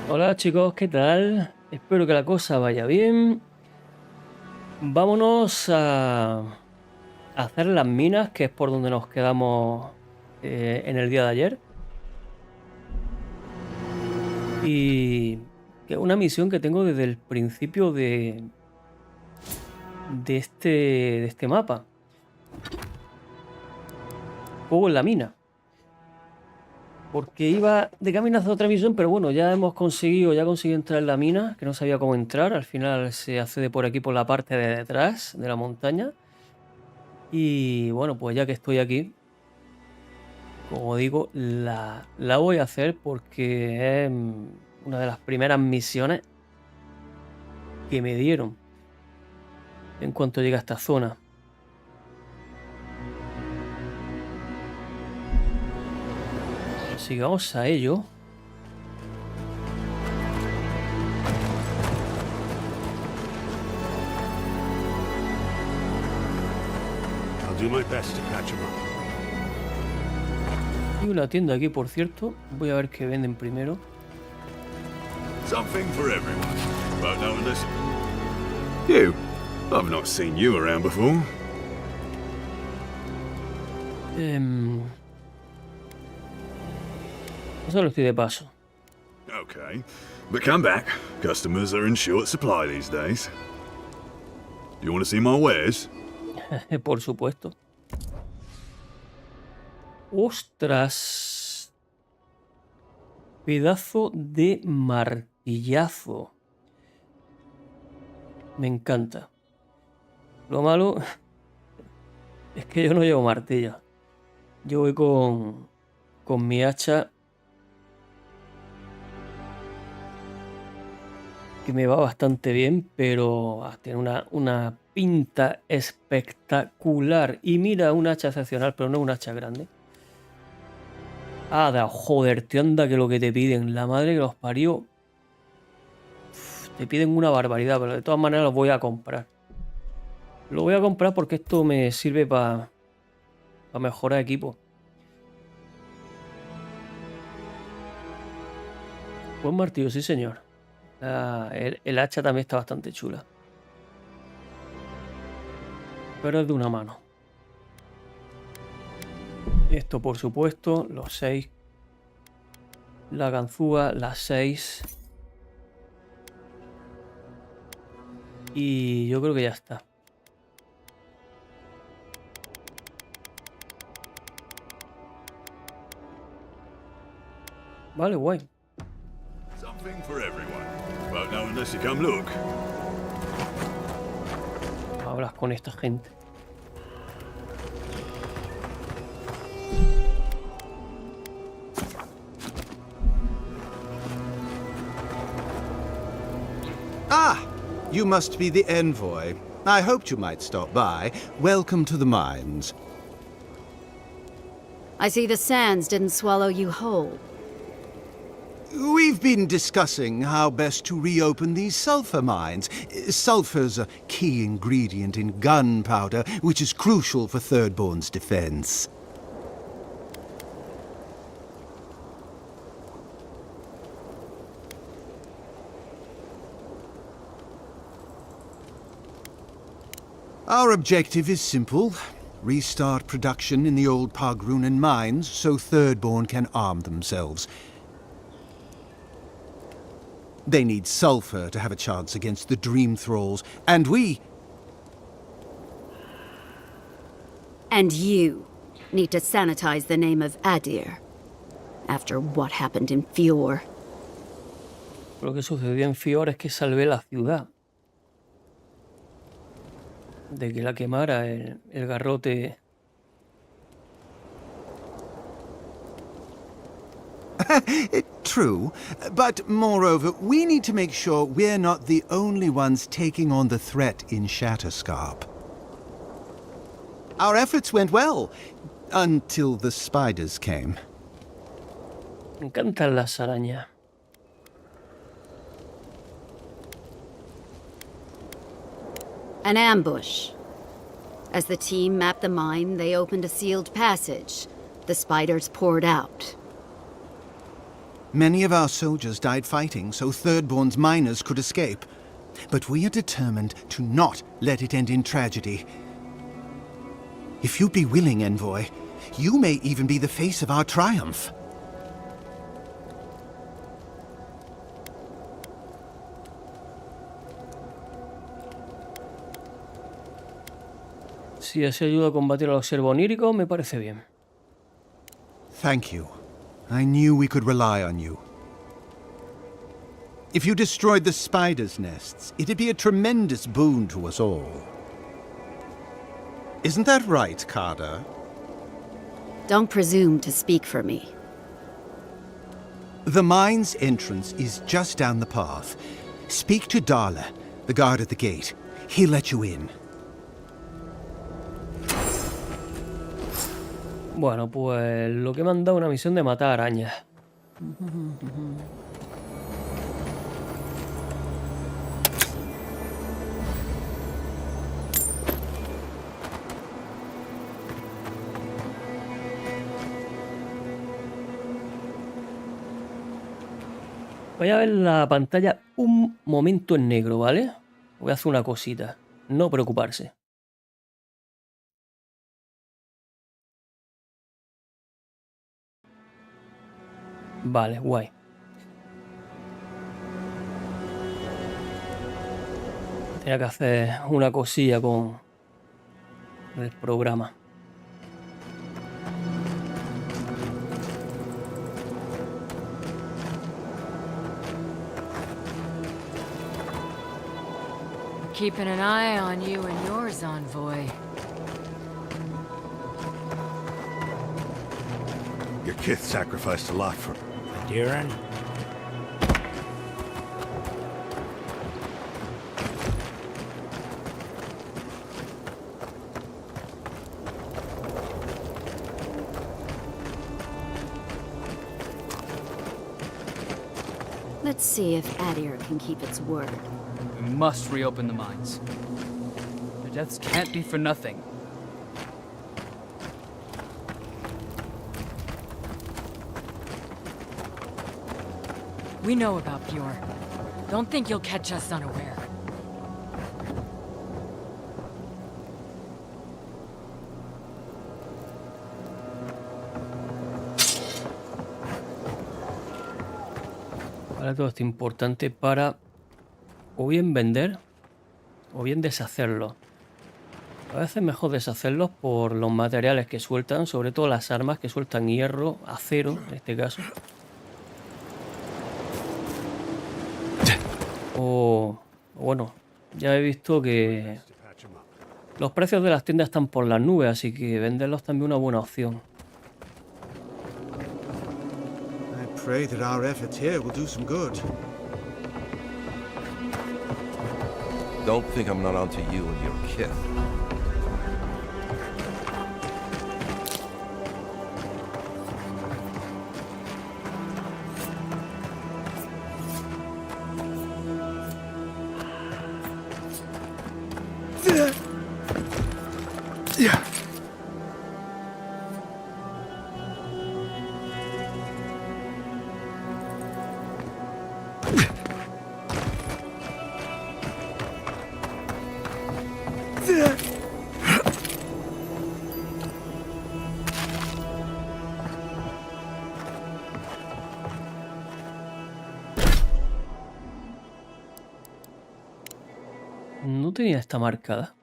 Hola chicos, ¿qué tal? Espero que la cosa vaya bien. Vámonos a hacer las minas, que es por donde nos quedamos en el día de ayer. Y que es una misión que tengo desde el principio de este mapa. Fuego en la mina. Porque iba de camino hacia otra misión, pero bueno, ya conseguí entrar en la mina, que no sabía cómo entrar. Al final se accede por aquí, por la parte de detrás de la montaña. Y bueno, pues ya que estoy aquí, como digo, la voy a hacer porque es una de las primeras misiones que me dieron en cuanto llegue a esta zona. Así que vamos a ello. I'll do my best to catch 'em up. Hay una tienda aquí, por cierto. Voy a ver qué venden primero. Something for everyone. But no unless you. I've not seen you around before. Solo estoy de paso. Okay. But come back. Customers are in short supply these days. You want to see my wares? Por supuesto. ¡Ostras! Pedazo de martillazo. Me encanta. Lo malo es que yo no llevo martillo. Yo voy con mi hacha, que me va bastante bien, pero tiene una pinta espectacular. Y mira, un hacha excepcional, pero no un hacha grande. Joder, te anda que lo que te piden. La madre que los parió. Te piden una barbaridad, pero de todas maneras los voy a comprar. Lo voy a comprar porque esto me sirve para mejorar equipo. Buen martillo, sí señor. El hacha también está bastante chula. Pero es de una mano. Esto, por supuesto, los 6. La ganzúa, las 6. Y yo creo que ya está. Vale, guay. Something for everyone. But no unless you come look. Hablas con esta gente. Ah! You must be the envoy. I hoped you might stop by. Welcome to the mines. I see the sands didn't swallow you whole. We've been discussing how best to reopen these sulfur mines. Sulfur's a key ingredient in gunpowder, which is crucial for Thirdborn's defense. Our objective is simple. Restart production in the old Pogrunen mines so Thirdborn can arm themselves. They need sulfur to have a chance against the Dream Thralls, and we... And you need to sanitize the name of Adir. After what happened in Fjord. Lo que sucedió en Fior es que salvé la ciudad de que la quemara el garrote. True, but moreover, we need to make sure we're not the only ones taking on the threat in Shatterscarp. Our efforts went well, until the spiders came. Me encantan las arañas. An ambush. As the team mapped the mine, they opened a sealed passage. The spiders poured out. Many of our soldiers died fighting so Thirdborn's miners could escape. But we are determined to not let it end in tragedy. If you'd be willing, Envoy, you may even be the face of our triumph. Si eso ayuda a combatir a los servoníricos, me parece bien. Thank you. I knew we could rely on you. If you destroyed the spiders' nests, it'd be a tremendous boon to us all. Isn't that right, Carter? Don't presume to speak for me. The mine's entrance is just down the path. Speak to Darla, the guard at the gate. He'll let you in. Bueno, pues lo que me han dado es una misión de matar arañas. Voy a ver la pantalla un momento en negro, ¿vale? Voy a hacer una cosita. No preocuparse. Vale, guay. Tenía que hacer una cosilla con el programa. Keeping an eye on you and yours, envoy. Your kith sacrificed a lot for Darren? Let's see if Adir can keep its word. We must reopen the mines. The deaths can't be for nothing. We know about Bjorn. Don't think you'll catch us unaware. Vale, todo esto es importante para o bien vender o bien deshacerlo. A veces es mejor deshacerlos por los materiales que sueltan, sobre todo las armas que sueltan hierro, acero en este caso. O bueno, ya he visto que los precios de las tiendas están por las nubes, así que venderlos también es una buena opción. I pray that our efforts here will do some good. Don't think I'm not onto you and your kith. No tenía esta marcada.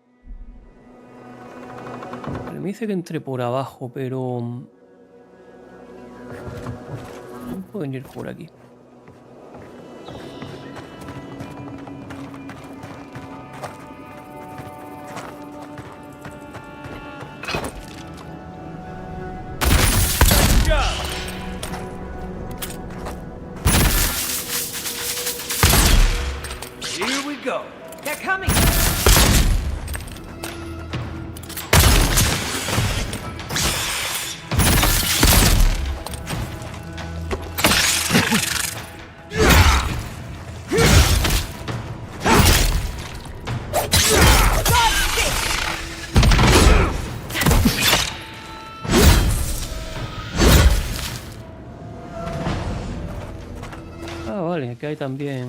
Vale, me dice que entre por abajo, pero no pueden ir por aquí. Here we go. They're coming! vale, que hay también...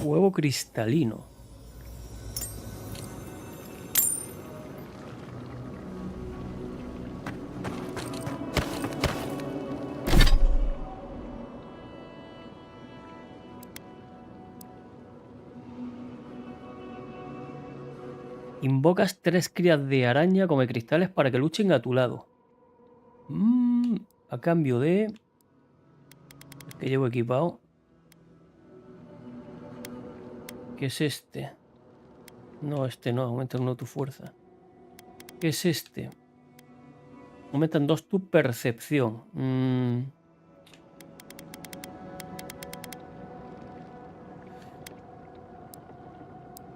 Huevo cristalino. Invocas 3 crías de araña come cristales para que luchen a tu lado. A cambio de... El que llevo equipado. ¿Qué es este? No, este no. Aumenta 1 tu fuerza. ¿Qué es este? Aumentan 2 tu percepción.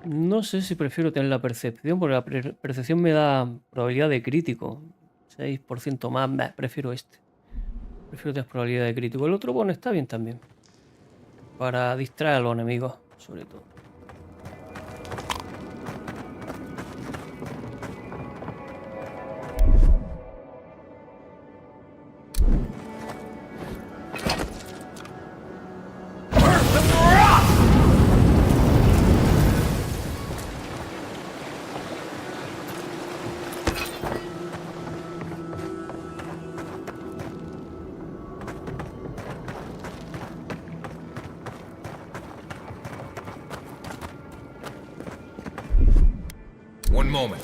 No sé si prefiero tener la percepción, porque la percepción me da probabilidad de crítico. 6% más. Bah, prefiero este. Prefiero tener probabilidad de crítico. El otro, bueno, está bien también. Para distraer a los enemigos, sobre todo. One moment.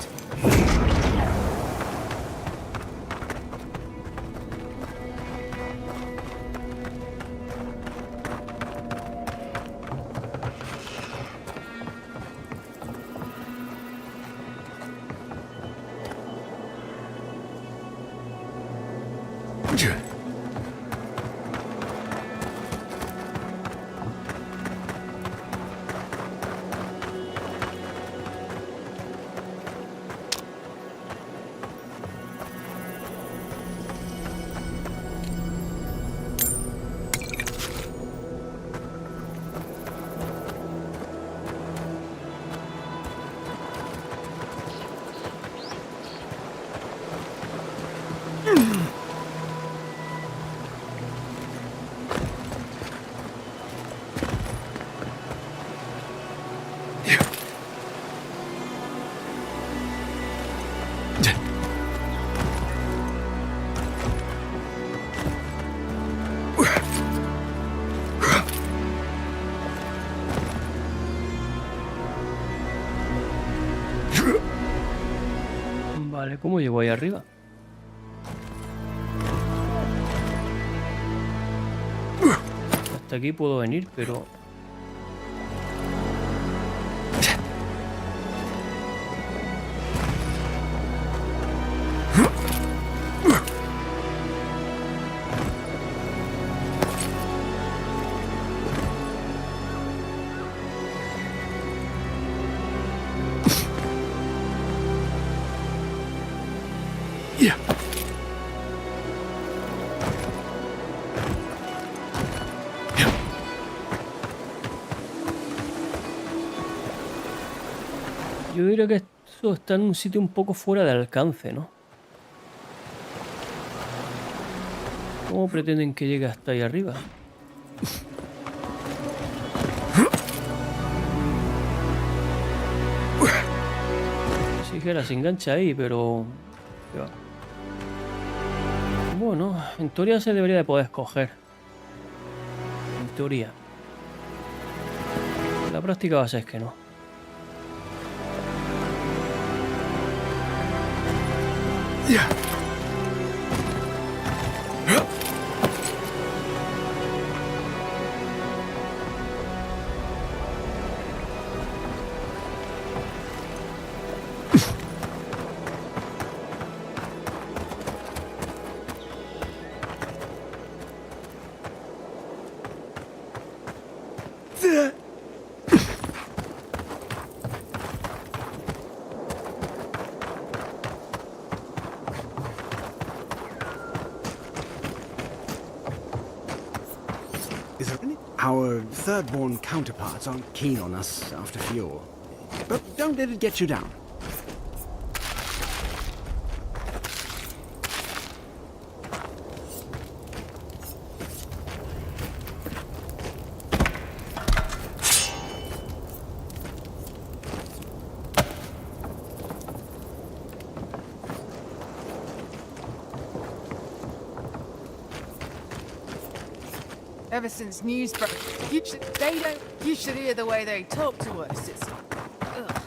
Vale, ¿cómo llego ahí arriba? Hasta aquí puedo venir, pero... Yo diría que esto está en un sitio un poco fuera de alcance, ¿no? ¿Cómo pretenden que llegue hasta ahí arriba? Si dijera, se engancha ahí, pero... Bueno, en teoría se debería de poder escoger. En teoría. En la práctica va a ser que no. Our third-born counterparts aren't keen on us after Fuego. But don't let it get you down. Ever since news broke, you should hear the way they talk to us. It's... Ugh.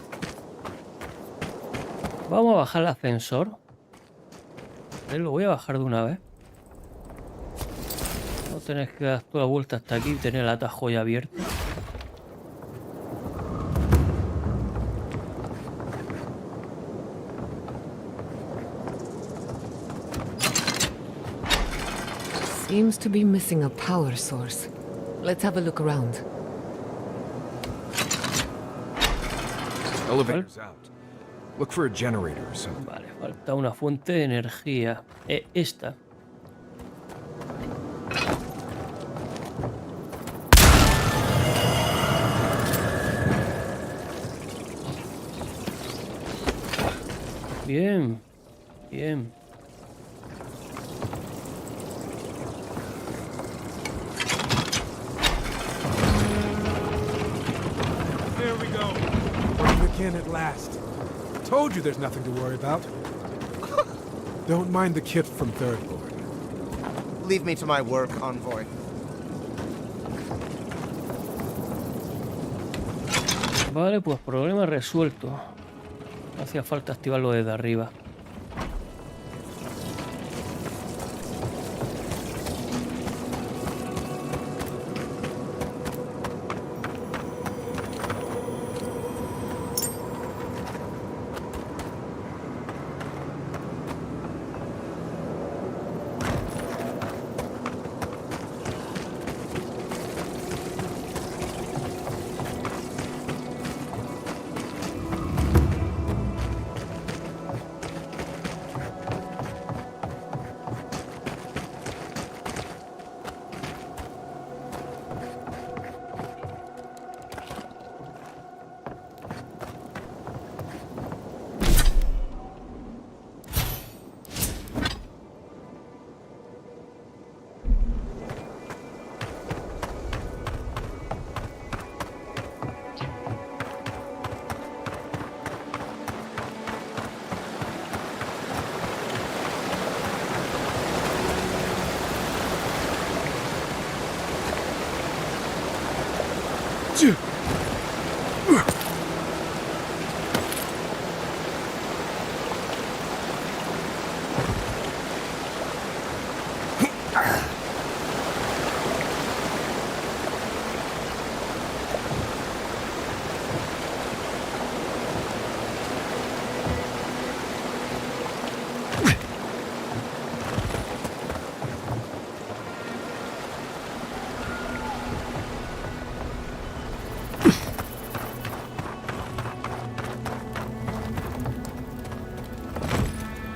Vamos a bajar el ascensor. Lo voy a bajar de una vez. No tenés que dar toda la vuelta hasta aquí y tener el atajo ya abierto. Seems to be missing a power source. Let's have a look around. Elevator's out. Look for a generator or something. Vale, falta una fuente de energía. Esta. Bien, bien. Again at last. Told you there's nothing to worry about. Don't mind the kit from Third Board. Leave me to my work, Envoy. Vale, pues problema resuelto. No hacía falta activarlo desde arriba.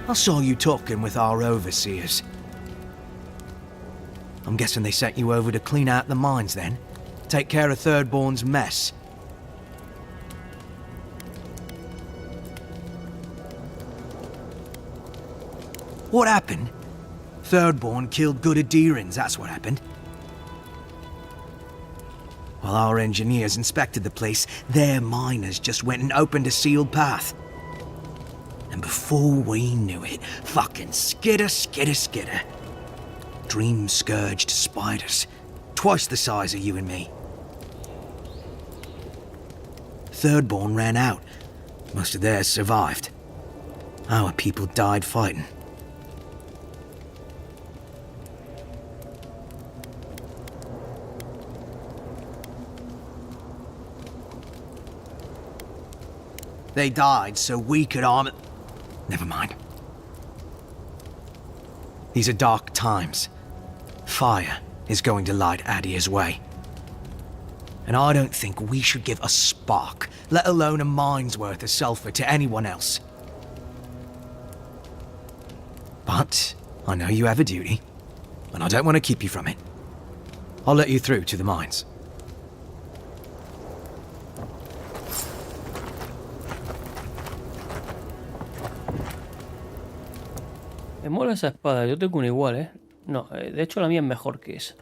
I saw you talking with our overseers. I'm guessing they sent you over to clean out the mines then? Take care of Thirdborn's mess. What happened? Thirdborn killed good Adirans, that's what happened. While our engineers inspected the place, their miners just went and opened a sealed path. And before we knew it, fucking skitter. Dream-scourged spiders. Twice the size of you and me. Thirdborn ran out. Most of theirs survived. Our people died fighting. They died so we could arm it. Never mind. These are dark times. Fire is going to light Adir's way. And I don't think we should give a spark, let alone a mine's worth of sulfur to anyone else. But I know you have a duty, and I don't want to keep you from it. I'll let you through to the mines. Me mola esa espada, yo tengo una igual, ¿eh? No, de hecho la mía es mejor que esa.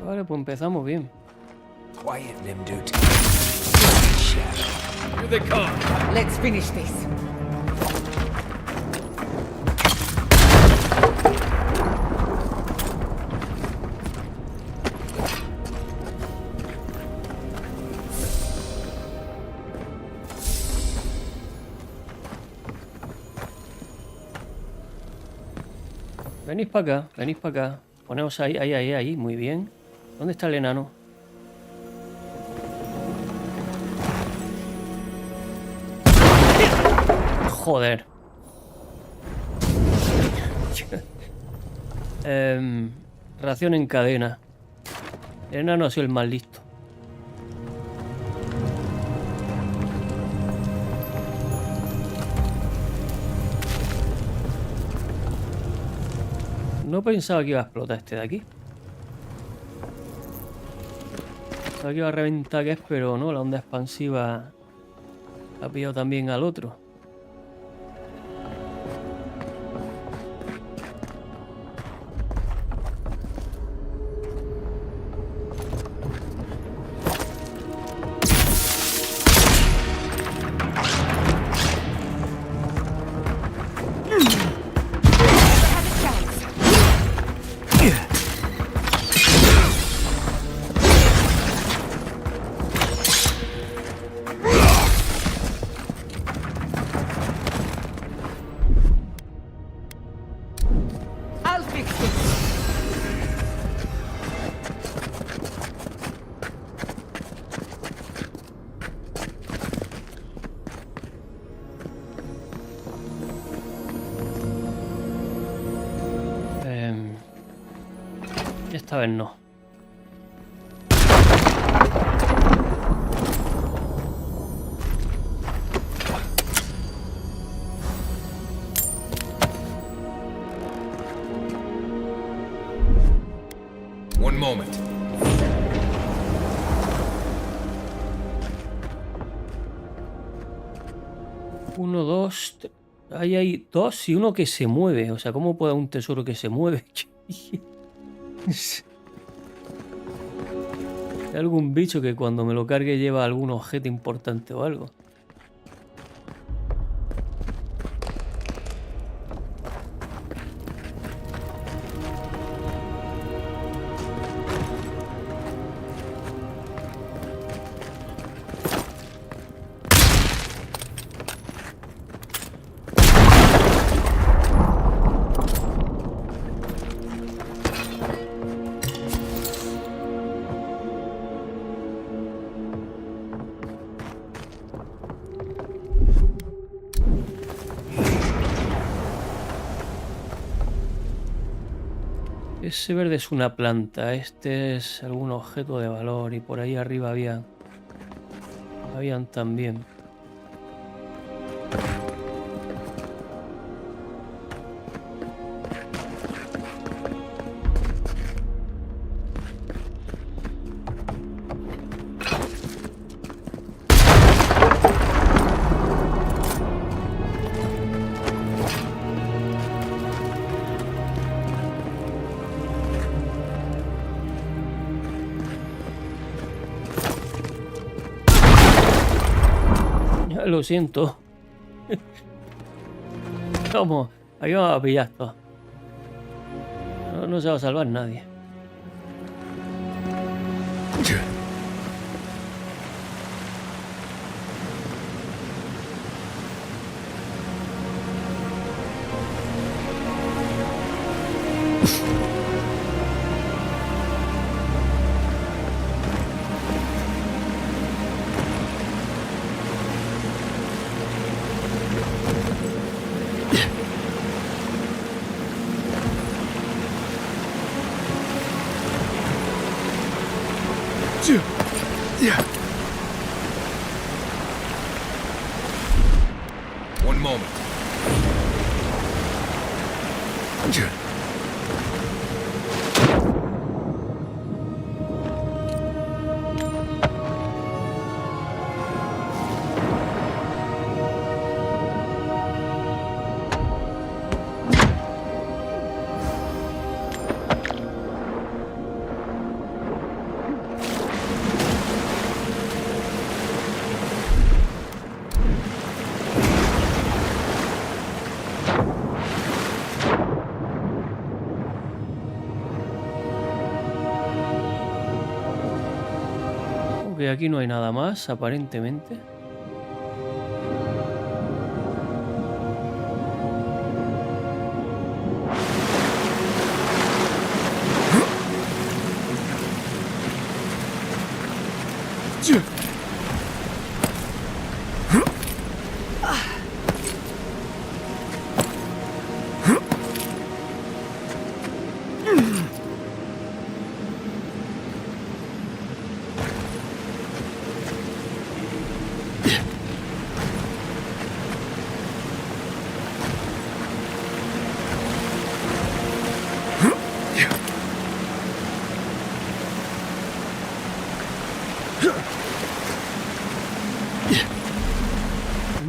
Vale, pues empezamos bien. Quiet, Nimdut. Here they come. Let's finish this. Venís para acá, venís para acá. Poneos ahí, ahí, muy bien. ¿Dónde está el enano? Joder. Reacción en cadena. El enano ha sido el más listo. No pensaba que iba a explotar este de aquí. Pensaba que iba a reventar que es, pero no, la onda expansiva ha pillado también al otro. Esta vez no. One moment. Uno, dos. Ahí hay dos y uno que se mueve. O sea, ¿cómo puede un tesoro que se mueve? ¿Hay algún bicho que cuando me lo cargue lleva algún objeto importante o algo? Ese verde es una planta, este es algún objeto de valor y por ahí arriba habían también. Lo siento. Vamos, aquí vamos a pillar todo. No se va a salvar nadie. Aquí no hay nada más, aparentemente.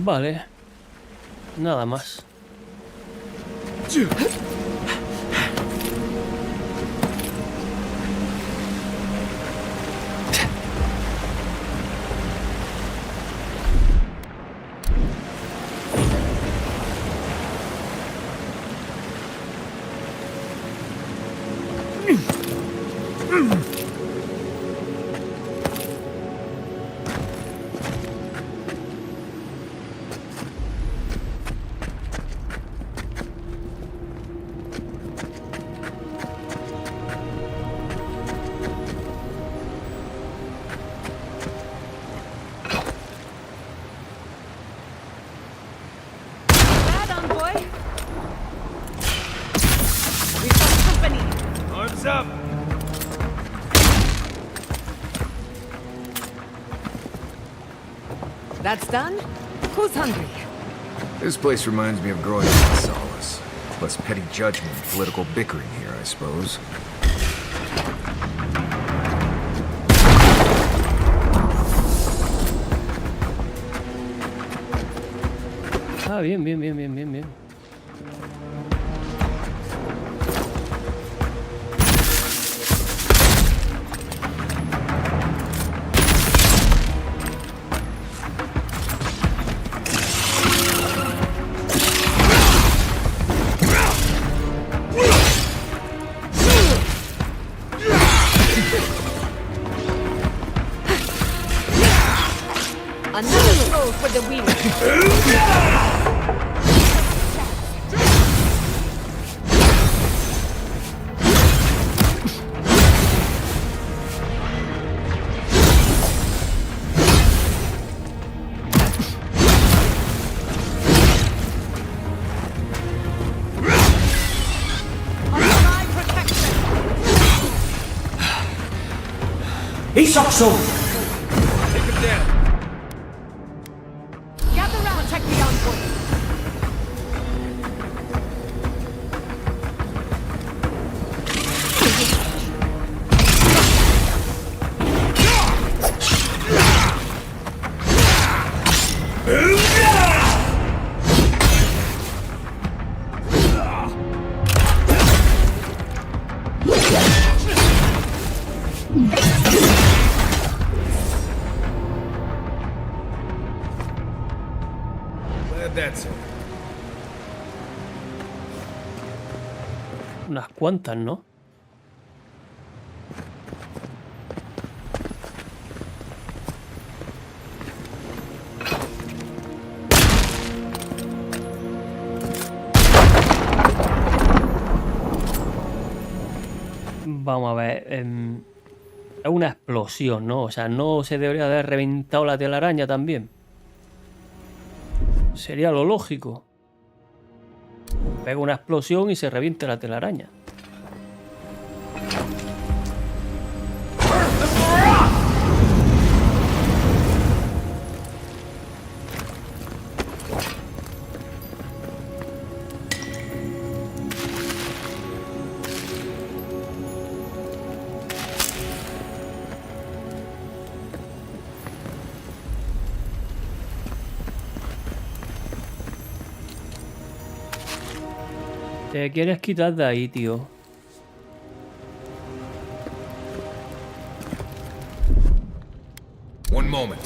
Vale, nada más. That's done? Who's hungry? This place reminds me of growing up in Solace. Less petty judgment and political bickering here, I suppose. Ah, bien, bien, bien, bien, bien, bien. Another throw for the wheel. He's up soon. Take him down. Gather round, check the envoy. That's it. Unas cuantas, ¿no? Vamos a ver. Es una explosión, ¿no? O sea, no se debería haber reventado la telaraña también. Sería lo lógico. Pega una explosión y se revienta la telaraña. Te quieres quitar de ahí, tío. One moment.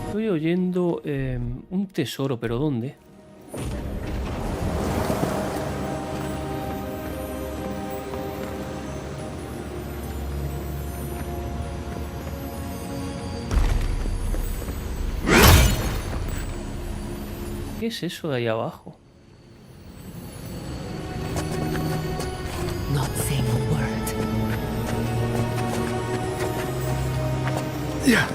Estoy oyendo un tesoro, pero ¿dónde? ¿Qué es eso de ahí abajo? Not saying a word. Yeah.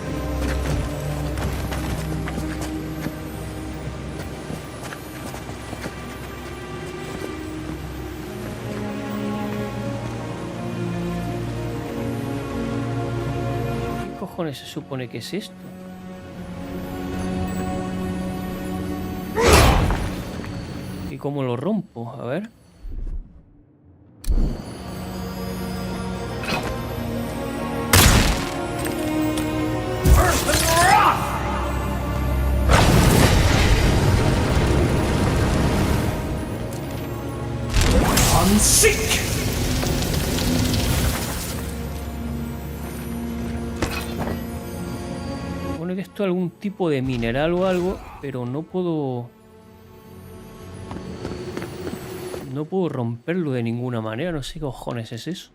¿Qué cojones se supone que es esto? ¿Y cómo lo rompo? A ver. Unseek! Supone que esto es algún tipo de mineral o algo, pero no puedo... No puedo romperlo de ninguna manera, no sé qué cojones es eso.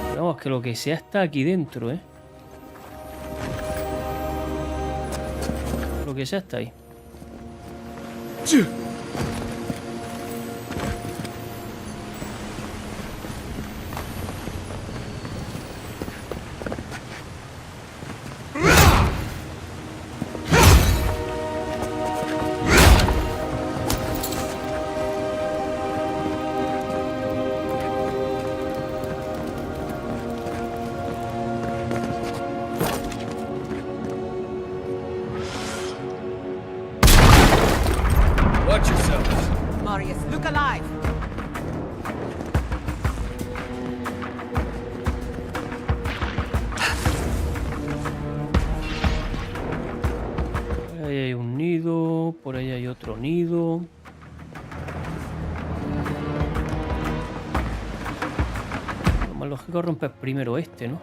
Pero vamos, que lo que sea está aquí dentro, ¿eh? Lo que sea está ahí. Watch yourselves. Marius, look alive! Por ahí hay un nido, por ahí hay otro nido. Lo más lógico es romper primero este, ¿no?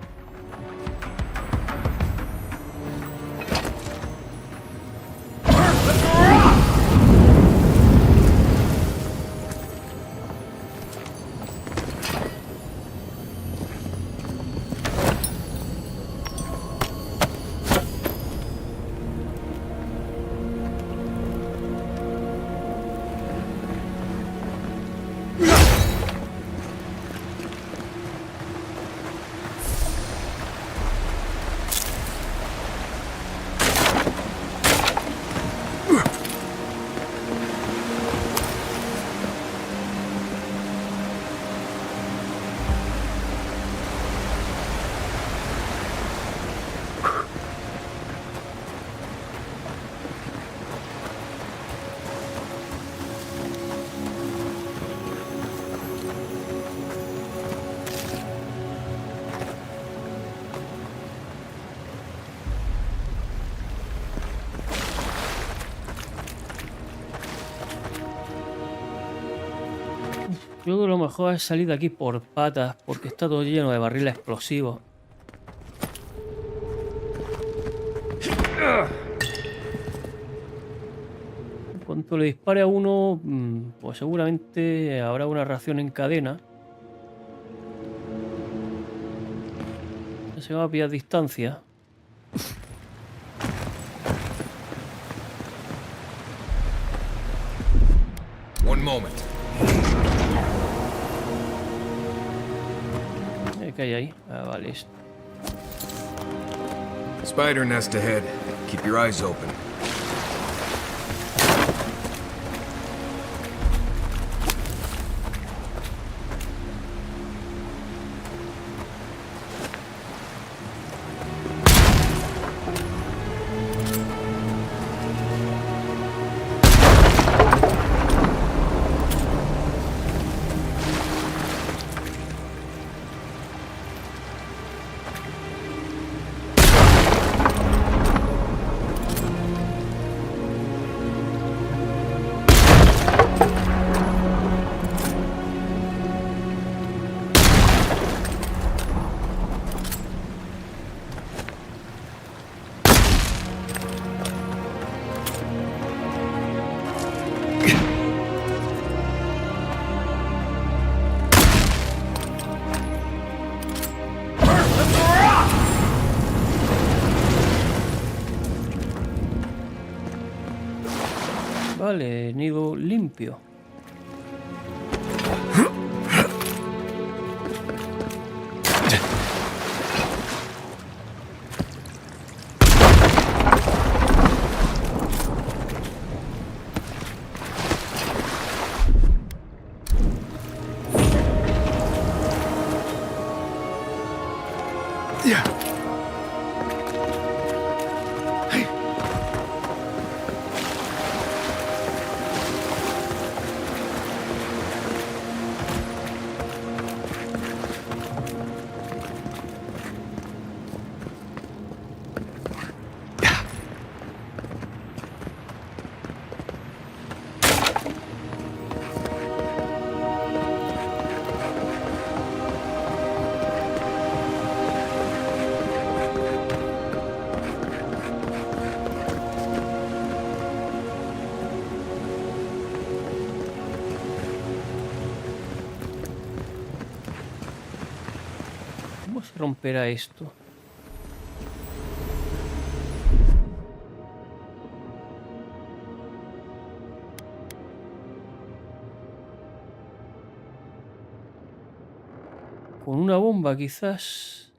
Yo creo que lo mejor es salir de aquí por patas, porque está todo lleno de barriles explosivos. En cuanto le dispare a uno, pues seguramente habrá una reacción en cadena. Se va a pillar distancia. One moment. ¿Qué hay ahí? Ah, vale. Spider nest ahead. Keep your eyes open. Vale, nido limpio. Romperá esto. Con una bomba, quizás.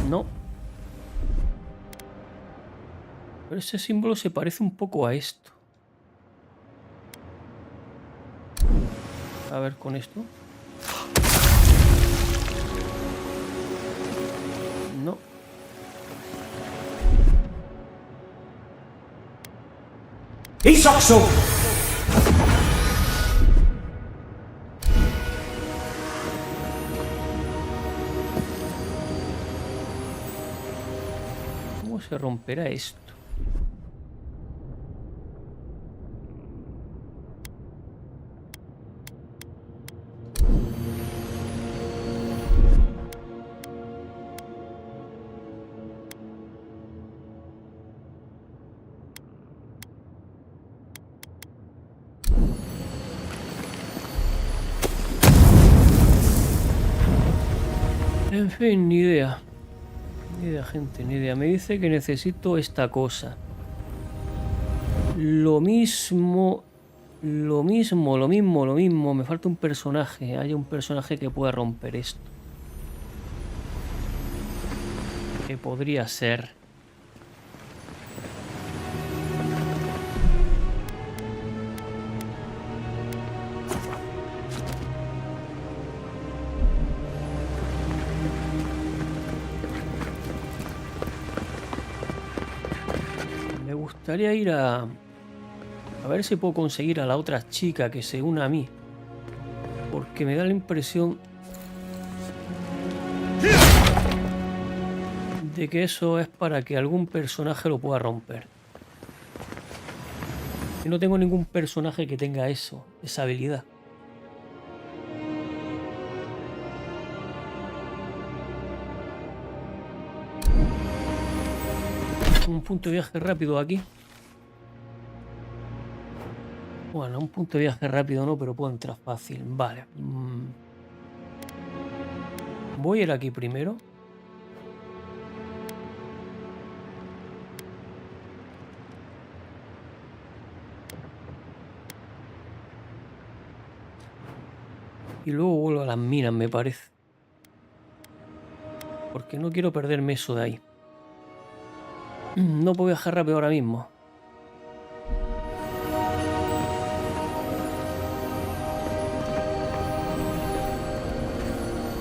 No. Pero ese símbolo se parece un poco a esto. A ver con esto. No. Isoksu! ¿Cómo se romperá esto? En fin, ni idea. Ni idea, gente, ni idea. Me dice que necesito esta cosa. Lo mismo. Me falta un personaje. Hay un personaje que pueda romper esto. Que podría ser. Me gustaría ir a ver si puedo conseguir a la otra chica que se una a mí. Porque me da la impresión de que eso es para que algún personaje lo pueda romper. Y no tengo ningún personaje que tenga eso, esa habilidad. Un punto de viaje rápido aquí. Bueno, un punto de viaje rápido no, pero puedo entrar fácil. Vale. Voy a ir aquí primero. Y luego vuelvo a las minas, me parece. Porque no quiero perderme eso de ahí. No puedo viajar rápido ahora mismo.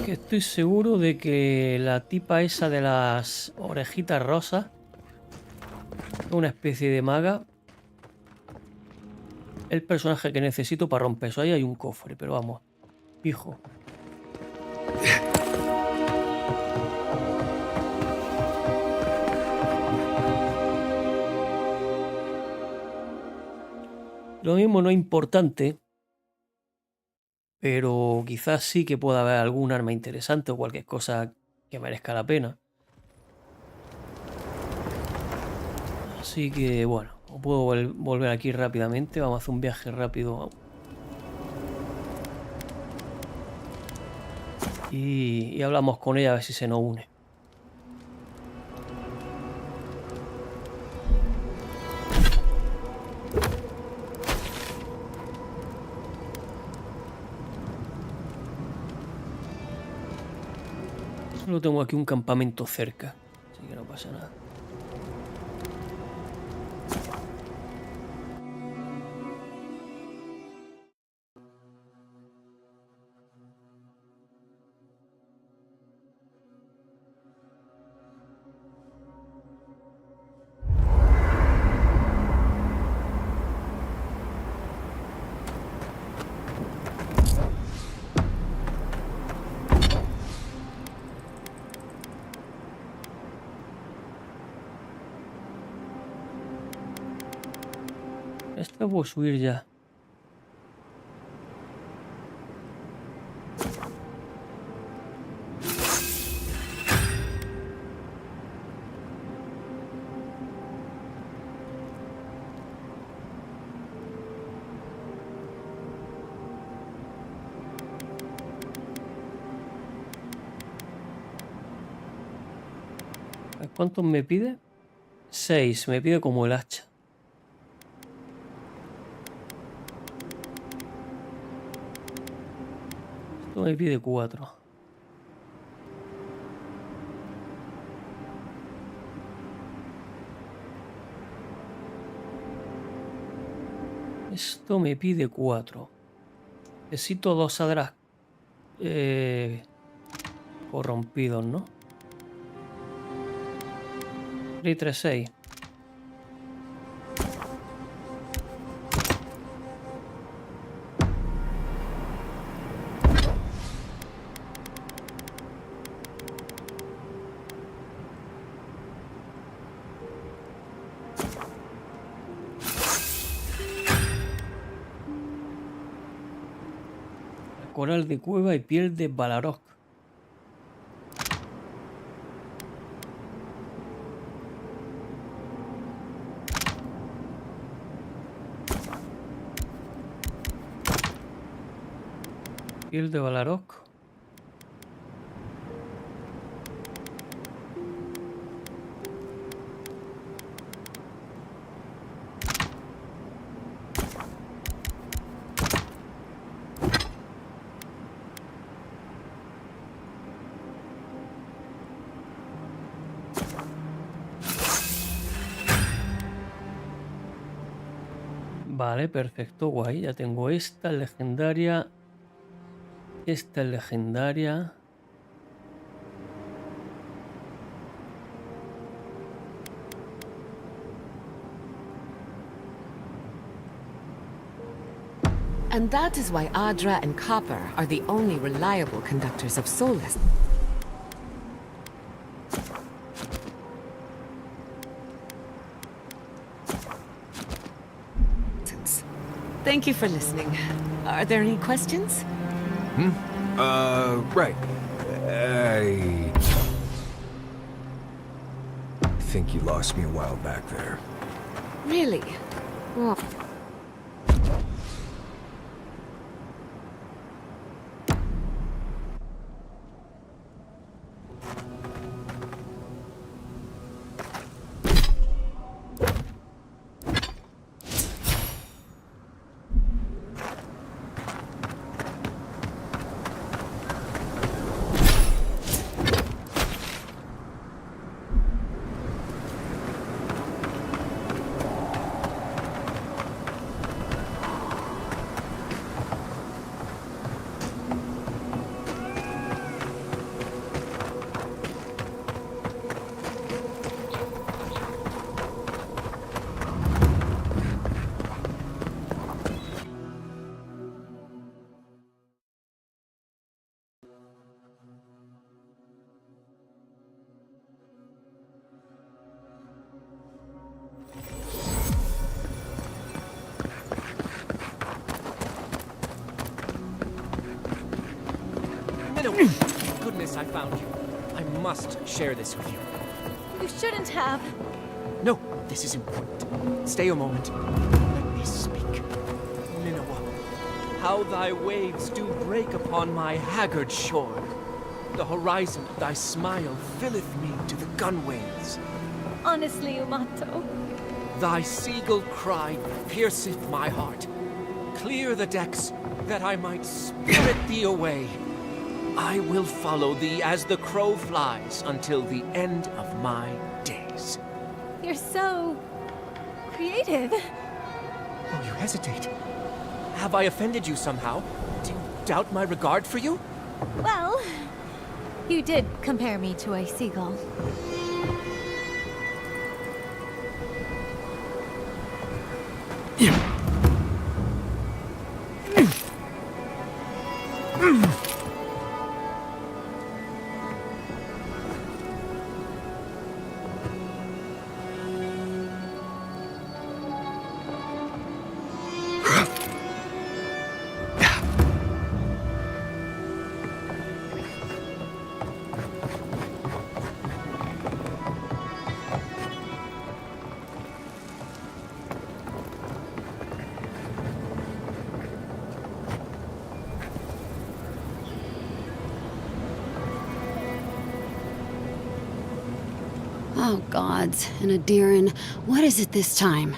Que estoy seguro de que la tipa esa de las orejitas rosas, una especie de maga, el personaje que necesito para romper eso. Ahí hay un cofre, pero vamos, hijo. Lo mismo no es importante, pero quizás sí que pueda haber algún arma interesante o cualquier cosa que merezca la pena. Así que bueno, puedo volver aquí rápidamente. Vamos a hacer un viaje rápido. Y hablamos con ella a ver si se nos une. Solo tengo aquí un campamento cerca, así que no pasa nada. Esta puedo subir ya. ¿Cuántos me pide? 6, me pide como el hacha. Esto me pide 4. Esto me pide 4. Necesito 2 hadras corrompidos, ¿no? 3 y 3, 6. Coral de cueva y piel de Balarok. Piel de Balarok. Vale, perfecto, guay. Ya tengo esta legendaria. Esta es legendaria. And that is why Adra and Copper are the only reliable conductors of soulless. Thank you for listening. Are there any questions? Right. I think you lost me a while back there. Really? Well... Thank goodness I found you. I must share this with you. You shouldn't have. No, this is important. Stay a moment. Let me speak. Minowa, how thy waves do break upon my haggard shore. The horizon of thy smile filleth me to the gunwales. Honestly, Umato. Thy seagull cry pierceth my heart. Clear the decks, that I might spirit thee away. I will follow thee as the crow flies until the end of my days. You're so... creative. Oh, you hesitate. Have I offended you somehow? Do you doubt my regard for you? Well, you did compare me to a seagull. Oh, gods. And Adiran, what is it this time?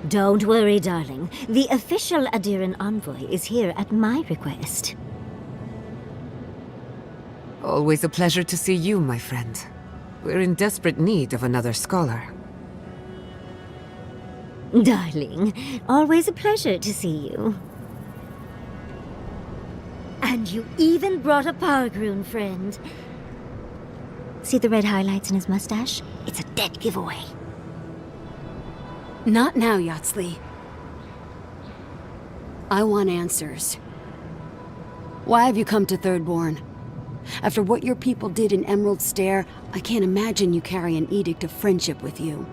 Don't worry, darling. The official Adiran envoy is here at my request. Always a pleasure to see you, my friend. We're in desperate need of another scholar. Darling, always a pleasure to see you. And you even brought a Pargroon friend. See the red highlights in his mustache? It's a dead giveaway. Not now, Yatsley. I want answers. Why have you come to Thirdborn? After what your people did in Emerald Stair, I can't imagine you carry an edict of friendship with you.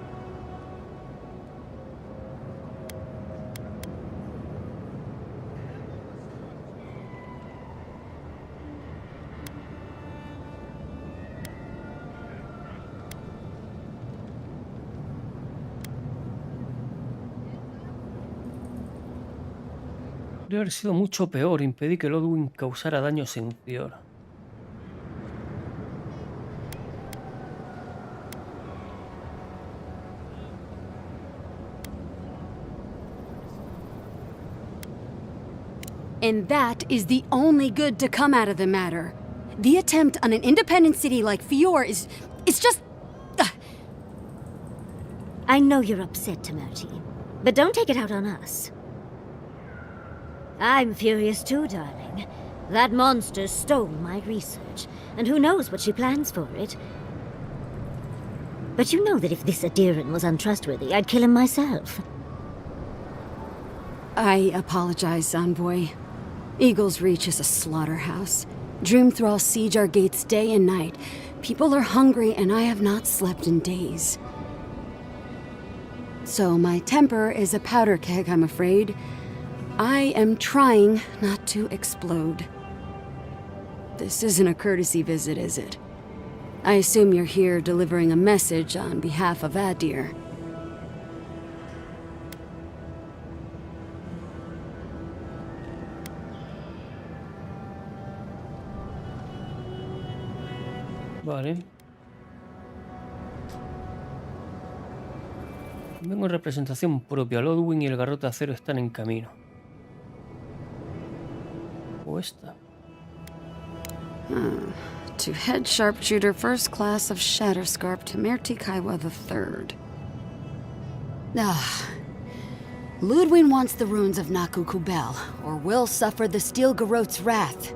Podría haber sido mucho peor impedir que Lodwin causara daños en Eora. And that is the only good to come out of the matter. The attempt on an independent city like Fior is just... I know you're upset, Timoti, but don't take it out on us. I'm furious too, darling. That monster stole my research, and who knows what she plans for it. But you know that if this Adiran was untrustworthy, I'd kill him myself. I apologize, Envoy. Eagle's Reach is a slaughterhouse. Dreamthrall siege our gates day and night. People are hungry, and I have not slept in days. So my temper is a powder keg, I'm afraid. I am trying not to explode. This isn't a courtesy visit, is it? I assume you're here delivering a message on behalf of Adir. Vale. Vengo en representación propia. Lodwin y el garrote acero están en camino. O esta. To head sharpshooter first class of Shatterscarp to Merti Kaiwa III. Ludwin wants the ruins of Naku Kubel, or will suffer the Steel Garrote's wrath.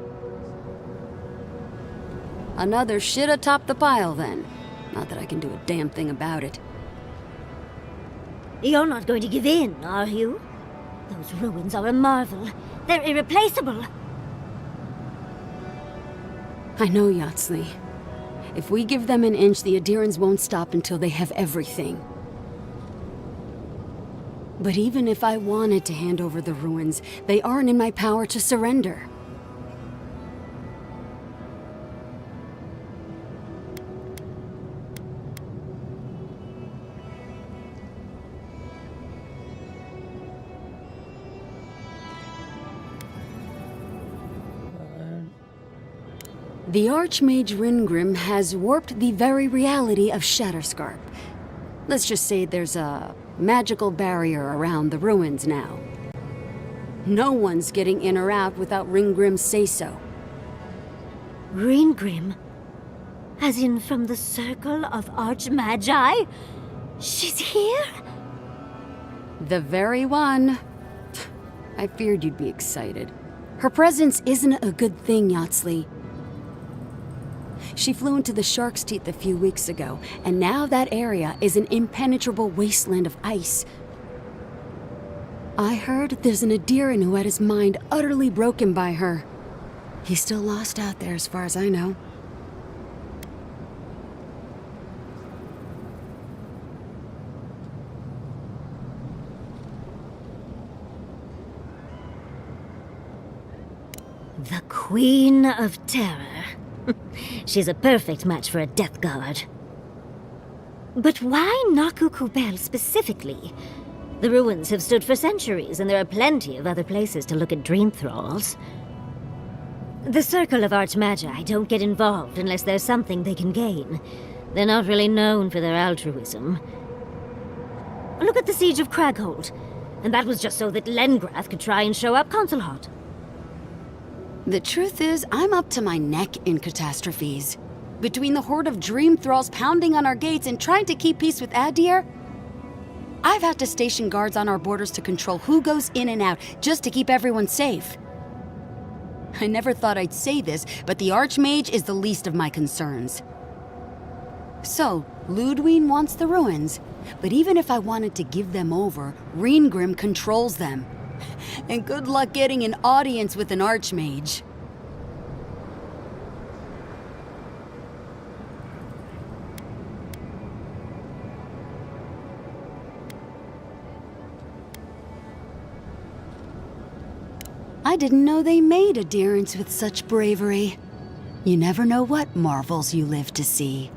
Another shit atop the pile, then. Not that I can do a damn thing about it. You're not going to give in, are you? Those ruins are a marvel. They're irreplaceable. I know, Yatsley. If we give them an inch, the Adirans won't stop until they have everything. But even if I wanted to hand over the ruins, they aren't in my power to surrender. The Archmage Ringrim has warped the very reality of Shatterscarp. Let's just say there's a magical barrier around the ruins now. No one's getting in or out without Ringgrim's say-so. Ringgrim? As in from the Circle of Archmagi? She's here? The very one. I feared you'd be excited. Her presence isn't a good thing, Yatsley. She flew into the Shark's Teeth a few weeks ago, and now that area is an impenetrable wasteland of ice. I heard there's an Adiran who had his mind utterly broken by her. He's still lost out there as far as I know. The Queen of Terror. She's a perfect match for a Death Guard. But why Naku Kubel specifically? The ruins have stood for centuries, and there are plenty of other places to look at dream thralls. The Circle of Archmagi don't get involved unless there's something they can gain. They're not really known for their altruism. Look at the Siege of Craghold. And that was just so that Lengrath could try and show up Consulhot. The truth is, I'm up to my neck in catastrophes. Between the horde of dream thralls pounding on our gates and trying to keep peace with Adir, I've had to station guards on our borders to control who goes in and out, just to keep everyone safe. I never thought I'd say this, but the Archmage is the least of my concerns. So, Ludwine wants the ruins, but even if I wanted to give them over, Ringgrim controls them. And good luck getting an audience with an Archmage. I didn't know they made adherents with such bravery. You never know what marvels you live to see.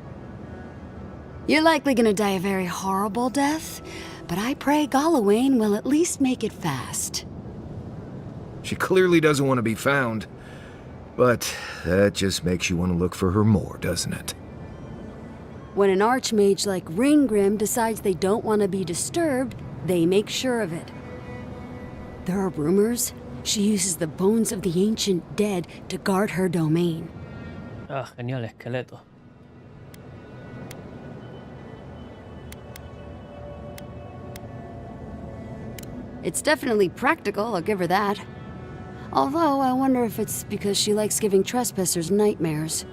You're likely gonna die a very horrible death, but I pray Galawain will at least make it fast. She clearly doesn't want to be found, but that just makes you want to look for her more, doesn't it? When an Archmage like Ringgrim decides they don't want to be disturbed, they make sure of it. There are rumors she uses the bones of the ancient dead to guard her domain. Ah, genial, esqueleto. It's definitely practical, I'll give her that. Although, I wonder if it's because she likes giving trespassers nightmares.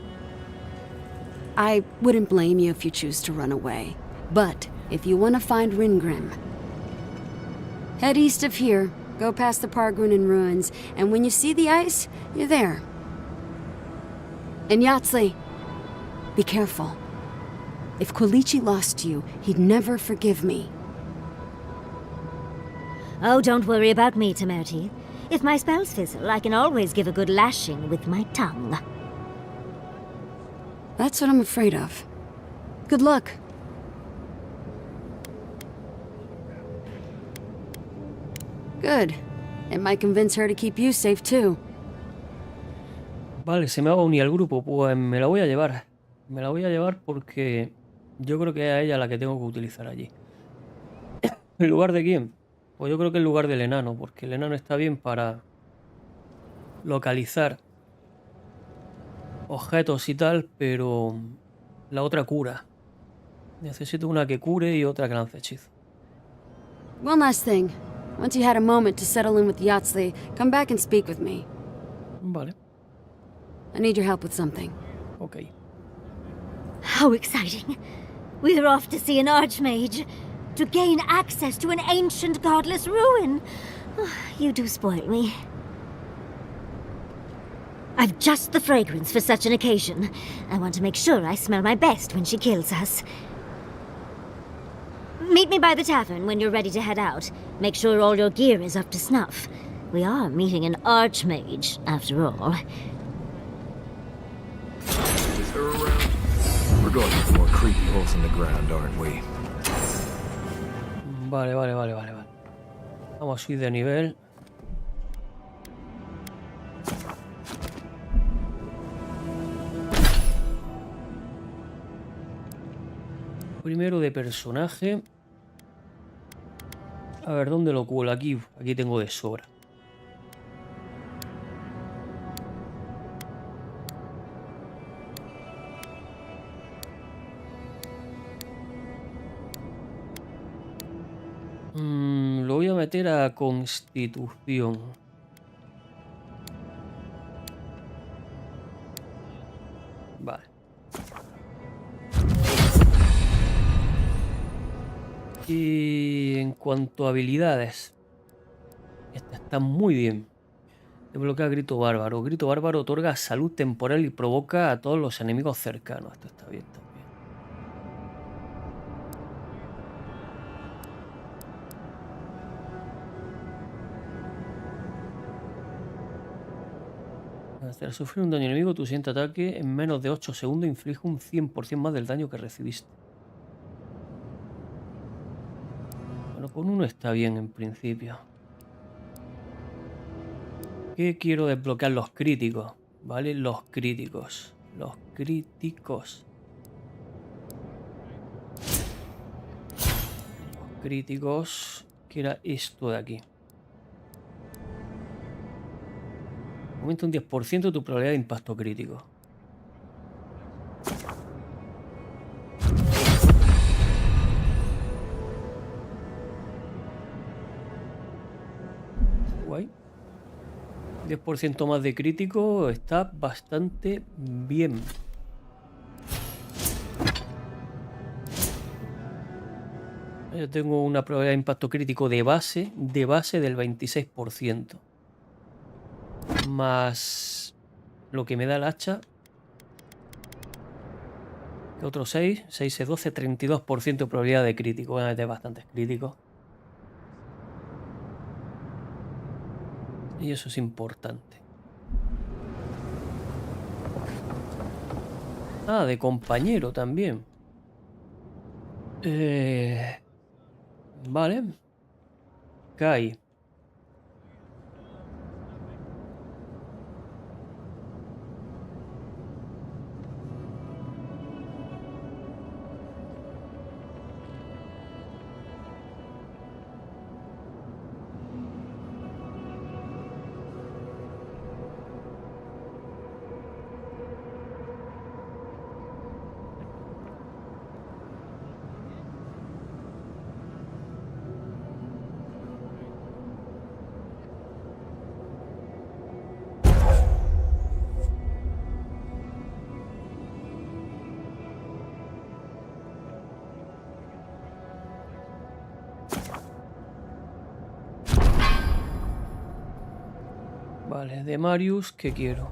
I wouldn't blame you if you choose to run away. But, if you want to find Ringgrim, head east of here, go past the Pargrunen ruins, and when you see the ice, you're there. And Yatsley, be careful. If Quilichi lost you, he'd never forgive me. Oh, don't worry about me, Temerity. If my spells fizzle, I can always give a good lashing with my tongue. That's what I'm afraid of. Good luck. Good. It might convince her to keep you safe too. Vale, se me va a unir al grupo, pues me la voy a llevar. Me la voy a llevar porque yo creo que es a ella la que tengo que utilizar allí. ¿En lugar de quién? Pues yo creo que en lugar del enano, porque el enano está bien para localizar objetos y tal, pero la otra cura. Necesito una que cure y otra que lance hechizo. One last thing. Once you had a moment to settle in with Yatsley, come back and speak with me. Vale. I need your help with something. Okay. How exciting. We're off to see an Archmage. To gain access to an ancient godless ruin. You do spoil me. I've just the fragrance for such an occasion. I want to make sure I smell my best when she kills us. Meet me by the tavern when you're ready to head out. Make sure all your gear is up to snuff. We are meeting an Archmage, after all. Is her around? We're going for more creepy holes in the ground, aren't we? Vale. Vamos a subir de nivel. Primero de personaje. A ver, ¿dónde lo cuelo? Aquí tengo de sobra. Lo voy a meter a Constitución. Vale. Y en cuanto a habilidades, esta está muy bien. Desbloquea Grito Bárbaro. Grito Bárbaro otorga salud temporal y provoca a todos los enemigos cercanos. Esto está bien también. Tras sufrir un daño enemigo, tu siguiente ataque en menos de 8 segundos inflige un 100% más del daño que recibiste. Bueno, con uno está bien en principio. ¿Qué quiero desbloquear? Los críticos, ¿vale? Los críticos. Los críticos. Los críticos. Que era esto de aquí. Aumenta un 10% tu probabilidad de impacto crítico. Guay. 10% más de crítico está bastante bien. Yo tengo una probabilidad de impacto crítico de base del 26%. Más lo que me da el hacha. Que otro 6 es 12, 32% de probabilidad de crítico. Voy a meter bastantes críticos. Y eso es importante. Ah, de compañero también. Vale. Kai. Vale, de Marius, ¿qué quiero?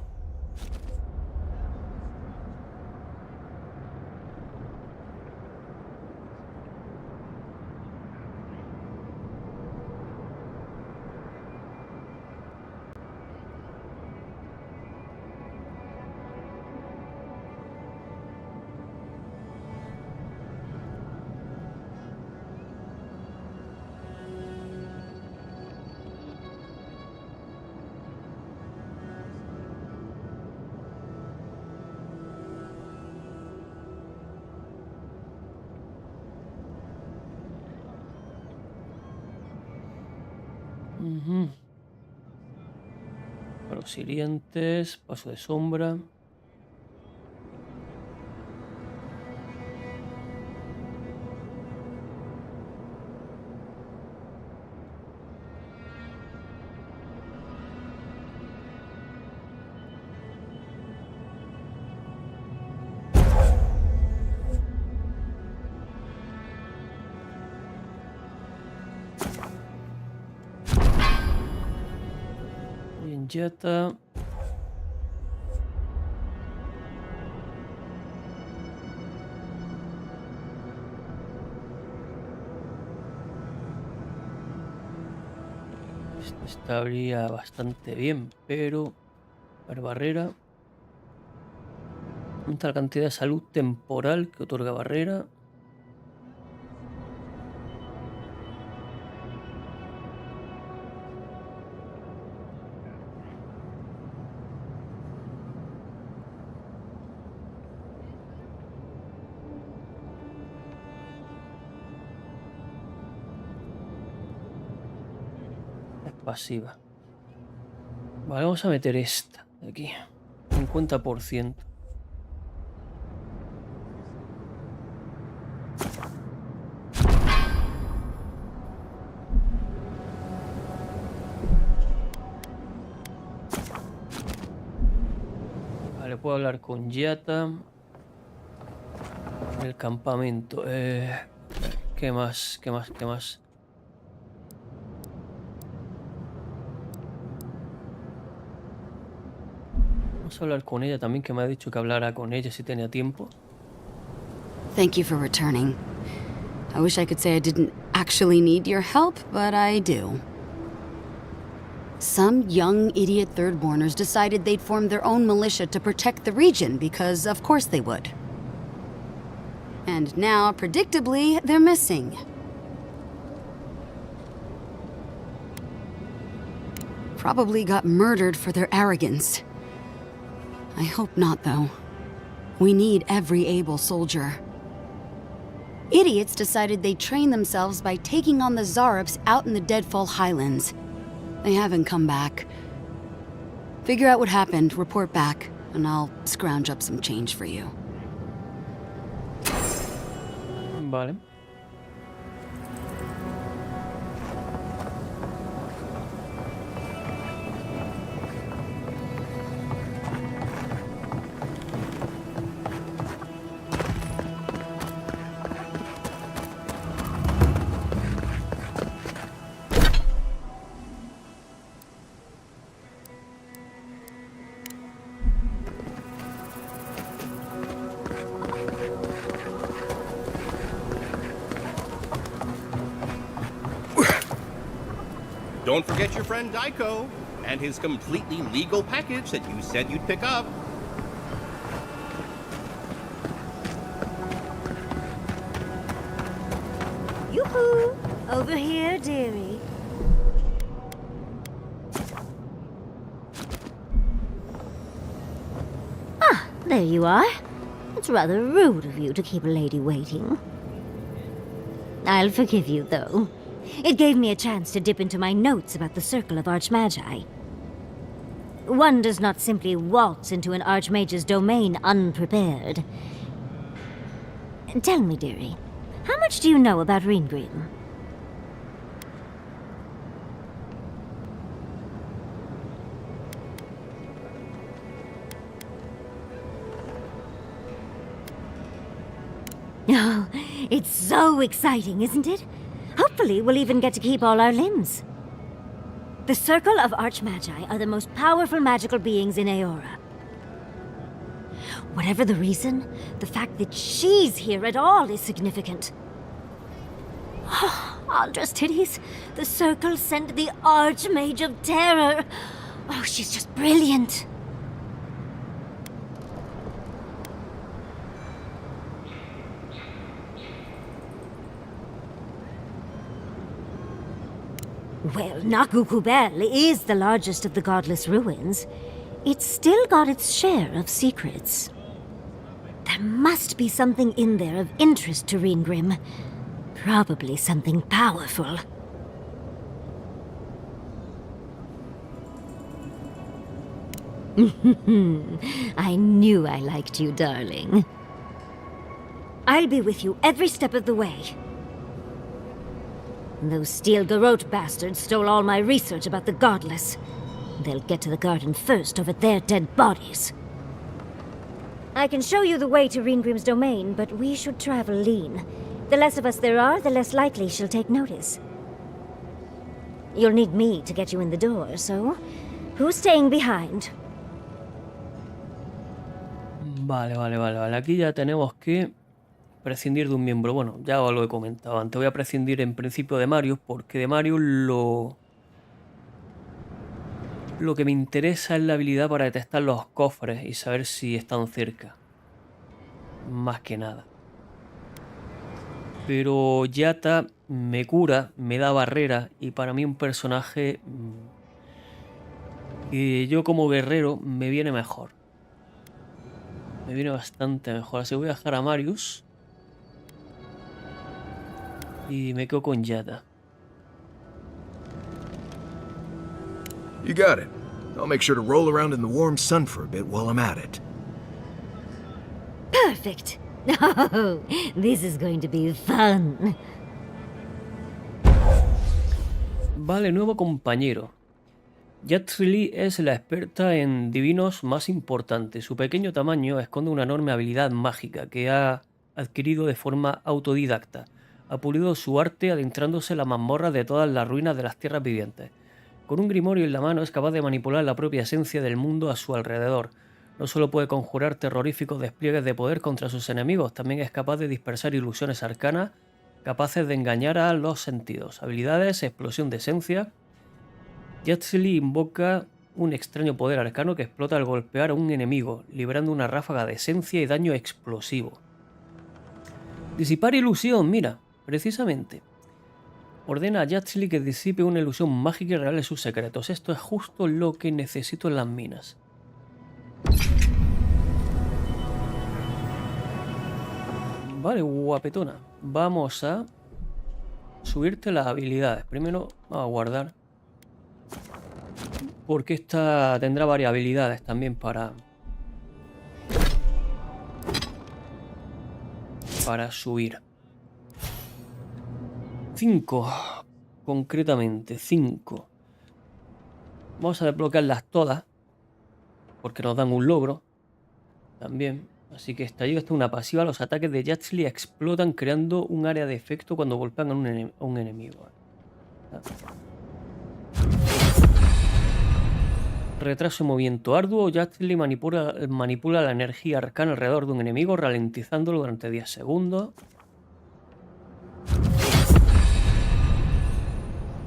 Los hirientes, paso de sombra. Bien, ya está. Estaría bastante bien, pero barrera. Aumenta la cantidad de salud temporal que otorga barrera. pasiva. Vale, vamos a meter esta de aquí. 50%. Vale, puedo hablar con Yata. El campamento. ¿Qué más? ¿Qué más? ¿Qué más? Vamos a hablar con ella también, que me ha dicho que hablara con ella si tenía tiempo. Thank you for returning. I wish I could say I didn't actually need your help, but I do. Some young idiot thirdborners decided they'd form their own militia to protect the region because, of course, they would. And now, predictably, they're missing. Probably got murdered for their arrogance. I hope not, though. We need every able soldier. Idiots decided they'd train themselves by taking on the Zarops out in the Deadfall Highlands. They haven't come back. Figure out what happened, report back, and I'll scrounge up some change for you. Vale. Don't forget your friend Daiko and his completely legal package that you said you'd pick up. Yoo-hoo! Over here, dearie. Ah, there you are. It's rather rude of you to keep a lady waiting. I'll forgive you, though. It gave me a chance to dip into my notes about the Circle of Archmagi. One does not simply waltz into an Archmage's domain unprepared. Tell me, dearie, how much do you know about Reengrim? Oh, it's so exciting, isn't it? Hopefully, we'll even get to keep all our limbs. The Circle of Archmagi are the most powerful magical beings in Eora. Whatever the reason, the fact that she's here at all is significant. Oh, Aldra's titties, the Circle sent the Archmage of Terror. Oh, she's just brilliant. Well, Nakukubel is the largest of the godless ruins. It's still got its share of secrets. There must be something in there of interest to Reengrim. Probably something powerful. I knew I liked you, darling. I'll be with you every step of the way. Those Steel Garrote bastards stole all my research about the Godless. They'll get to the garden first over their dead bodies. I can show you the way to Reengrim's domain, but we should travel lean. The less of us there are, the less likely she'll take notice. You'll need me to get you in the door, so who's staying behind? Vale. Aquí ya tenemos que prescindir de un miembro. Bueno, ya os lo he comentado antes. Voy a prescindir en principio de Marius, porque de Marius lo que me interesa es la habilidad para detectar los cofres y saber si están cerca. Más que nada. Pero Yata me cura, me da barrera, y para mí un personaje que yo como guerrero me viene mejor. Me viene bastante mejor. Así que voy a dejar a Marius y me quedo con Yata. You got it. I'll make sure to roll around in the warm sun for a bit while I'm at it. Perfect. Oh, this is going to be fun. Vale, nuevo compañero. Yatsili es la experta en divinos más importante. Su pequeño tamaño esconde una enorme habilidad mágica que ha adquirido de forma autodidacta. Ha pulido su arte adentrándose en la mazmorra de todas las ruinas de las tierras vivientes. Con un grimorio en la mano es capaz de manipular la propia esencia del mundo a su alrededor. No solo puede conjurar terroríficos despliegues de poder contra sus enemigos, también es capaz de dispersar ilusiones arcanas capaces de engañar a los sentidos. Habilidades, explosión de esencia. Yatsili invoca un extraño poder arcano que explota al golpear a un enemigo, liberando una ráfaga de esencia y daño explosivo. Disipar ilusión, mira, precisamente. Ordena a Yatsili que disipe una ilusión mágica y revele sus secretos. Esto es justo lo que necesito en las minas. Vale, guapetona. Vamos a subirte las habilidades. Primero vamos a guardar, porque esta tendrá varias habilidades también para subir. 5, concretamente 5. Vamos a desbloquearlas todas, porque nos dan un logro también. Así que estallido está una pasiva. Los ataques de Yatsili explotan creando un área de efecto cuando golpean a un enemigo. Retraso de movimiento arduo. Yatsili manipula la energía arcana alrededor de un enemigo, ralentizándolo durante 10 segundos.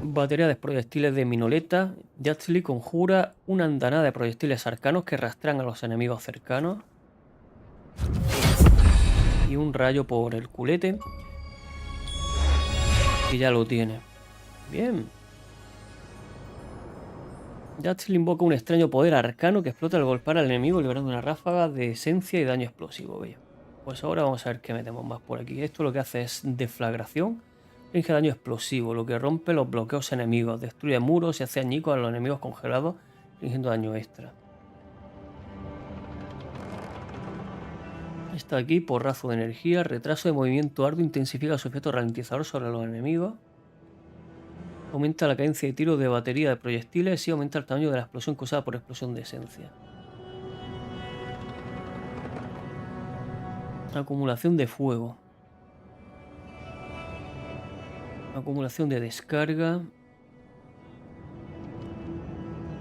Batería de proyectiles de minoleta. Yatsili conjura una andanada de proyectiles arcanos que rastrean a los enemigos cercanos. Y un rayo por el culete. Y ya lo tiene. Bien. Yatsili invoca un extraño poder arcano que explota al golpear al enemigo, liberando una ráfaga de esencia y daño explosivo. Bien. Pues ahora vamos a ver qué metemos más por aquí. Esto lo que hace es deflagración. Inflige daño explosivo, lo que rompe los bloqueos enemigos. Destruye muros y hace añicos a los enemigos congelados, infligiendo daño extra. Está aquí, porrazo de energía. Retraso de movimiento arduo, intensifica su efecto ralentizador sobre los enemigos. Aumenta la cadencia de tiro de batería de proyectiles y aumenta el tamaño de la explosión causada por explosión de esencia. Acumulación de fuego. Acumulación de descarga.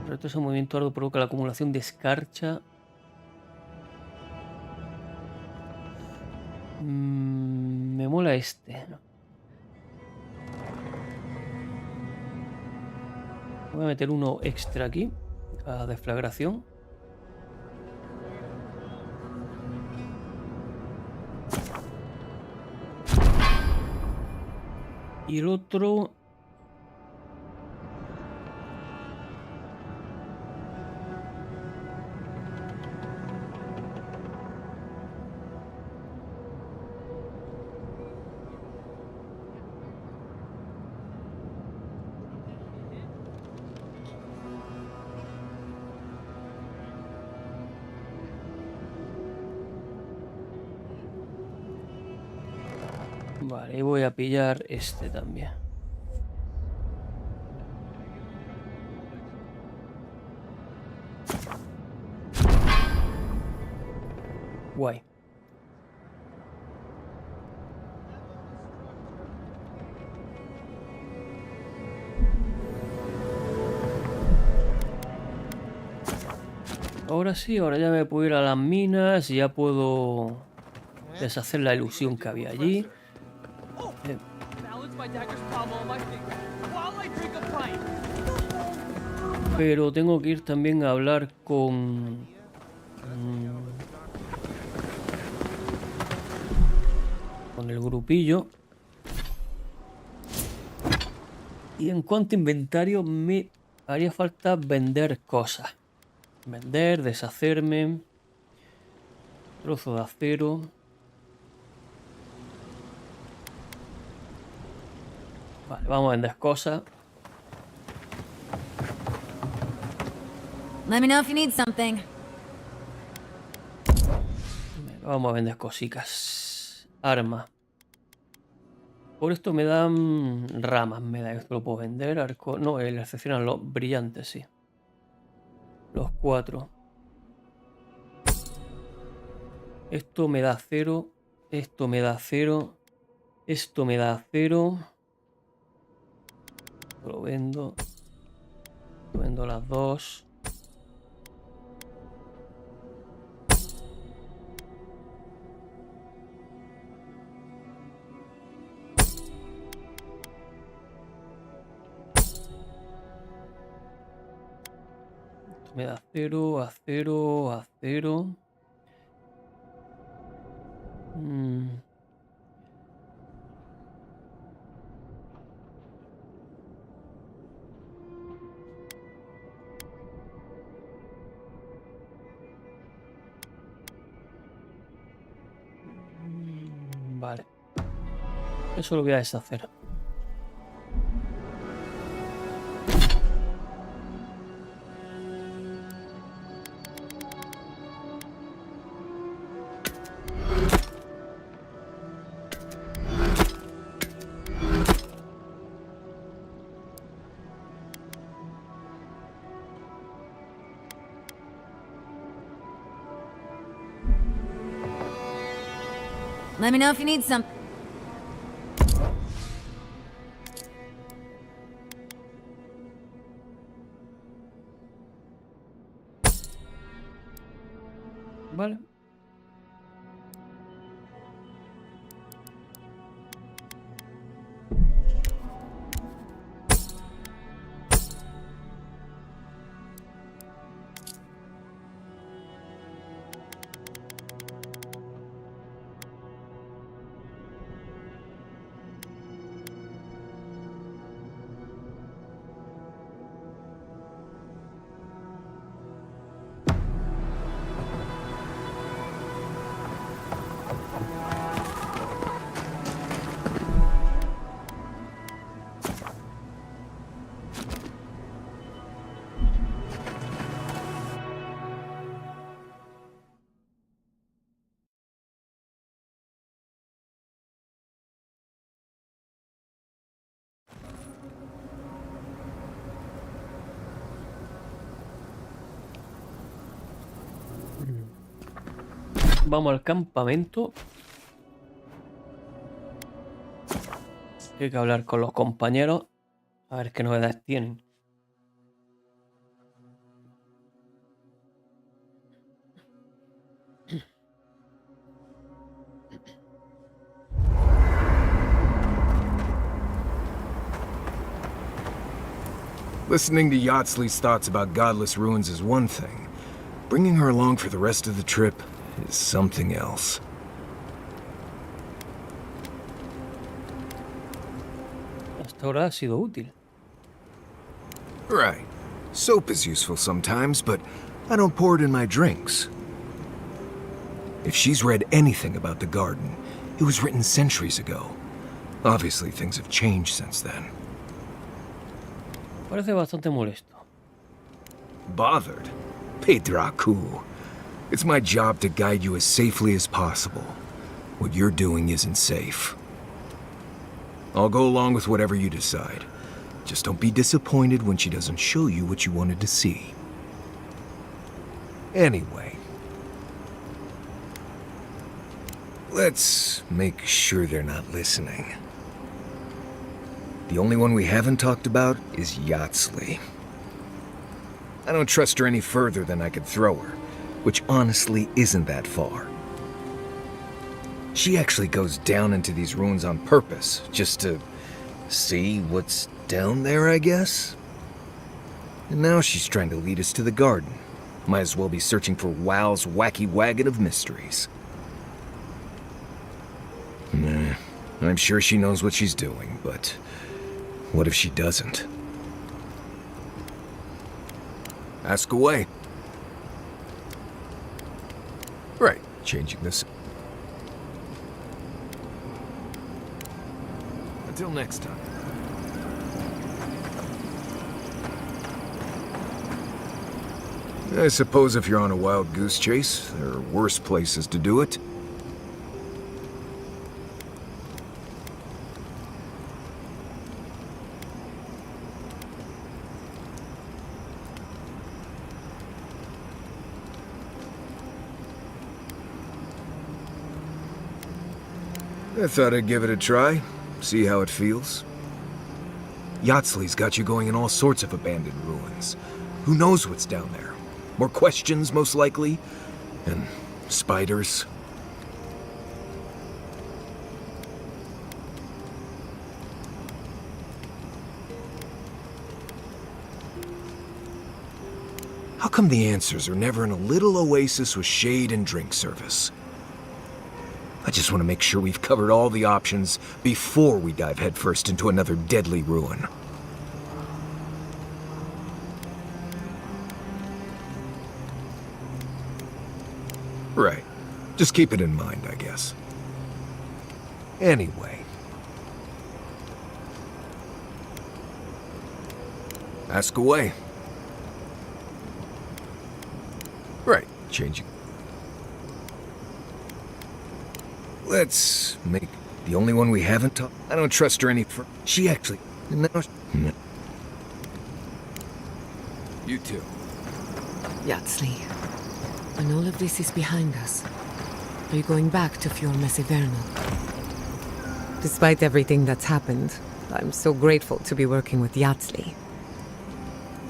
Retraso de movimiento arduo provoca la acumulación de escarcha. Me mola este. Voy a meter uno extra aquí, a deflagración. Y el otro... Vale, y voy a pillar este también. Guay. Ahora sí, ahora ya me puedo ir a las minas y ya puedo deshacer la ilusión que había allí. Pero tengo que ir también a hablar con el grupillo. Y en cuanto a inventario, me haría falta vender cosas. Vender, deshacerme. Trozo de acero. Vale, vamos a vender cosas. Let me know if you need something. Vamos a vender cositas. Arma. Por esto me dan ramas, me da. Esto lo puedo vender. Arco. No, el excepcional, los brillantes, sí. Los 4. Esto me da 0. Esto me da 0. Esto me da 0. Lo vendo. Lo vendo las 2. Esto me da 0, a 0, a 0. Vale. Eso lo voy a deshacer. Let me know if you need some. Vale. Vamos al campamento. Hay que hablar con los compañeros. A ver qué novedades tienen. Listening to Yatsley's thoughts about godless ruins is one thing. Bringing her along for the rest of the trip is something else. Hasta ahora ha sido útil. Right. Soap is useful sometimes, but I don't pour it in my drinks. If she's read anything about the garden, it was written centuries ago. Obviously, things have changed since then. Parece bastante molesto. Bothered? Pedraku. It's my job to guide you as safely as possible. What you're doing isn't safe. I'll go along with whatever you decide. Just don't be disappointed when she doesn't show you what you wanted to see. Anyway, let's make sure they're not listening. The only one we haven't talked about is Yatsley. I don't trust her any further than I could throw her, which honestly isn't that far. She actually goes down into these ruins on purpose, just to see what's down there, I guess? And now she's trying to lead us to the garden. Might as well be searching for WoW's wacky wagon of mysteries. Nah, I'm sure she knows what she's doing, but what if she doesn't? Ask away. Right, changing this. Until next time. I suppose if you're on a wild goose chase, there are worse places to do it. I thought I'd give it a try, see how it feels. Yatsley's got you going in all sorts of abandoned ruins. Who knows what's down there? More questions, most likely. And spiders. How come the answers are never in a little oasis with shade and drink service? I just want to make sure we've covered all the options before we dive headfirst into another deadly ruin. Right. Just keep it in mind, I guess. Anyway. Ask away. Right, changing. Let's make the only one we haven't talked. I don't trust her any for. She actually. No. You too. Yatsley, when all of this is behind us, are you going back to Fior Mesivernal? Despite everything that's happened, I'm so grateful to be working with Yatsley.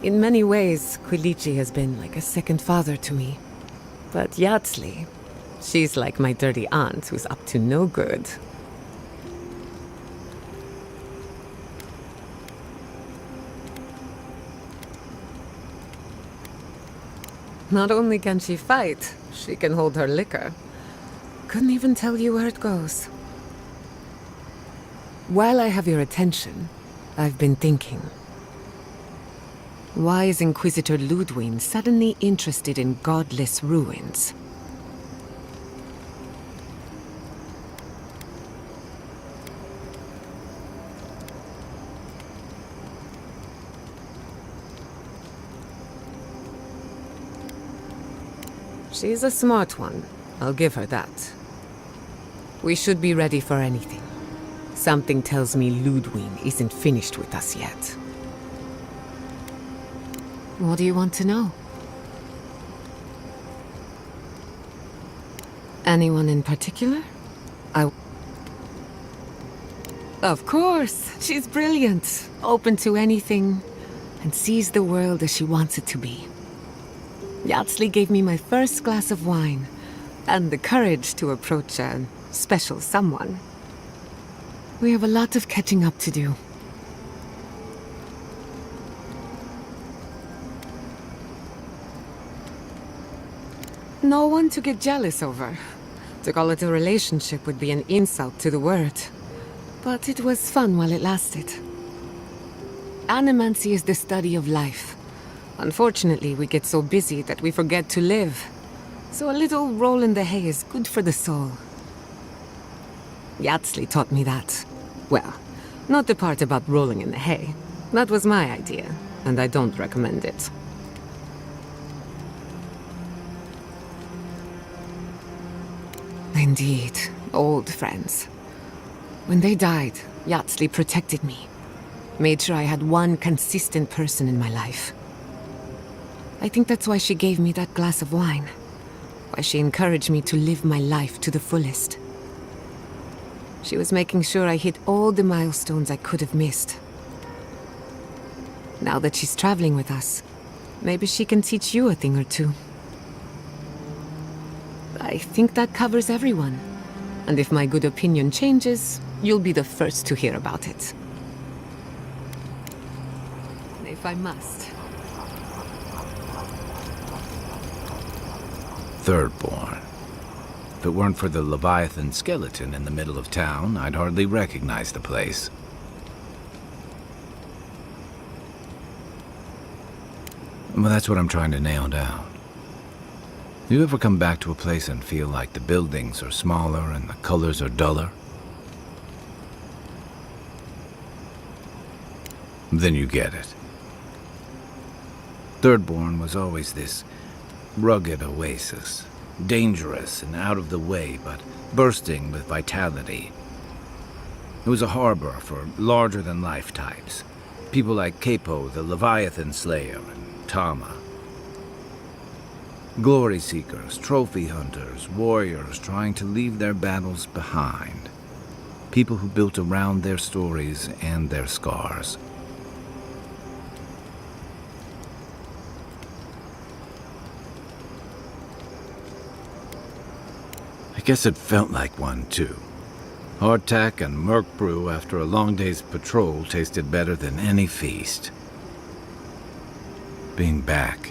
In many ways, Quilici has been like a second father to me. But Yatsley, she's like my dirty aunt who's up to no good. Not only can she fight, she can hold her liquor. Couldn't even tell you where it goes. While I have your attention, I've been thinking. Why is Inquisitor Ludwig suddenly interested in godless ruins? She's a smart one. I'll give her that. We should be ready for anything. Something tells me Ludwig isn't finished with us yet. What do you want to know? Anyone in particular? Of course! She's brilliant, open to anything, and sees the world as she wants it to be. Yatsley gave me my first glass of wine, and the courage to approach a special someone. We have a lot of catching up to do. No one to get jealous over. To call it a relationship would be an insult to the word. But it was fun while it lasted. Animancy is the study of life. Unfortunately, we get so busy that we forget to live. So a little roll in the hay is good for the soul. Yatsley taught me that. Well, not the part about rolling in the hay. That was my idea, and I don't recommend it. Indeed, old friends. When they died, Yatsley protected me. Made sure I had one consistent person in my life. I think that's why she gave me that glass of wine. Why she encouraged me to live my life to the fullest. She was making sure I hit all the milestones I could have missed. Now that she's traveling with us, maybe she can teach you a thing or two. I think that covers everyone. And if my good opinion changes, you'll be the first to hear about it. If I must. Thirdborn. If it weren't for the Leviathan skeleton in the middle of town, I'd hardly recognize the place. Well, that's what I'm trying to nail down. You ever come back to a place and feel like the buildings are smaller and the colors are duller? Then you get it. Thirdborn was always this rugged oasis. Dangerous and out of the way, but bursting with vitality. It was a harbor for larger-than-life types. People like Capo, the Leviathan Slayer, and Tama. Glory seekers, trophy hunters, warriors trying to leave their battles behind. People who built around their stories and their scars. I guess it felt like one, too. Hardtack and murk brew after a long day's patrol tasted better than any feast. Being back,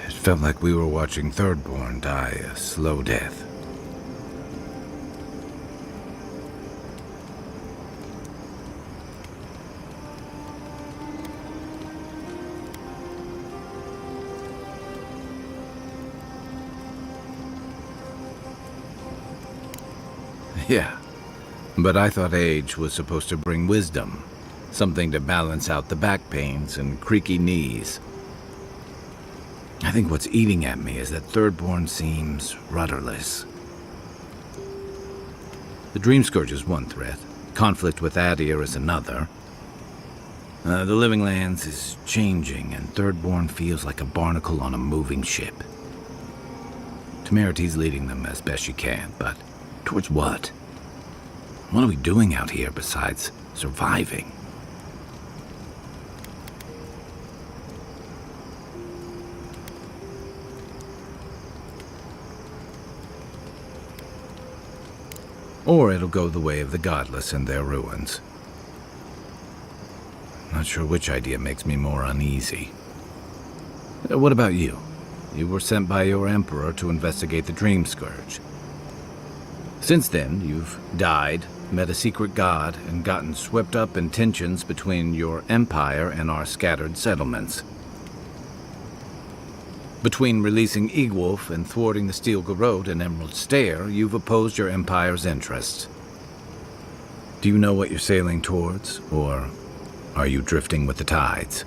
it felt like we were watching Thirdborn die a slow death. Yeah, but I thought age was supposed to bring wisdom, something to balance out the back pains and creaky knees. I think what's eating at me is that Thirdborn seems rudderless. The Dream Scourge is one threat, conflict with Adir is another. The Living Lands is changing, and Thirdborn feels like a barnacle on a moving ship. Temeriti's leading them as best she can, but towards what? What are we doing out here besides surviving? Or it'll go the way of the godless and their ruins. Not sure which idea makes me more uneasy. What about you? You were sent by your emperor to investigate the Dream Scourge. Since then, you've died, met a secret god, and gotten swept up in tensions between your empire and our scattered settlements. Between releasing Egwolf and thwarting the Steel Garrote and Emerald Stair, you've opposed your empire's interests. Do you know what you're sailing towards, or are you drifting with the tides?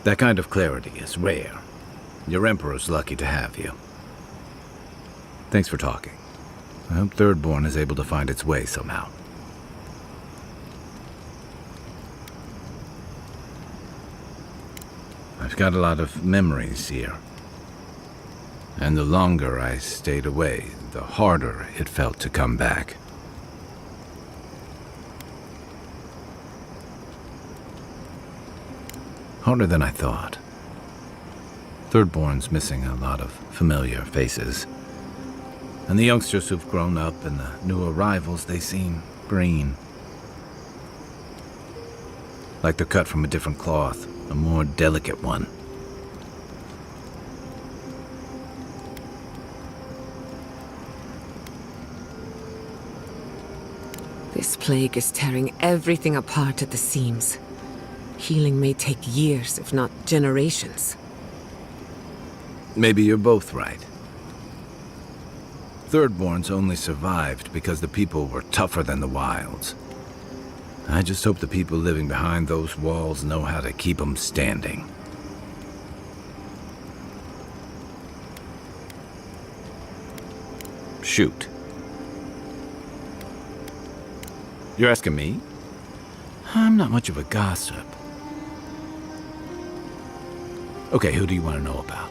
That kind of clarity is rare. Your Emperor's lucky to have you. Thanks for talking. I hope Thirdborn is able to find its way somehow. I've got a lot of memories here. And the longer I stayed away, the harder it felt to come back. Harder than I thought. Thirdborn's missing a lot of familiar faces. And the youngsters who've grown up and the new arrivals, they seem green. Like they're cut from a different cloth, a more delicate one. This plague is tearing everything apart at the seams. Healing may take years, if not generations. Maybe you're both right. Thirdborn's only survived because the people were tougher than the wilds. I just hope the people living behind those walls know how to keep them standing. Shoot. You're asking me? I'm not much of a gossip. Okay, who do you want to know about?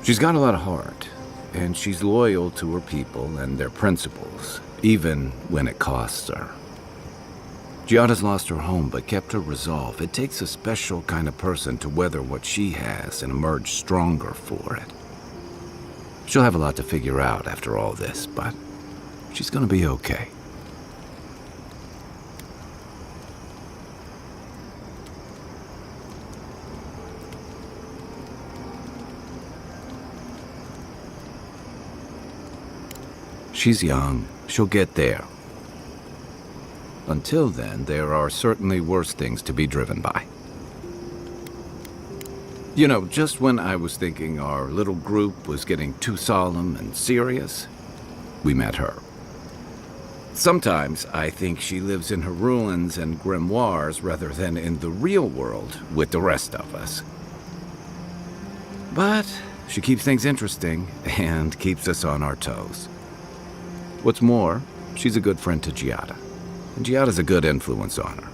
She's got a lot of heart, and she's loyal to her people and their principles, even when it costs her. Giada's lost her home, but kept her resolve. It takes a special kind of person to weather what she has and emerge stronger for it. She'll have a lot to figure out after all this, but she's gonna be okay. She's young. She'll get there. Until then, there are certainly worse things to be driven by. You know, just when I was thinking our little group was getting too solemn and serious, we met her. Sometimes I think she lives in her ruins and grimoires rather than in the real world with the rest of us. But she keeps things interesting and keeps us on our toes. What's more, she's a good friend to Giada, and Giada's a good influence on her.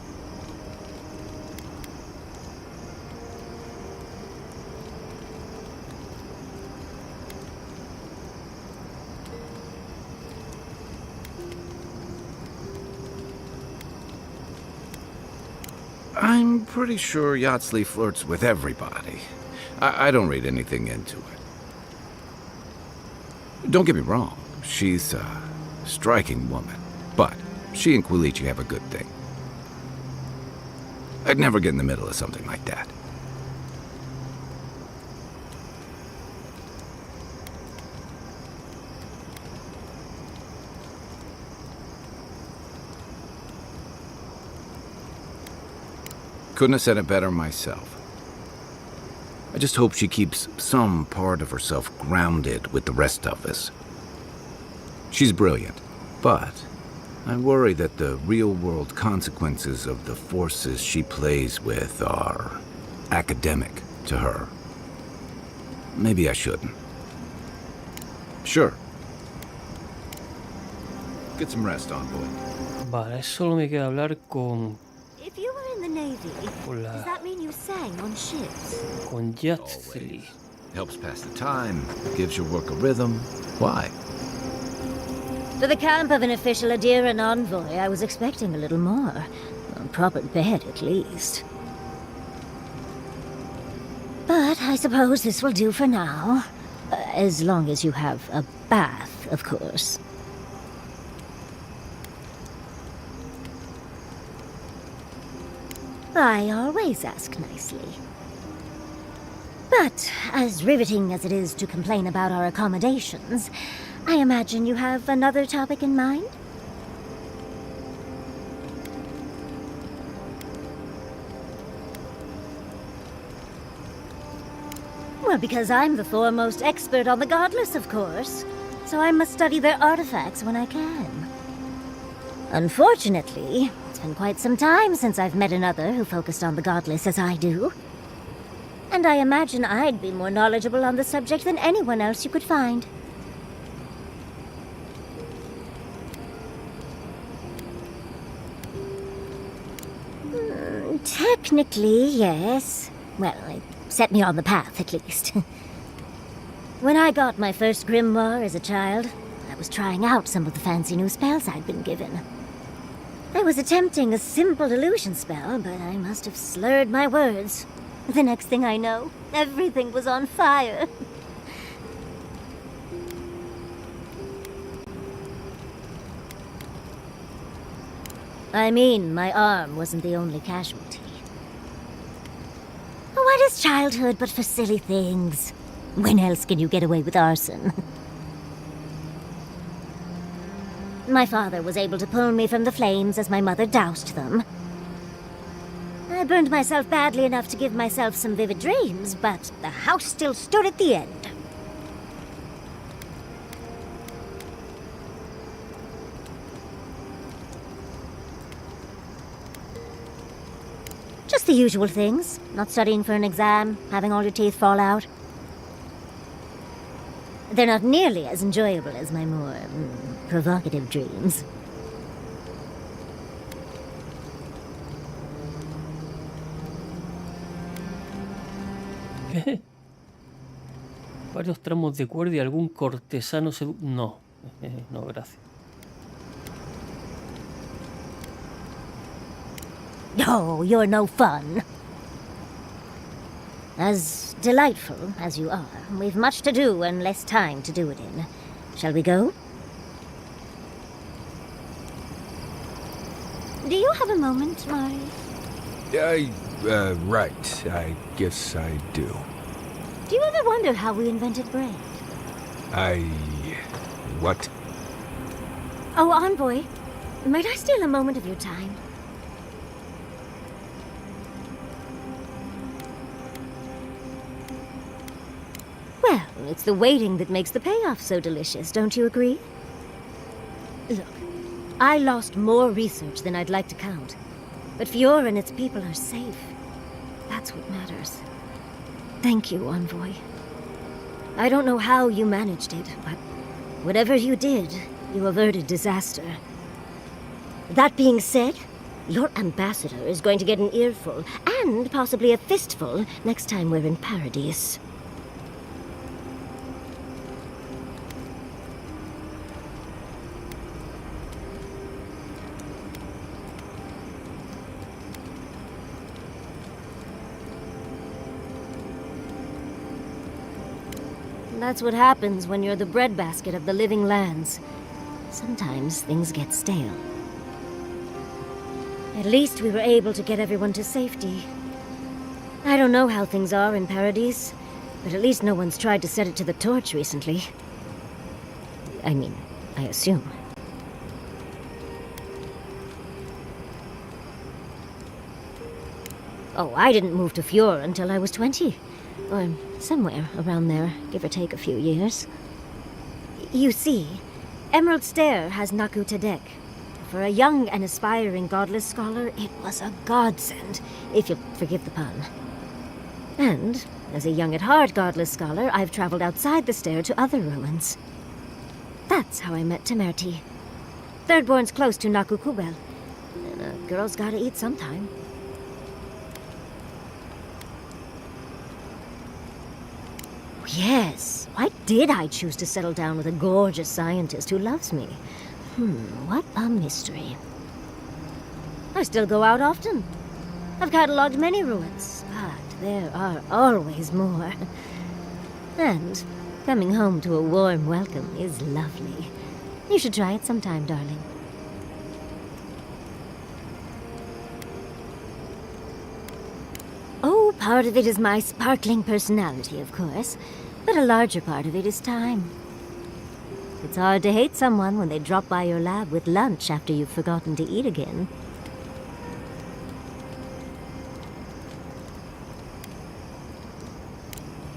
I'm pretty sure Yatsley flirts with everybody. I don't read anything into it. Don't get me wrong, she's a striking woman, but she and Quilici have a good thing. I'd never get in the middle of something like that. Couldn't have said it better myself. I just hope she keeps some part of herself grounded with the rest of us. She's brilliant, but I worry that the real-world consequences of the forces she plays with are academic to her. Maybe I shouldn't. Sure. Get some rest, envoy. Vale, solo me queda hablar con... If you were in the Navy, Hola. does that mean you sang on ships? con Yatsley. Helps pass the time, gives your work a rhythm. Why? For the camp of an official Adiran envoy, I was expecting a little more. A proper bed, at least. But I suppose this will do for now. As long as you have a bath, of course. I always ask nicely. But as riveting as it is to complain about our accommodations, I imagine you have another topic in mind? Well, because I'm the foremost expert on the godless, of course. So I must study their artifacts when I can. Unfortunately, it's been quite some time since I've met another who focused on the godless as I do. And I imagine I'd be more knowledgeable on the subject than anyone else you could find. Technically, yes. Well, it set me on the path, at least. When I got my first grimoire as a child, I was trying out some of the fancy new spells I'd been given. I was attempting a simple illusion spell, but I must have slurred my words. The next thing I know, everything was on fire. I mean, my arm wasn't the only casualty. What is childhood but for silly things? When else can you get away with arson? My father was able to pull me from the flames as my mother doused them. I burned myself badly enough to give myself some vivid dreams, but the house still stood at the end. Just the usual things. Not studying for an exam, having all your teeth fall out. They're not nearly as enjoyable as my more provocative dreams. ¿Qué? Varios tramos de cuerda y algún cortesano no, no, gracias. Oh, you're no fun. As delightful as you are, we've much to do and less time to do it in. Shall we go? Do you have a moment, Mari? Right. I guess I do. Do you ever wonder how we invented bread? What? Oh, envoy. Might I steal a moment of your time? Well, it's the waiting that makes the payoff so delicious, don't you agree? Look, I lost more research than I'd like to count. But Fiora and its people are safe. That's what matters. Thank you, Envoy. I don't know how you managed it, but whatever you did, you averted disaster. That being said, your ambassador is going to get an earful, and possibly a fistful, next time we're in Paradise. That's what happens when you're the breadbasket of the living lands. Sometimes things get stale. At least we were able to get everyone to safety. I don't know how things are in Paradise, but at least no one's tried to set it to the torch recently. I mean, I assume. Oh, I didn't move to Fiora until I was 20. Or somewhere around there, give or take a few years. You see, Emerald Stair has Naku Tadek. For a young and aspiring godless scholar, it was a godsend, if you'll forgive the pun. And, as a young at heart godless scholar, I've traveled outside the stair to other ruins. That's how I met Temerti. Thirdborn's close to Naku Kubel, and a girl's gotta eat sometime. Yes, why did I choose to settle down with a gorgeous scientist who loves me? What a mystery. I still go out often. I've catalogued many ruins, but there are always more. And coming home to a warm welcome is lovely. You should try it sometime, darling. Oh, part of it is my sparkling personality, of course. But a larger part of it is time. It's hard to hate someone when they drop by your lab with lunch after you've forgotten to eat again.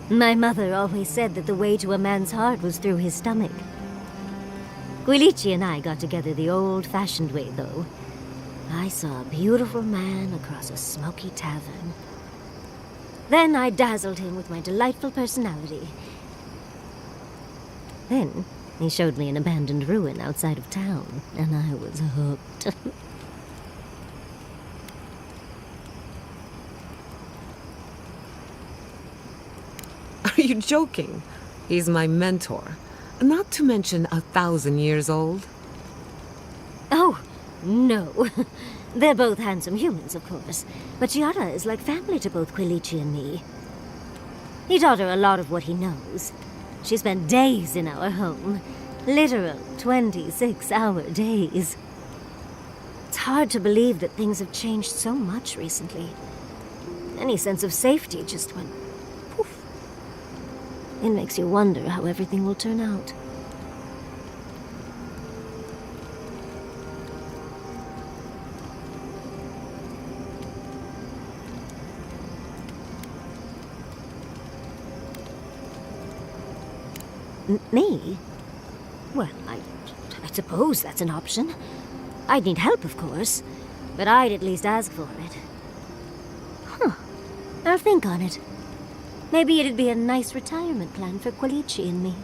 My mother always said that the way to a man's heart was through his stomach. Guilichi and I got together the old-fashioned way, though. I saw a beautiful man across a smoky tavern. Then I dazzled him with my delightful personality. Then he showed me an abandoned ruin outside of town, and I was hooked. Are you joking? He's my mentor. Not to mention 1,000 years old. Oh, no. They're both handsome humans, of course. But Giada is like family to both Guilichi and me. He taught her a lot of what he knows. She spent days in our home. Literal 26-hour days. It's hard to believe that things have changed so much recently. Any sense of safety just went poof. It makes you wonder how everything will turn out. Me? Well, I suppose that's an option. I'd need help, of course, but I'd at least ask for it. I'll think on it. Maybe it'd be a nice retirement plan for Guilichi and me.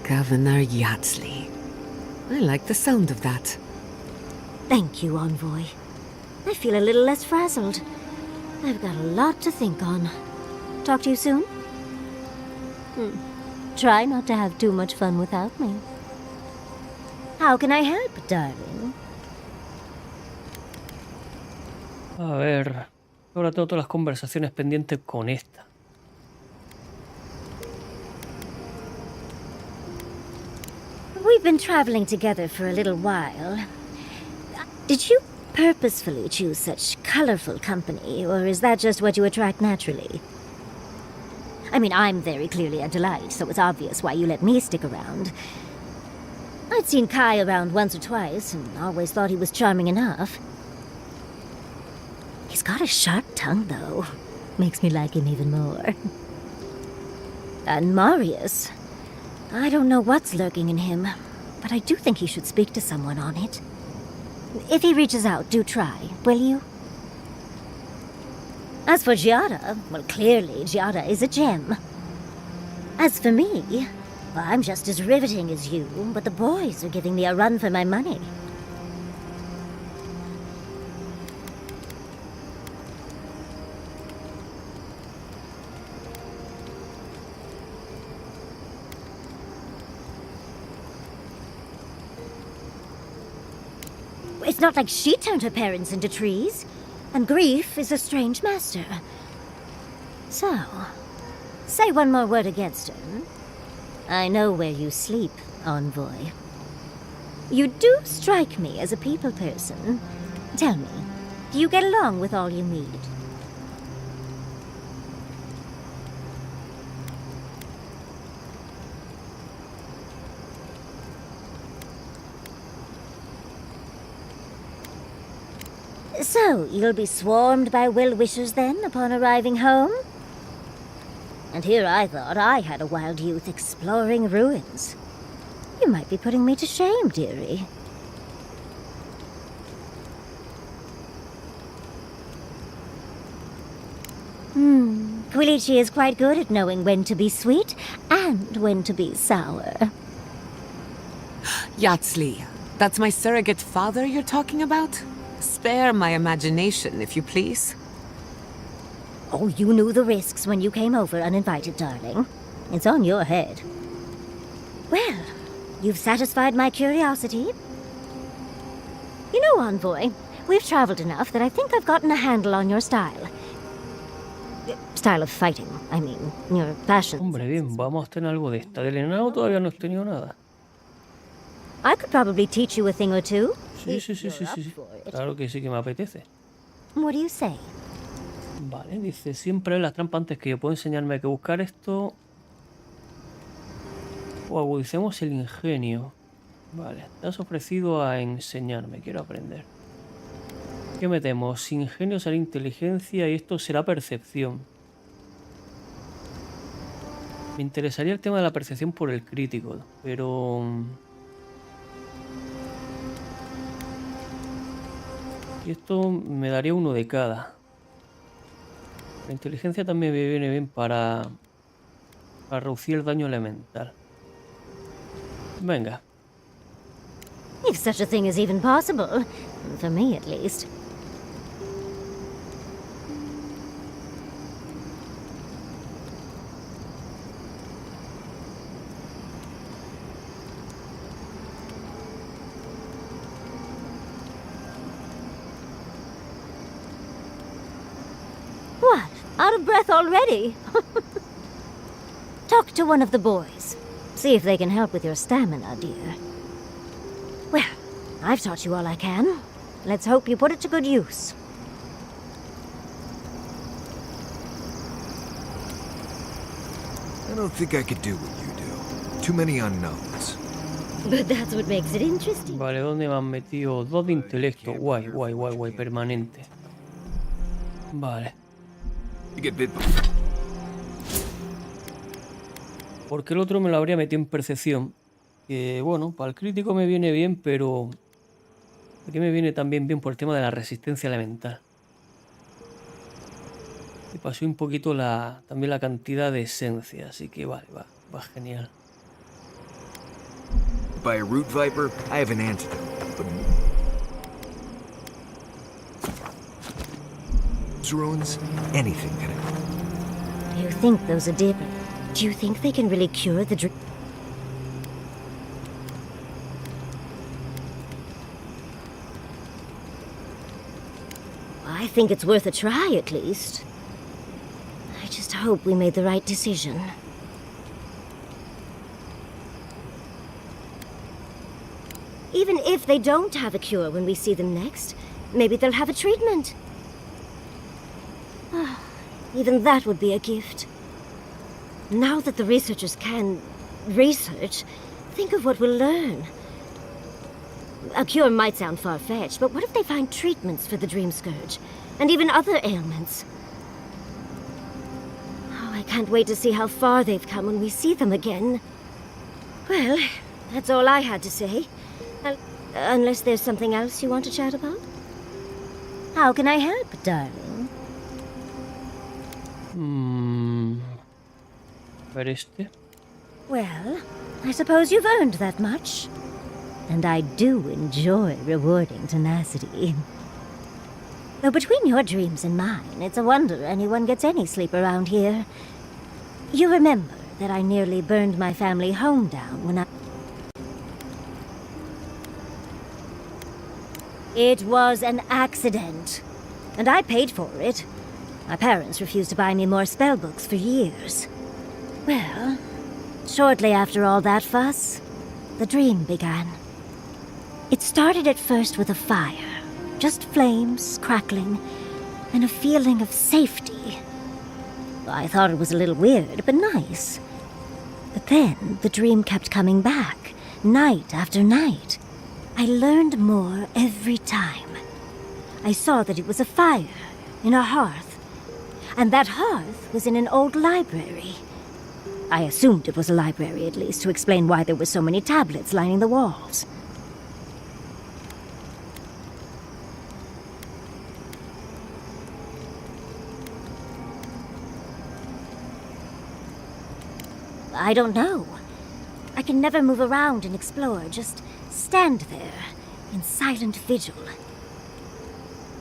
Governor Yatsley. I like the sound of that. Thank you, Envoy. I feel a little less frazzled. I've got a lot to think on. Talk to you soon? Try not to have too much fun without me. How can I help, darling? A ver, ahora tengo todas las conversaciones pendientes con esta. We've been traveling together for a little while. Did you purposefully choose such colorful company, or is that just what you attract naturally? I mean, I'm very clearly a delight, so it's obvious why you let me stick around. I'd seen Kai around once or twice, and always thought he was charming enough. He's got a sharp tongue, though. Makes me like him even more. And Marius. I don't know what's lurking in him, but I do think he should speak to someone on it. If he reaches out, do try, will you? As for Giada, well, clearly Giada is a gem. As for me, well, I'm just as riveting as you, but the boys are giving me a run for my money. It's not like she turned her parents into trees, and grief is a strange master. So, say one more word against her. I know where you sleep, envoy. You do strike me as a people person. Tell me, do you get along with all you meet? So, you'll be swarmed by well-wishers then, upon arriving home? And here I thought I had a wild youth exploring ruins. You might be putting me to shame, dearie. Quilici is quite good at knowing when to be sweet and when to be sour. Yatsli, that's my surrogate father you're talking about? Spare my imagination, if you please. Oh, you knew the risks when you came over uninvited, darling. It's on your head. Well, you've satisfied my curiosity. You know, Envoy, we've traveled enough that I think I've gotten a handle on your style. Style of fighting, I mean, your passion. Hombre, bien, vamos a tener algo de esta. Del enano todavía no he tenido nada. I could probably teach you a thing or two. Sí. Claro que sí que me apetece. What do you say? Vale, dice, siempre las trampas antes que yo puedo enseñarme que buscar esto. O agudicemos el ingenio. Vale, te has ofrecido a enseñarme, quiero aprender. ¿Qué metemos? Ingenio será inteligencia y esto será percepción. Me interesaría el tema de la percepción por el crítico, pero... Y esto me daría uno de cada. La inteligencia también me viene bien para reducir el daño elemental. Venga. If such a thing is even possible, for me at least. What? Out of breath already? Talk to one of the boys. See if they can help with your stamina, dear. Well, I've taught you all I can. Let's hope you put it to good use. I don't think I could do what you do. Too many unknowns. But that's what makes it interesting. Vale, ¿dónde me han metido? 2 de intelecto. Guay, permanente. Vale. Porque el otro me lo habría metido en percepción. Que bueno, para el crítico me viene bien, pero... Aquí me viene también bien por el tema de la resistencia elemental. Y pasó un poquito también la cantidad de esencia, así que vale, va genial. By a root viper, I have an antidote. Ruins, anything can happen. You think those are different? Do you think they can really cure the I think it's worth a try, at least. I just hope we made the right decision. Even if they don't have a cure when we see them next, maybe they'll have a treatment. Even that would be a gift. Now that the researchers can research, think of what we'll learn. A cure might sound far-fetched, but what if they find treatments for the Dream Scourge? And even other ailments? Oh, I can't wait to see how far they've come when we see them again. Well, that's all I had to say. Unless there's something else you want to chat about? How can I help, darling? Ver este. Well, I suppose you've earned that much. And I do enjoy rewarding tenacity. Though between your dreams and mine, it's a wonder anyone gets any sleep around here. You remember that I nearly burned my family home down when I... It was an accident. And I paid for it. My parents refused to buy me more spellbooks for years. Well, shortly after all that fuss, the dream began. It started at first with a fire. Just flames, crackling, and a feeling of safety. I thought it was a little weird, but nice. But then the dream kept coming back, night after night. I learned more every time. I saw that it was a fire in a hearth, and that hearth was in an old library. I assumed it was a library, at least, to explain why there were so many tablets lining the walls. I don't know. I can never move around and explore, just stand there in silent vigil.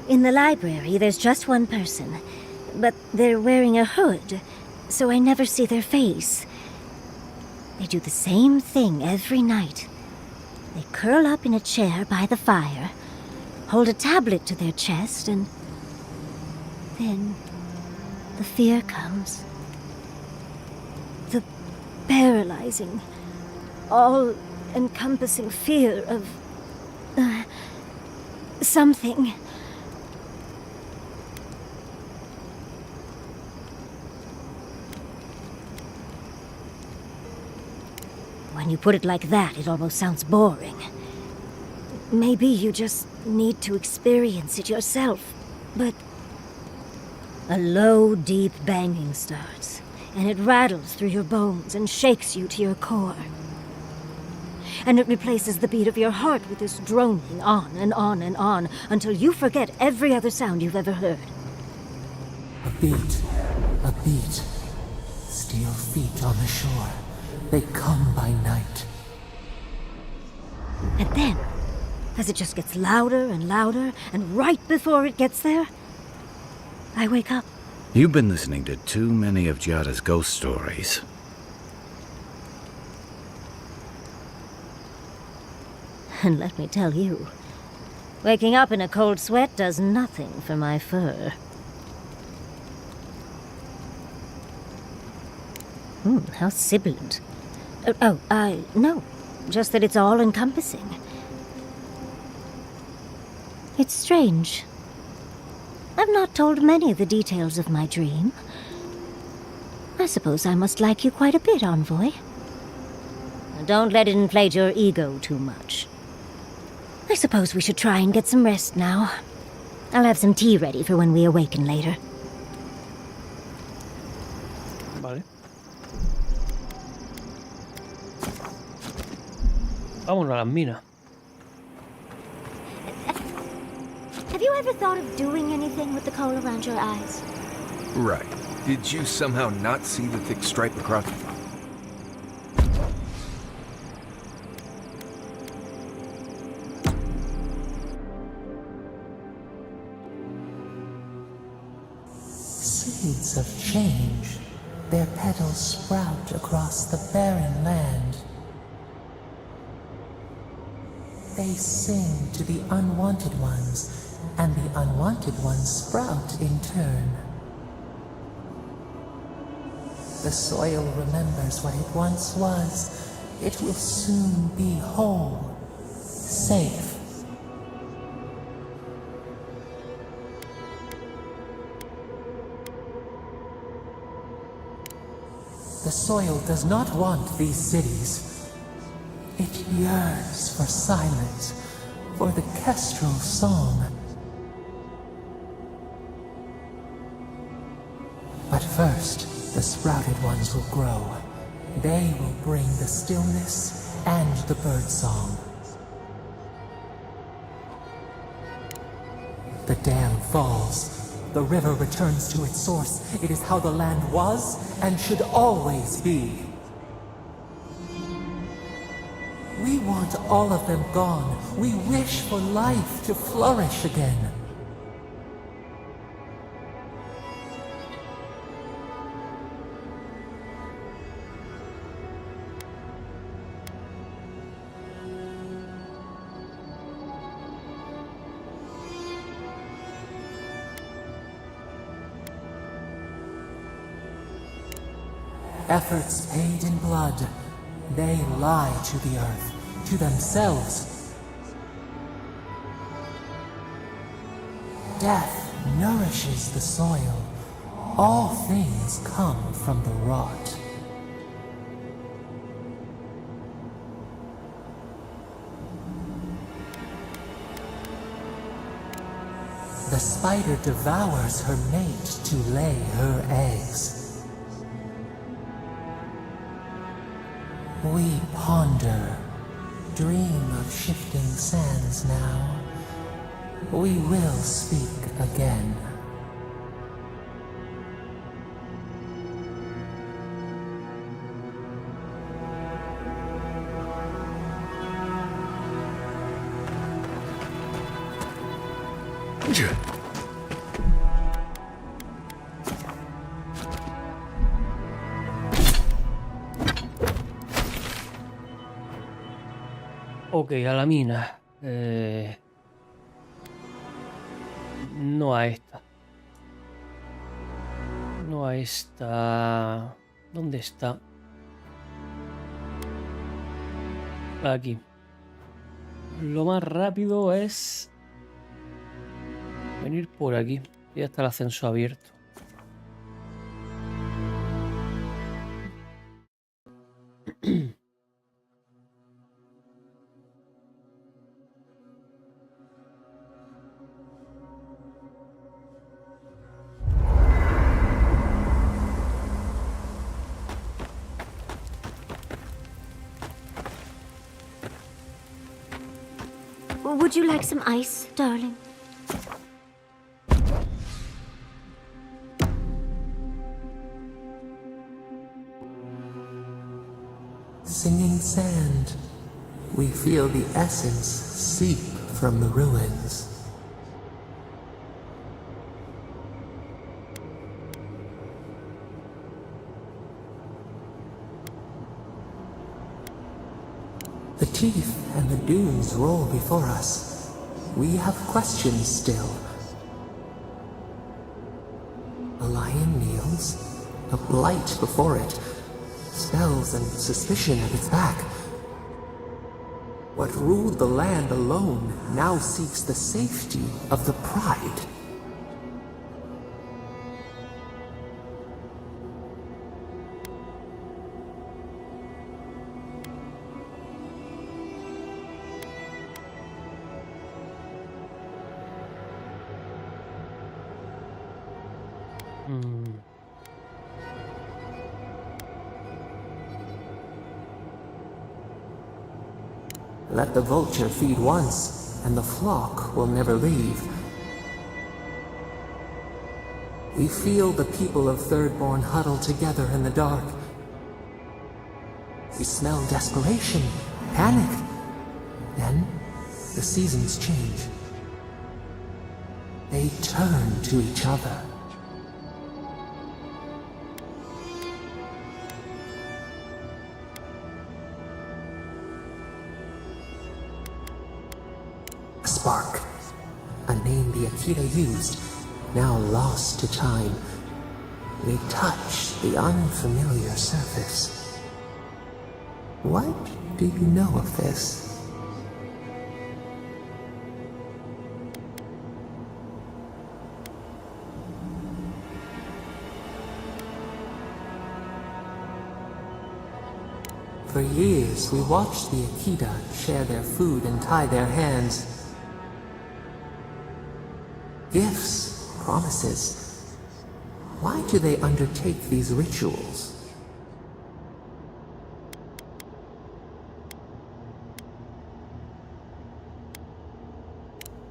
In the library, there's just one person, but they're wearing a hood, so I never see their face. They do the same thing every night. They curl up in a chair by the fire, hold a tablet to their chest, and then the fear comes. The paralyzing, all-encompassing fear of... something. When you put it like that, it almost sounds boring. Maybe you just need to experience it yourself, but... A low, deep banging starts, and it rattles through your bones and shakes you to your core. And it replaces the beat of your heart with this droning on and on and on until you forget every other sound you've ever heard. A beat. Steel feet on the shore. They come by night. And then, as it just gets louder and louder, and right before it gets there, I wake up. You've been listening to too many of Giada's ghost stories. And let me tell you, waking up in a cold sweat does nothing for my fur. How sibilant. No. Just that it's all-encompassing. It's strange. I've not told many of the details of my dream. I suppose I must like you quite a bit, Envoy. Don't let it inflate your ego too much. I suppose we should try and get some rest now. I'll have some tea ready for when we awaken later. Vale. Vámonos a las minas. Have you ever thought of doing anything with the coal around your eyes? Right. Did you somehow not see the thick stripe across the... Seeds of change. Their petals sprout across the barren land. They sing to the unwanted ones, and the unwanted ones sprout in turn. The soil remembers what it once was. It will soon be whole, safe. The soil does not want these cities. It yearns for silence, for the kestrel song. But first, the sprouted ones will grow. They will bring the stillness and the birdsong. The dam falls. The river returns to its source. It is how the land was and should always be. We want all of them gone. We wish for life to flourish again. Efforts paid in blood, they lie to the earth, to themselves. Death nourishes the soil. All things come from the rot. The spider devours her mate to lay her eggs. We ponder, dream of shifting sands now. We will speak again. Ok, a la mina. No a esta. No a esta. ¿Dónde está? Aquí. Lo más rápido es venir por aquí. Ya está el ascenso abierto. Would you like some ice, darling? Singing sand, we feel the essence seep from the ruins. The teeth and the dunes roll before us. We have questions still. A lion kneels, a blight before it, spells and suspicion at its back. What ruled the land alone now seeks the safety of the pride. Let the vulture feed once, and the flock will never leave. We feel the people of Thirdborn huddle together in the dark. We smell desperation, panic. Then, the seasons change. They turn to each other. Spark, a name the Akita used, now lost to time. They touch the unfamiliar surface. What do you know of this? For years, we watched the Akita share their food and tie their hands. Gifts, promises. Why do they undertake these rituals?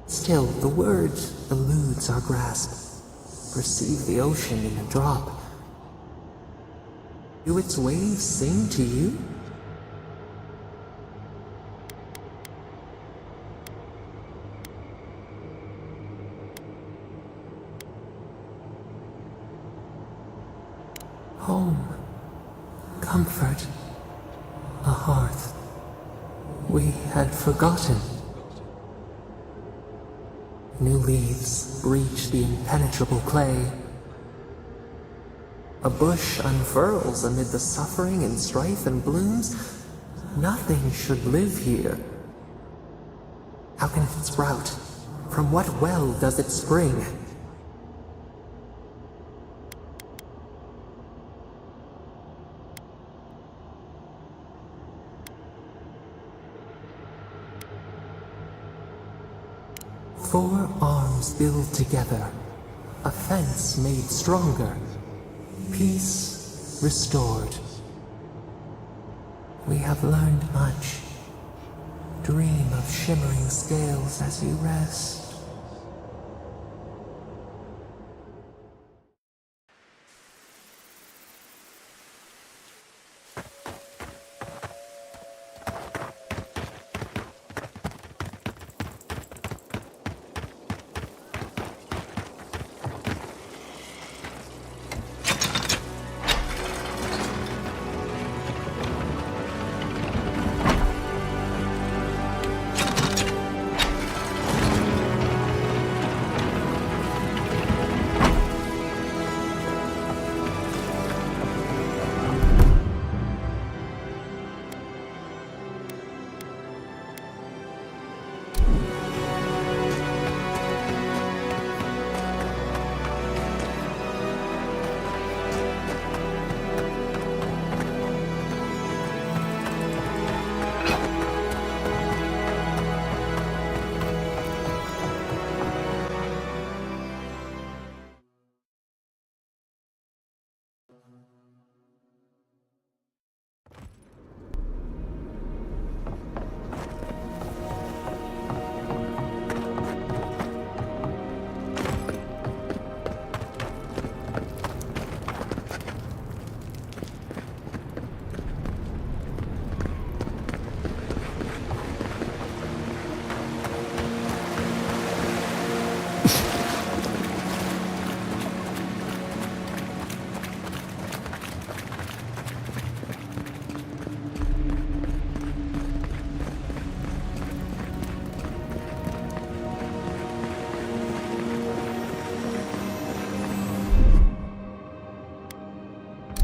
Still, the word eludes our grasp. Perceive the ocean in a drop. Do its waves sing to you? Home, comfort, a hearth. We had forgotten. New leaves breach the impenetrable clay. A bush unfurls amid the suffering and strife and blooms. Nothing should live here. How can it sprout? From what well does it spring? Four arms build together, a fence made stronger, peace restored. We have learned much. Dream of shimmering scales as you rest.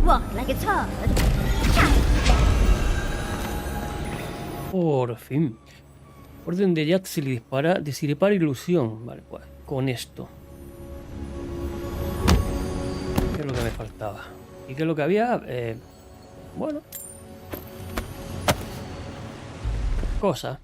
Walk like it's hard. Por fin. Orden de Yaxley para disipar ilusión. Vale, pues con esto. ¿Qué es lo que me faltaba? ¿Y qué es lo que había? Bueno. Cosa.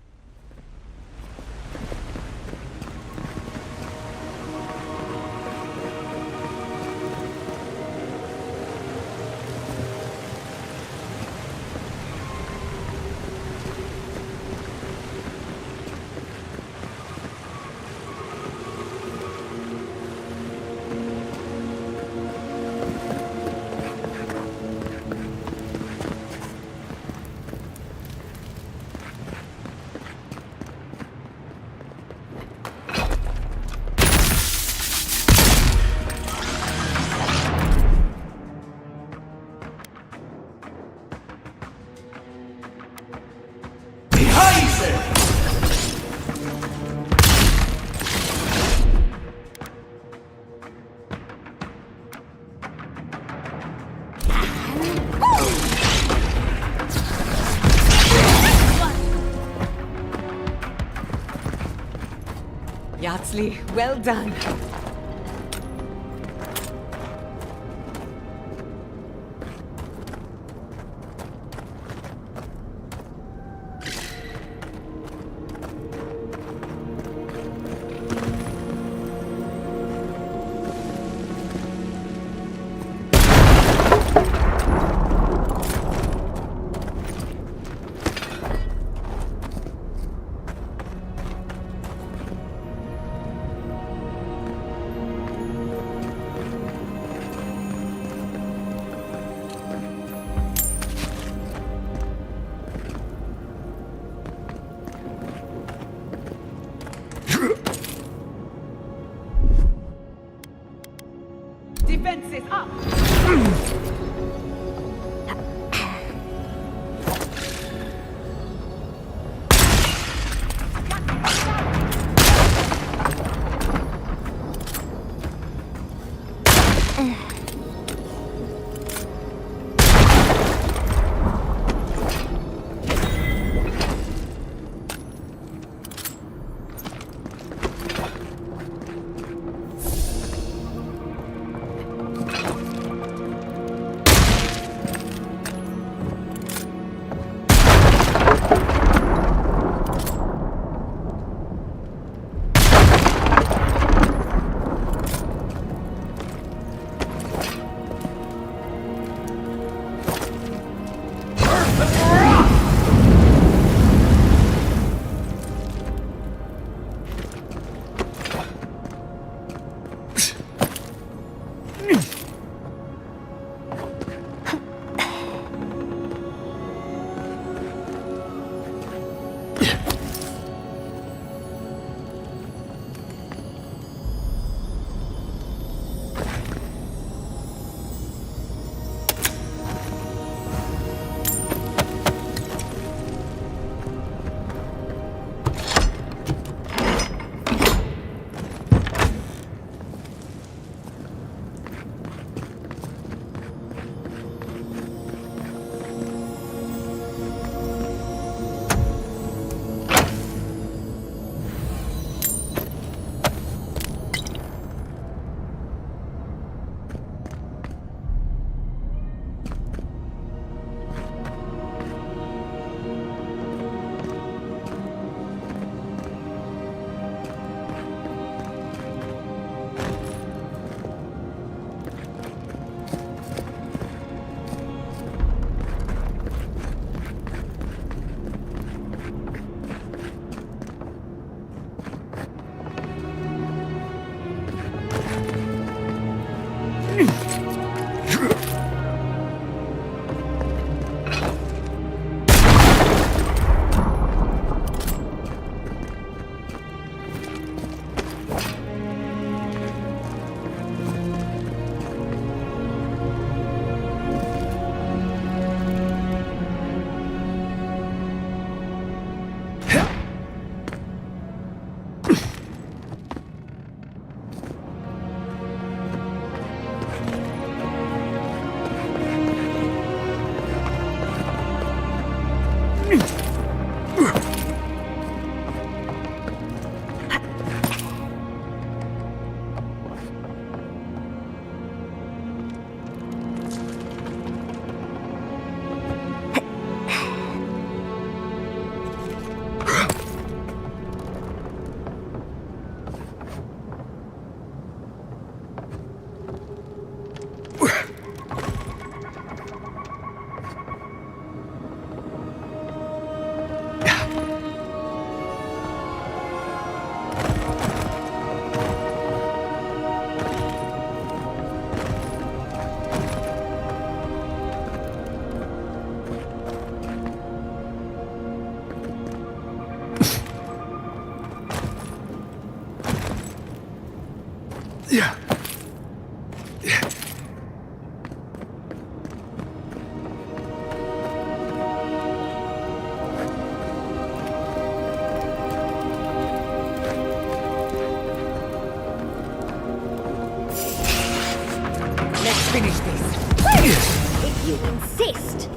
Yaxley, well done. defenses up! Yeah. Let's finish this. If you insist.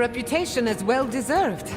reputation is well deserved.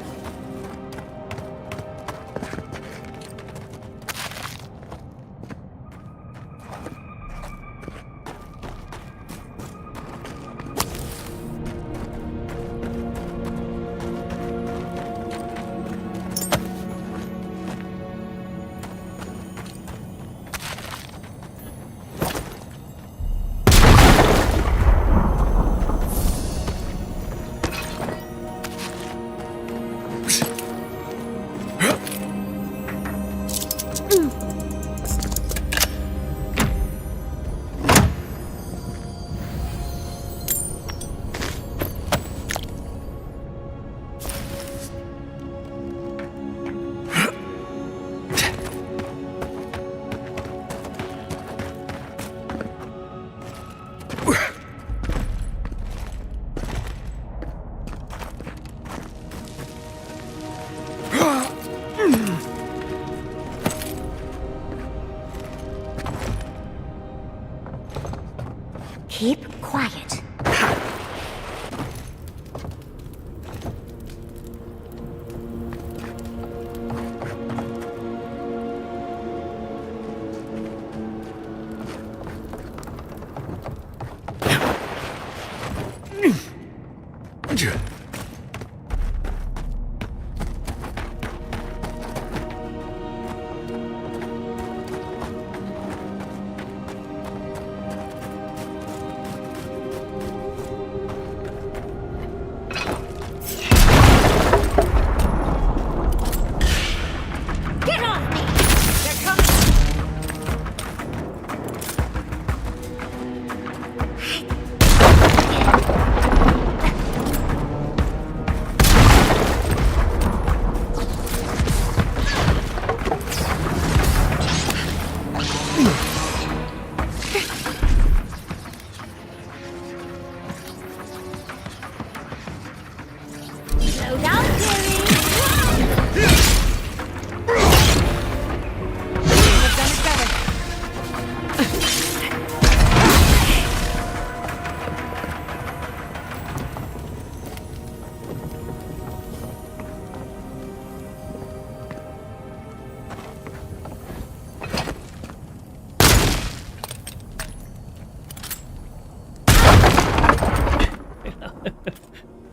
Keep quiet.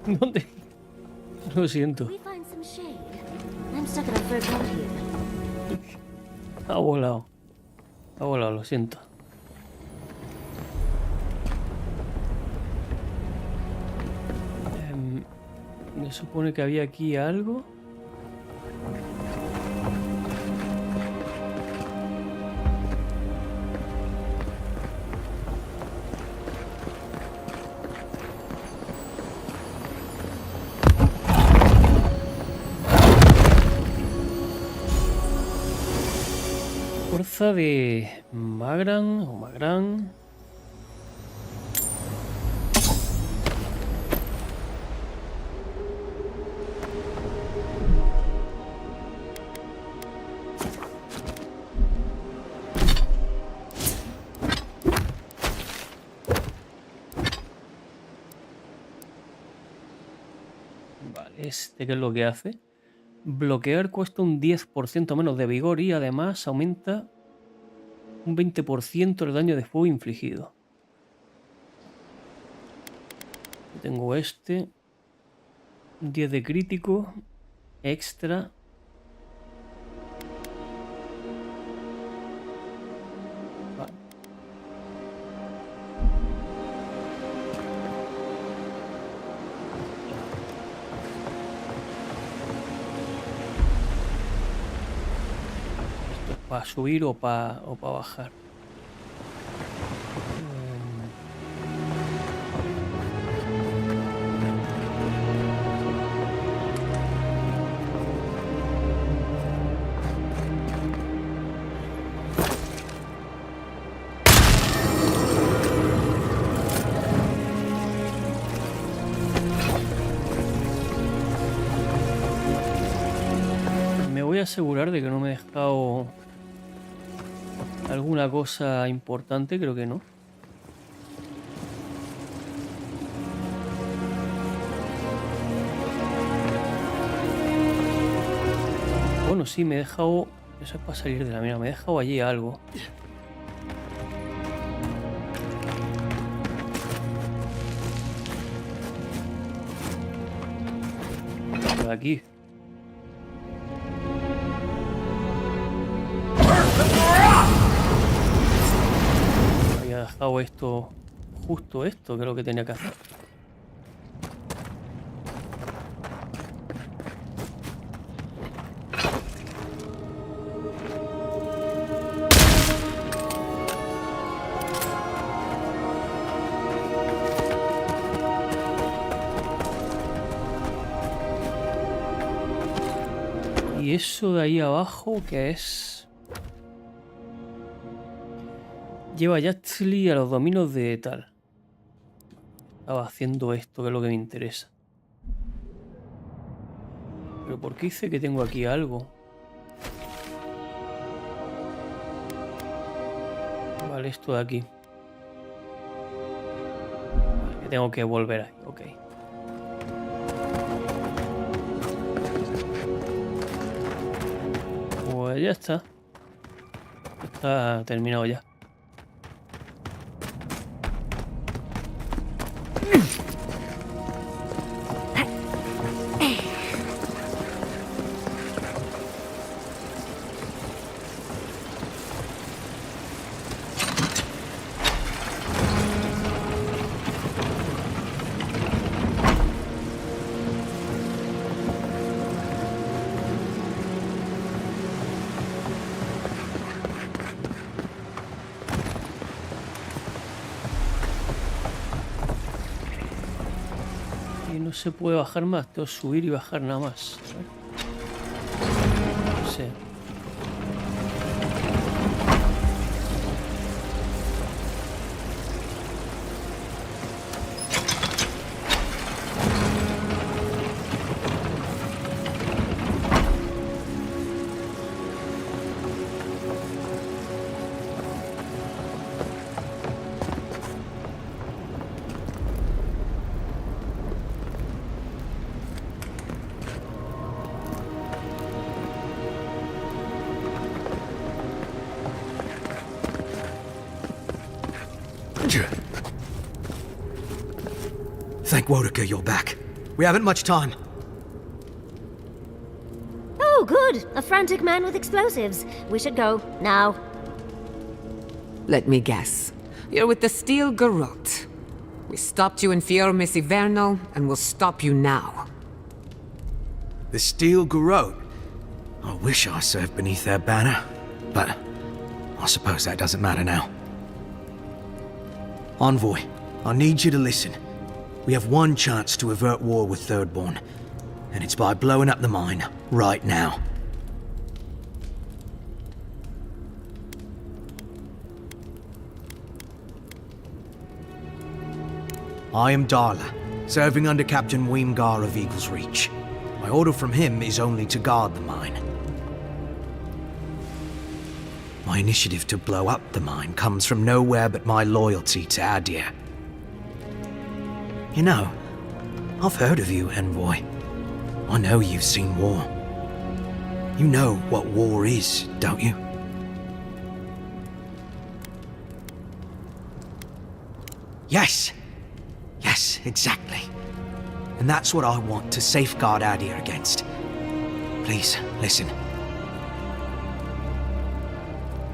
¿Dónde? Lo siento. Ha volado. Ha volado, lo siento. Me supone que había aquí algo. Fuerza de Magran o Magran. Vale, ¿este qué es lo que hace? Bloquear cuesta un 10% menos de vigor y además aumenta un 20% el daño de fuego infligido. Tengo este. 10 de crítico. Extra. Vale. ¿Para subir o para bajar? Me voy a asegurar de que no me he dejado alguna cosa importante, creo que no. bueno, sí, me he dejado... Eso es para salir de la mina. Me he dejado allí algo. Por aquí. Había dejado esto... Justo esto, que es lo que tenía que hacer. Y eso de ahí abajo, ¿qué es? Lleva Yaxley a los dominios de tal. Estaba haciendo esto, que es lo que me interesa. ¿Pero por qué dice que tengo aquí algo? Vale, esto de aquí. Vale, que tengo que volver ahí, ok. Pues ya está. Está terminado ya. No se puede bajar más, tengo que subir y bajar nada más. No sé. Thank Wodeker you're back. We haven't much time. Oh, good. A frantic man with explosives. We should go, now. Let me guess. You're with the Steel Garrote. We stopped you in Fior Missivernal, and we'll stop you now. The Steel Garrote? I wish I served beneath their banner, but I suppose that doesn't matter now. Envoy, I need you to listen. We have one chance to avert war with Thirdborn, and it's by blowing up the mine right now. I am Darla, serving under Captain Weemgar of Eagle's Reach. My order from him is only to guard the mine. My initiative to blow up the mine comes from nowhere but my loyalty to Adir. You know, I've heard of you, Envoy. I know you've seen war. You know what war is, don't you? Yes. Yes, exactly. And that's what I want to safeguard Adir against. Please, listen.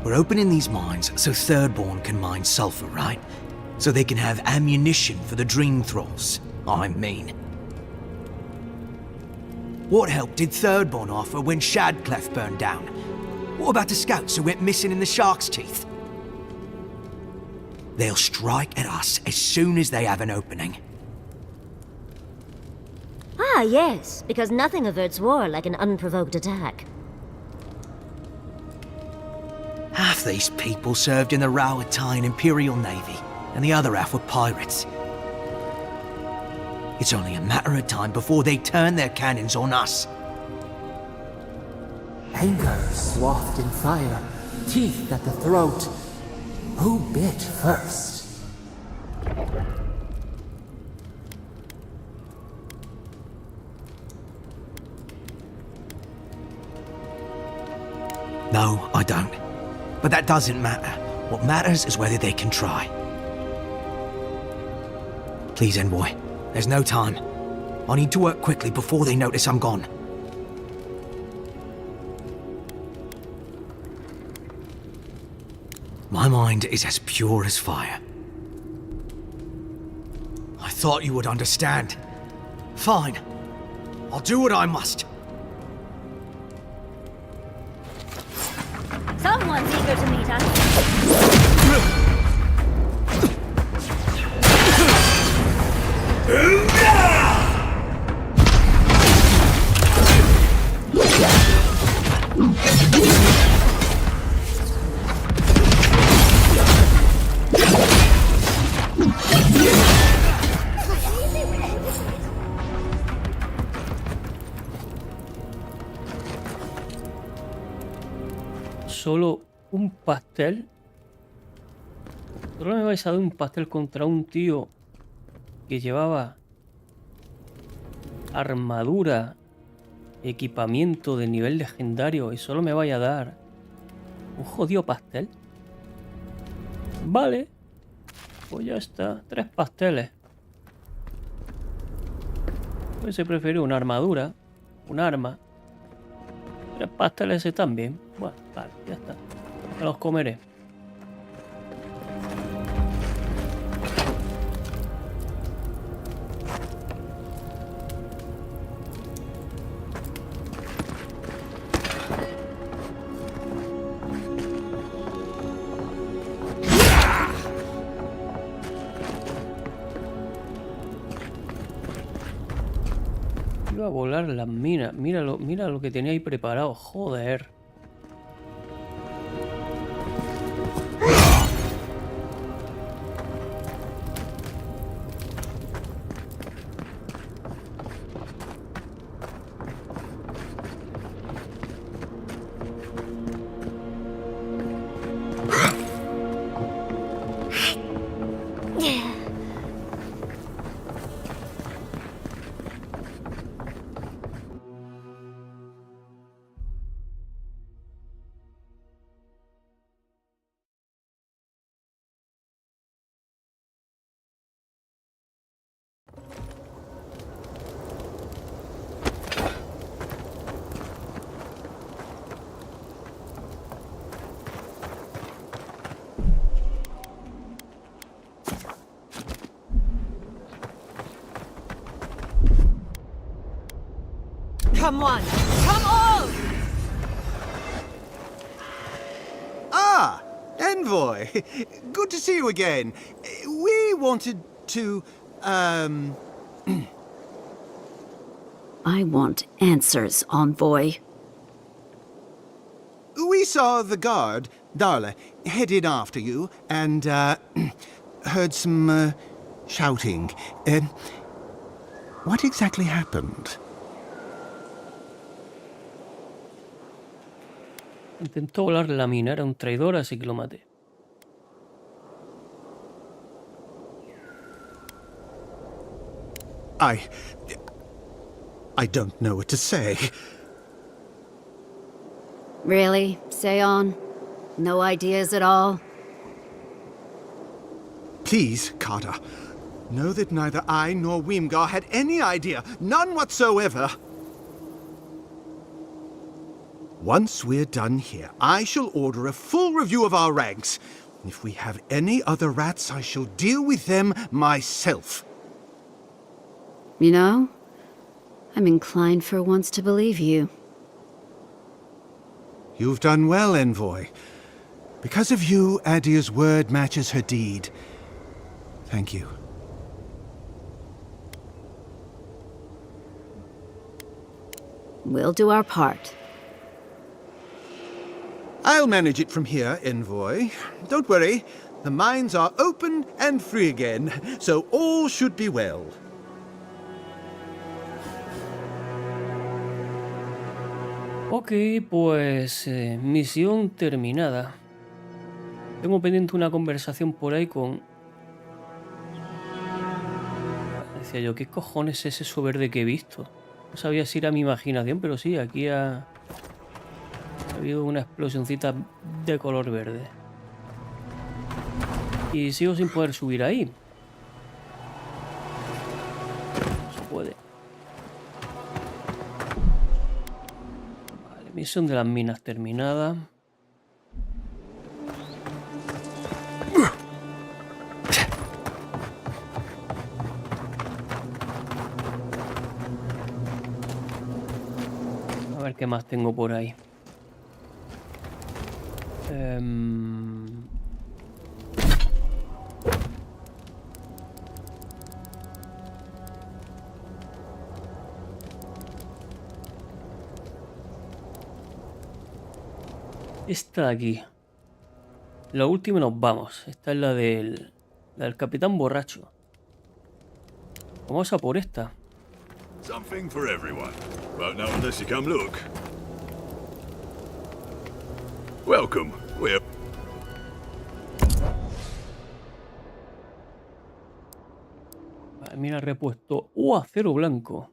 We're opening these mines so Thirdborn can mine sulfur, right? So they can have ammunition for the Dream Thralls. I mean. What help did Thirdborn offer when Shadclef burned down? What about the scouts who went missing in the Shark's Teeth? They'll strike at us as soon as they have an opening. Ah, yes, because nothing averts war like an unprovoked attack. Half these people served in the Rowatine Imperial Navy, and the other half were pirates. It's only a matter of time before they turn their cannons on us. Anger swathed in fire, teeth at the throat. Who bit first? No, I don't. But that doesn't matter. What matters is whether they can try. Please, Envoy. There's no time. I need to work quickly before they notice I'm gone. My mind is as pure as fire. I thought you would understand. Fine. I'll do what I must. Someone's eager to meet us. Solo un pastel. Solo me vais a dar un pastel contra un tío que llevaba armadura, equipamiento de nivel legendario y solo me vaya a dar un jodido pastel. Vale, pues ya está. 3 pasteles. Pues se prefiere una armadura, un arma. 3 pasteles están bien. Bueno, vale, ya está. Me los comeré. Iba a volar las minas. Mira lo que tenía ahí preparado. Joder. Come on! Come on! Ah! Envoy! Good to see you again. We wanted to, I want answers, Envoy. We saw the guard, Darla, head in after you, and, heard some, shouting. What exactly happened? Intentó volar la mina, era un traidor, así que lo maté. I don't know what to say. Really? Say on? No ideas at all? Please, Carter. Know that neither I nor Weemgar had any idea. None whatsoever. Once we're done here, I shall order a full review of our ranks. If we have any other rats, I shall deal with them myself. You know, I'm inclined for once to believe you. You've done well, Envoy. Because of you, Adia's word matches her deed. Thank you. We'll do our part. I'll manage it from here, Envoy. Don't worry. The mines are open and free again, so all should be well. Ok, pues misión terminada. Tengo pendiente una conversación por ahí con... Decía yo, ¿qué cojones es eso verde que he visto? No sabía si era mi imaginación, pero sí, aquí ha Ha habido una explosioncita de color verde. Y sigo sin poder subir ahí. No se puede. Vale, misión de las minas terminada. A ver qué más tengo por ahí. Esta de aquí. La última y nos vamos. Esta es la del capitán borracho. Vamos a por esta. Something for everyone. Well, not unless you come look. Welcome. We're... Vale, mira, repuesto. Acero blanco.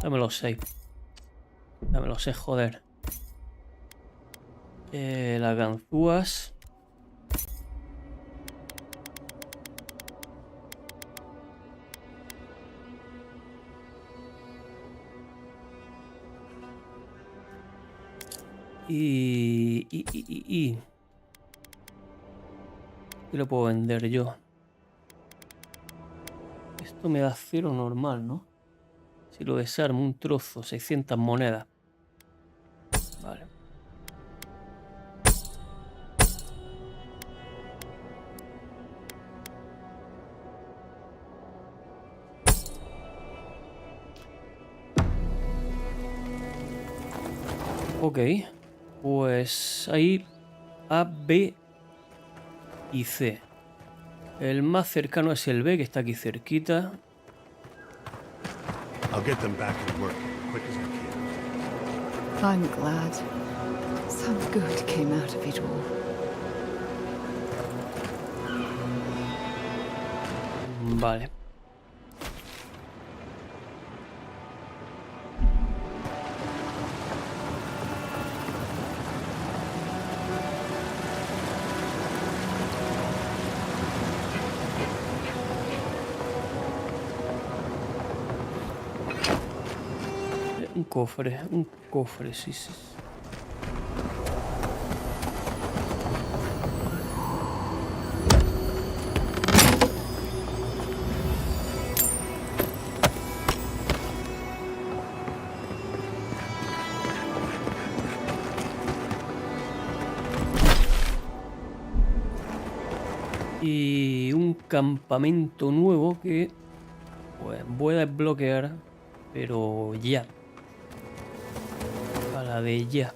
Dámelo 6. Dámelo 6, joder. Las ganzúas. ¿Qué lo puedo vender yo? Esto me da 0 normal, ¿no? Si lo desarmo, un trozo, 600 monedas. Vale. Ok. Pues ahí A, B y C. El más cercano es el B, que está aquí cerquita. I'll get them back to work as quick as I can. I'm glad. Some good came out of it all. Vale. Un cofre, sí, sí. Y un campamento nuevo que pues voy a desbloquear, pero ya. A la de ya.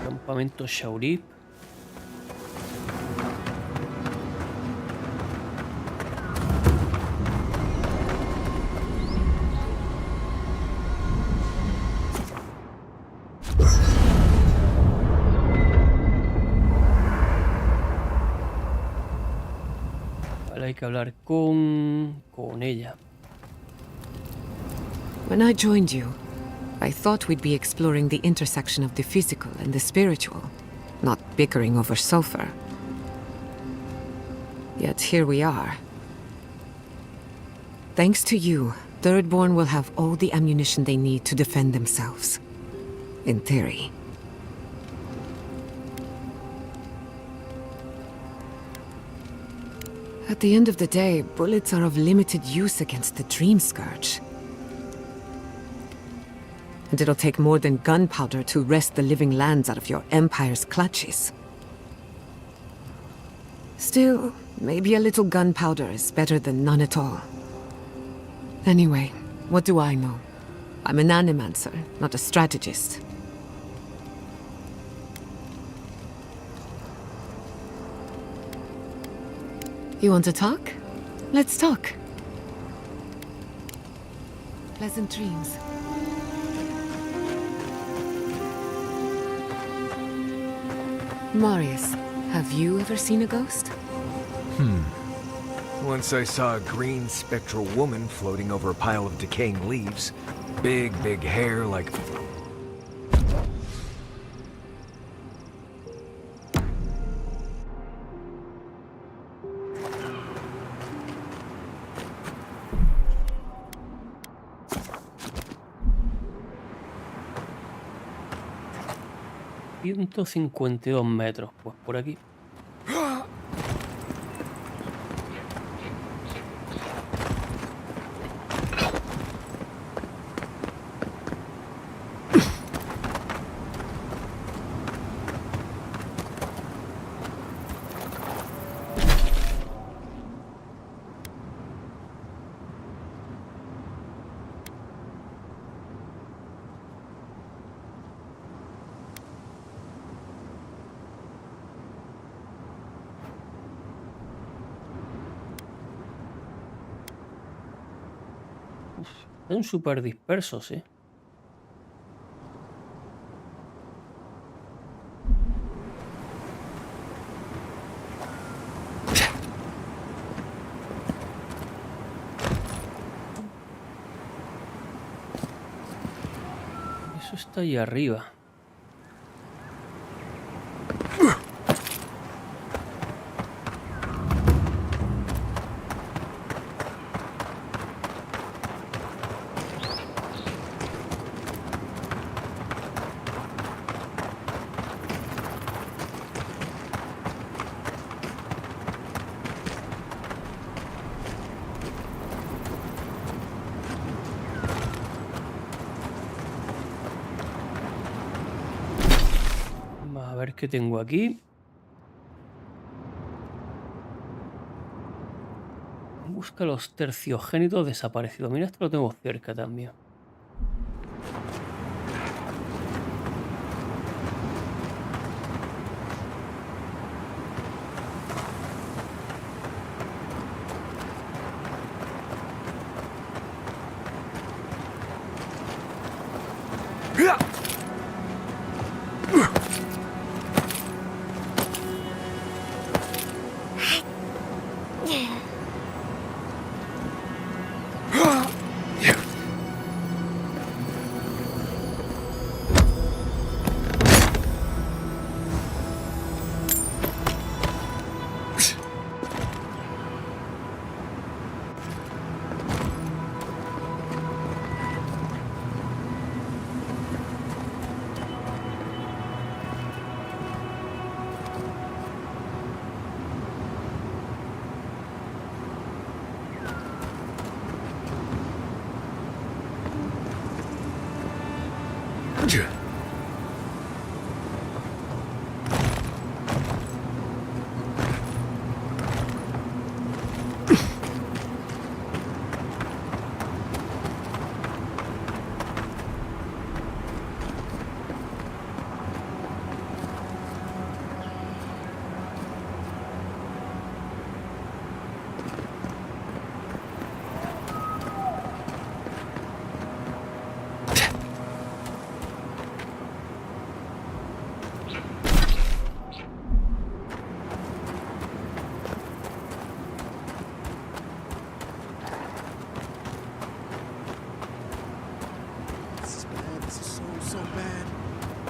Campamento Shaurip. Hay que hablar con ella. When I joined you, I thought we'd be exploring the intersection of the physical and the spiritual, not bickering over sulfur. Yet here we are. Thanks to you, Thirdborn will have all the ammunition they need to defend themselves. In theory. At the end of the day, bullets are of limited use against the Dream Scourge. And it'll take more than gunpowder to wrest the living lands out of your Empire's clutches. Still, maybe a little gunpowder is better than none at all. Anyway, what do I know? I'm an animancer, not a strategist. You want to talk? Let's talk. Pleasant dreams. Marius, have you ever seen a ghost? Once I saw a green spectral woman floating over a pile of decaying leaves. Big hair like... $152 pues por aquí. Son súper dispersos, ¿eh? Eso está ahí arriba. A ver qué tengo aquí. Busca los terciogénitos desaparecidos. Mira, esto lo tengo cerca también.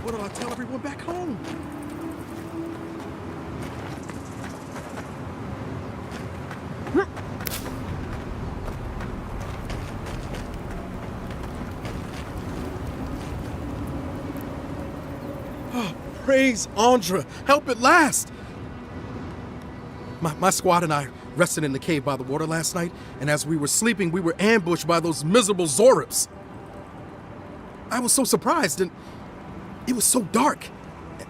What'll I tell everyone back home? Oh, praise Andra! Help at last! My squad and I rested in the cave by the water last night, and as we were sleeping, we were ambushed by those miserable Zorips. I was so surprised, and it was so dark.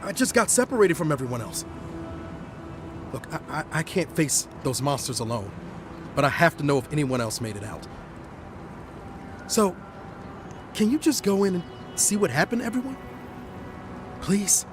I just got separated from everyone else. Look, I can't face those monsters alone, but I have to know if anyone else made it out. So, can you just go in and see what happened to everyone? Please?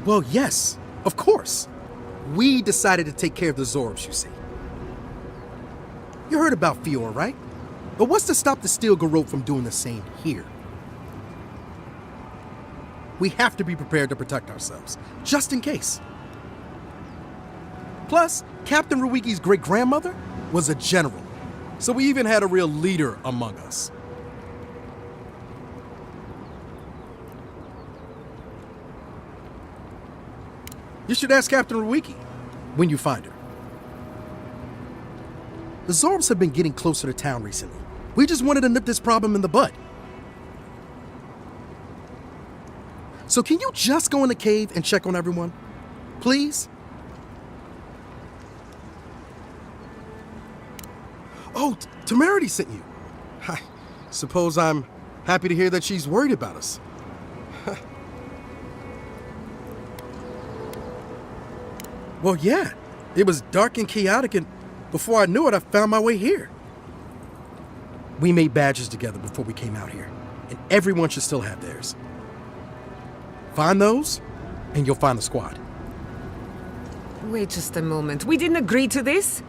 Well, yes, of course. We decided to take care of the Zorbs, you see. You heard about Fiora, right? But what's to stop the Steel Garrote from doing the same here? We have to be prepared to protect ourselves, just in case. Plus, Captain Ruiki's great-grandmother was a general, so we even had a real leader among us. You should ask Captain Ruiki when you find her. The Zorbs have been getting closer to town recently. We just wanted to nip this problem in the bud. So can you just go in the cave and check on everyone? Please? Oh, Temerity sent you. I suppose I'm happy to hear that she's worried about us. Well, yeah. It was dark and chaotic, and before I knew it, I found my way here. We made badges together before we came out here, and everyone should still have theirs. Find those, and you'll find the squad. Wait just a moment. We didn't agree to this?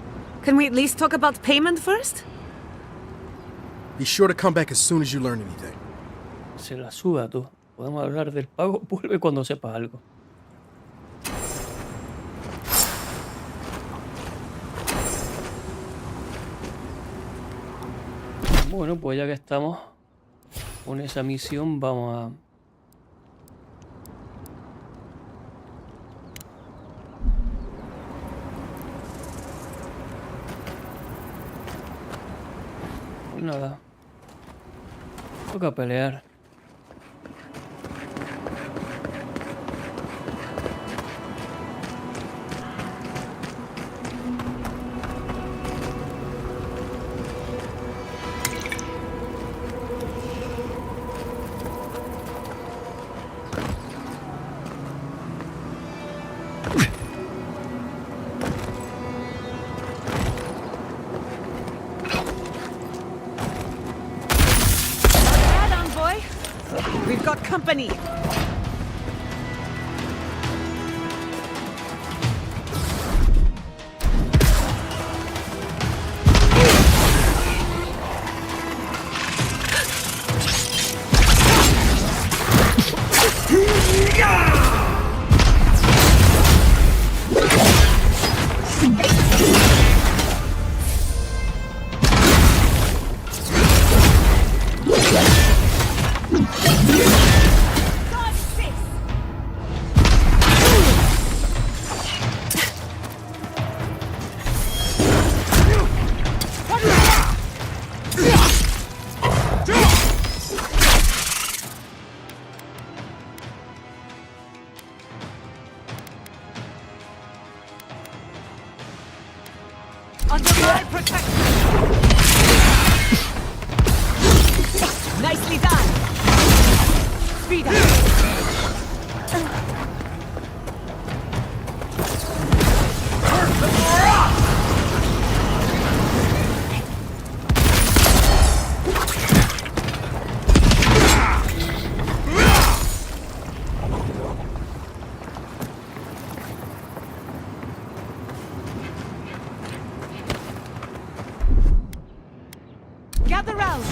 Can we at least talk about payment first? Be sure to come back as soon as you learn anything. Se la suda tú. Podemos hablar del pago. Vuelve cuando sepas algo. Bueno, pues ya que estamos con esa misión, vamos a... Pues nada. Toca pelear. We've got company. Under my protection! Nicely done! Speed up! Gather round!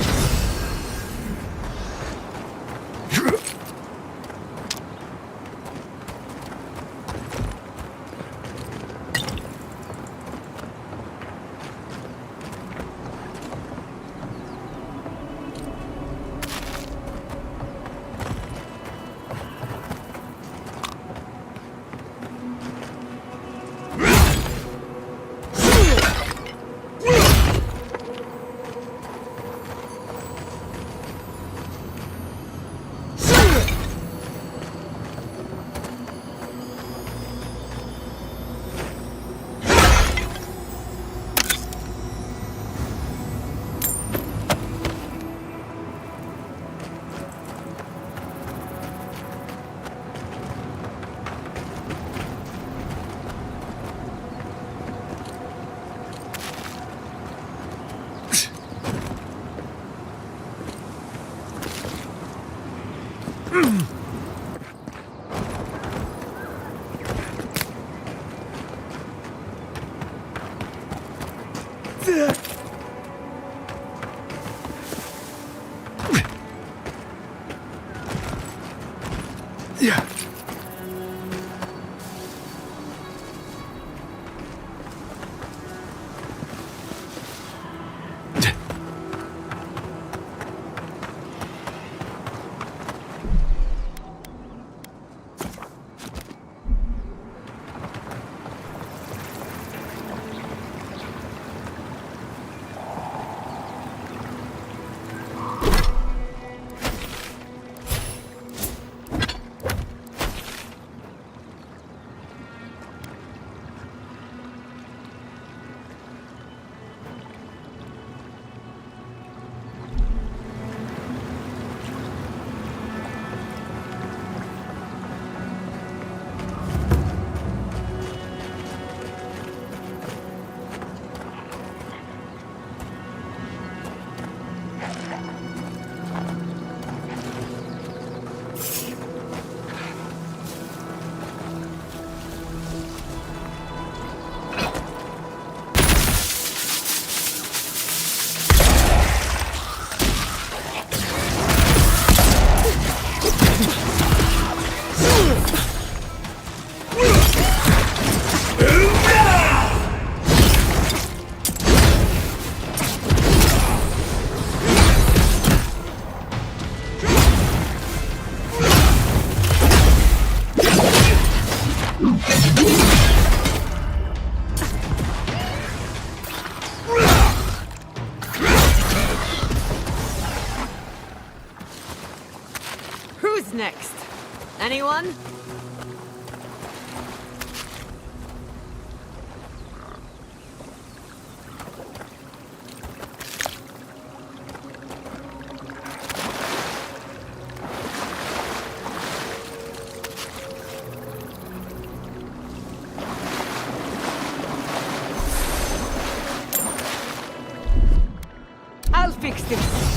Who's next? Anyone? I'll fix this.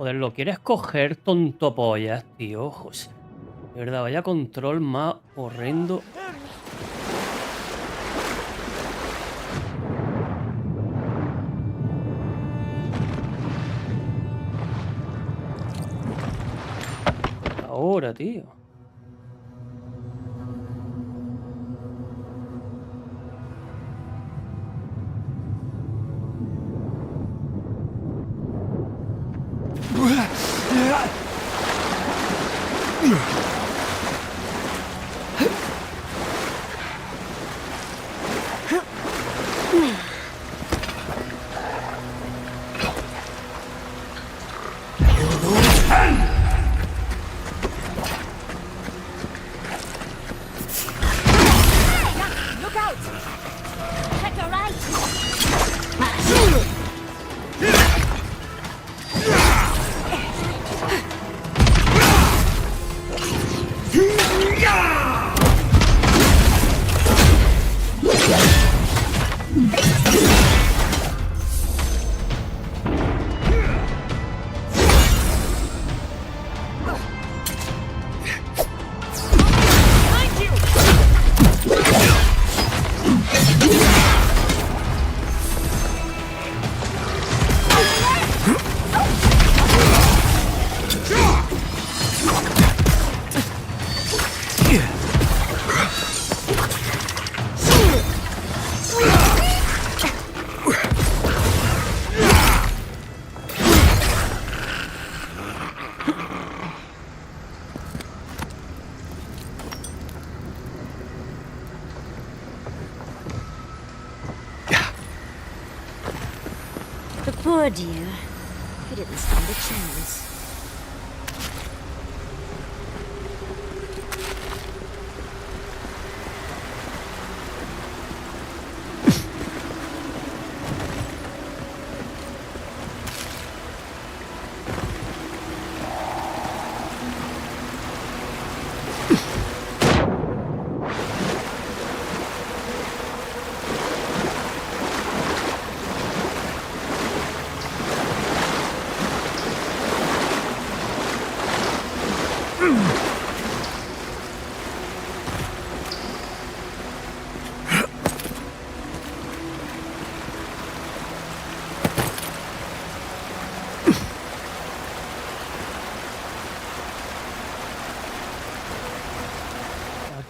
Joder, ¿lo quieres coger, tonto pollas, tío? José. De verdad, vaya control más horrendo. Ahora, tío. Poor dear. He didn't stand a chance.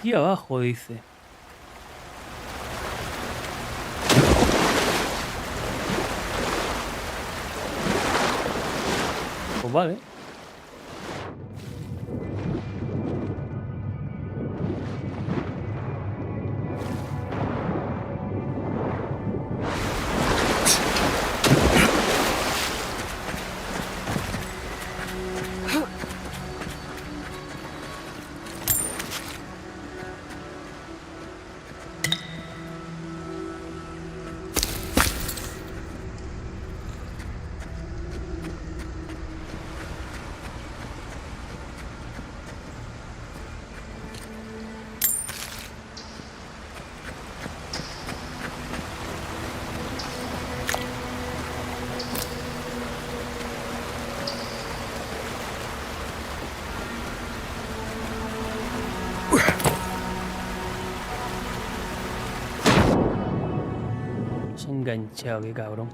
Aquí abajo, dice. Pues vale. Enganchado, qué cabrón.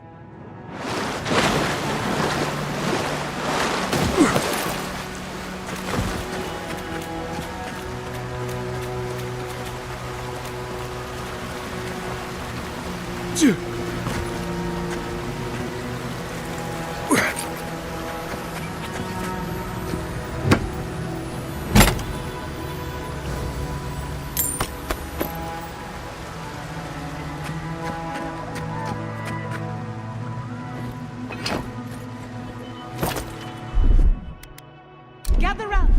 Gather round.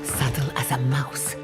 Subtle as a mouse.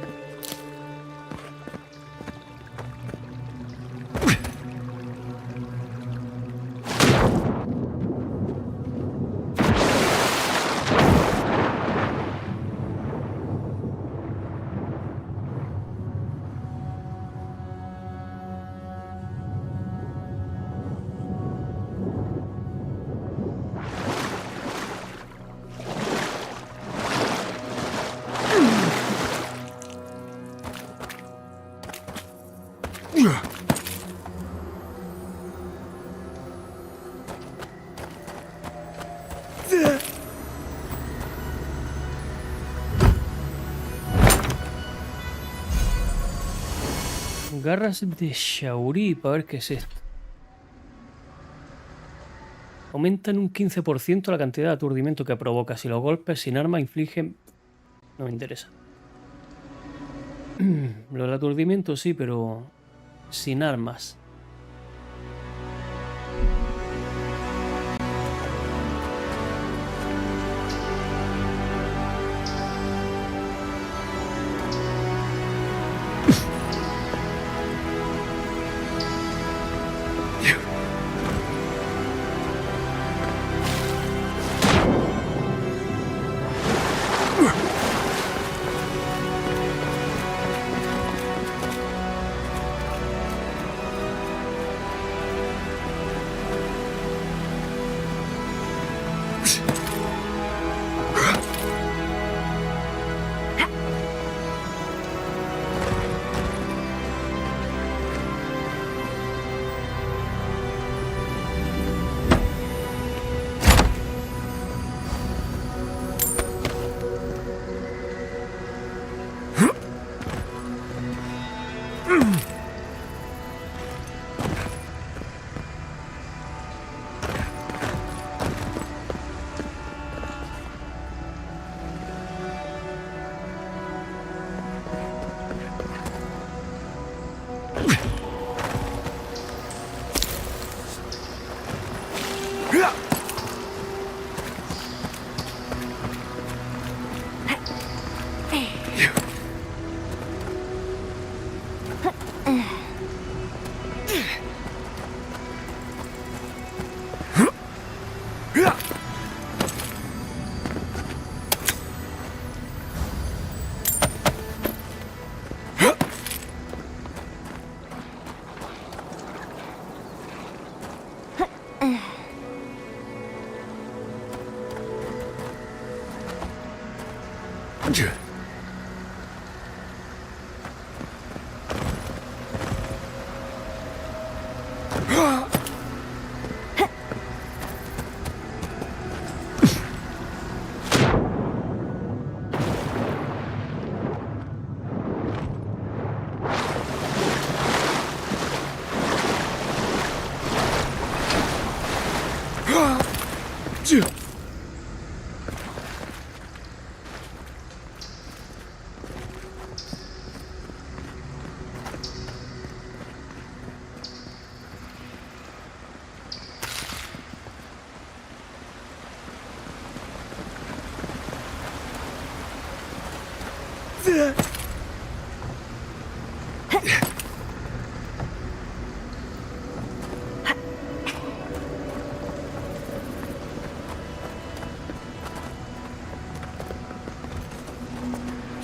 Garras de Shauri, para ver qué es esto. Aumentan un 15% la cantidad de aturdimiento que provoca si los golpes sin arma infligen... No me interesa. Lo del aturdimiento sí, pero sin armas.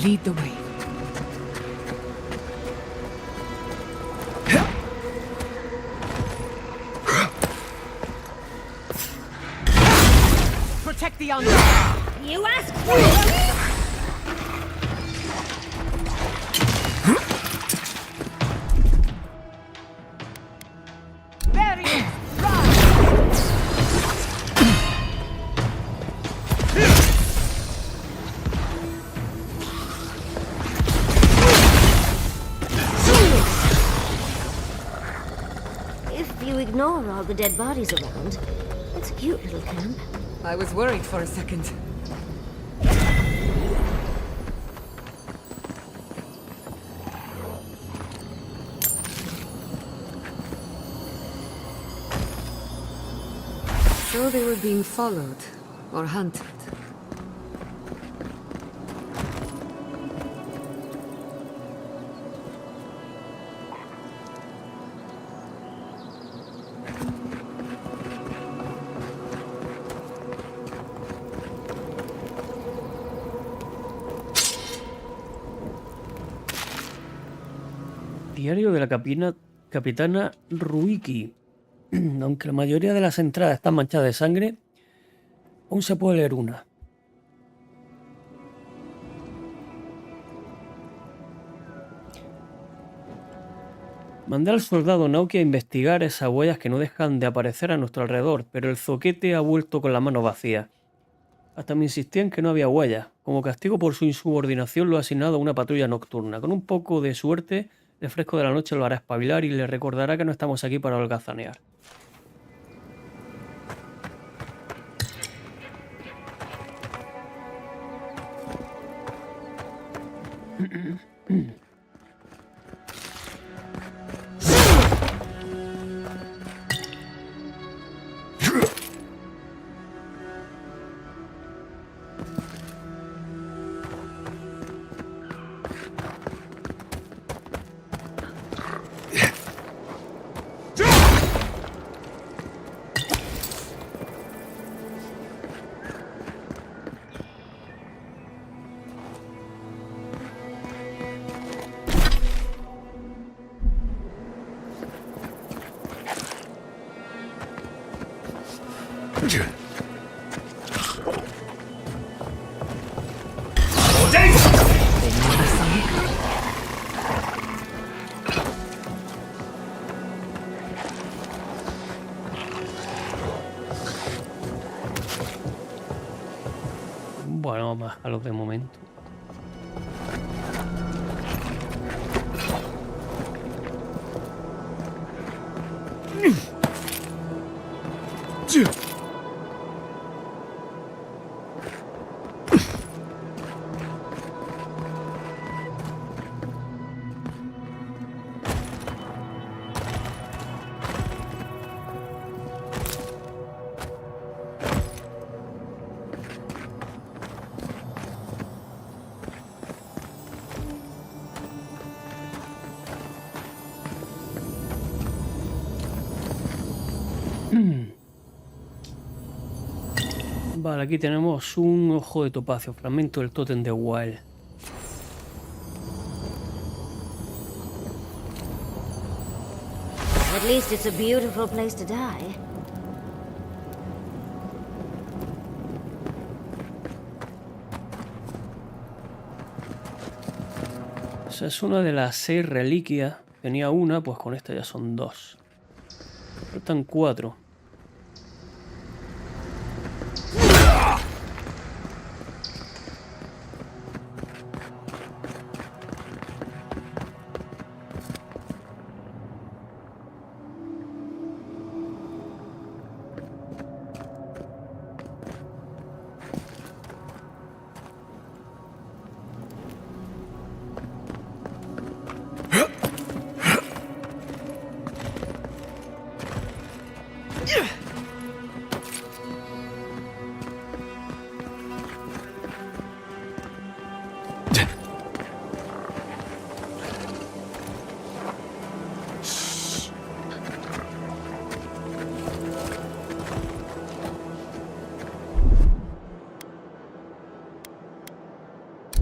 Lead the way. Protect the undead. You asked for it! Ignore all the dead bodies around. It's a cute little camp. I was worried for a second. So they were being followed or hunted. Diario de la capitana Ruiki. Aunque la mayoría de las entradas están manchadas de sangre, aún se puede leer una. Mandé al soldado Naoki a investigar esas huellas que no dejan de aparecer a nuestro alrededor, pero el zoquete ha vuelto con las manos vacías. Hasta me insistía en que no había huellas. Como castigo por su insubordinación lo he asignado a una patrulla nocturna. Con un poco de suerte, el fresco de la noche lo hará espabilar y le recordará que no estamos aquí para holgazanear. Bueno, vamos a los de momento. Vale, aquí tenemos un ojo de topacio, fragmento del tótem de Wild. At least it's a beautiful place to die. sea, es una de las 6 reliquias. Tenía una, pues con esta ya son 2. Faltan 4.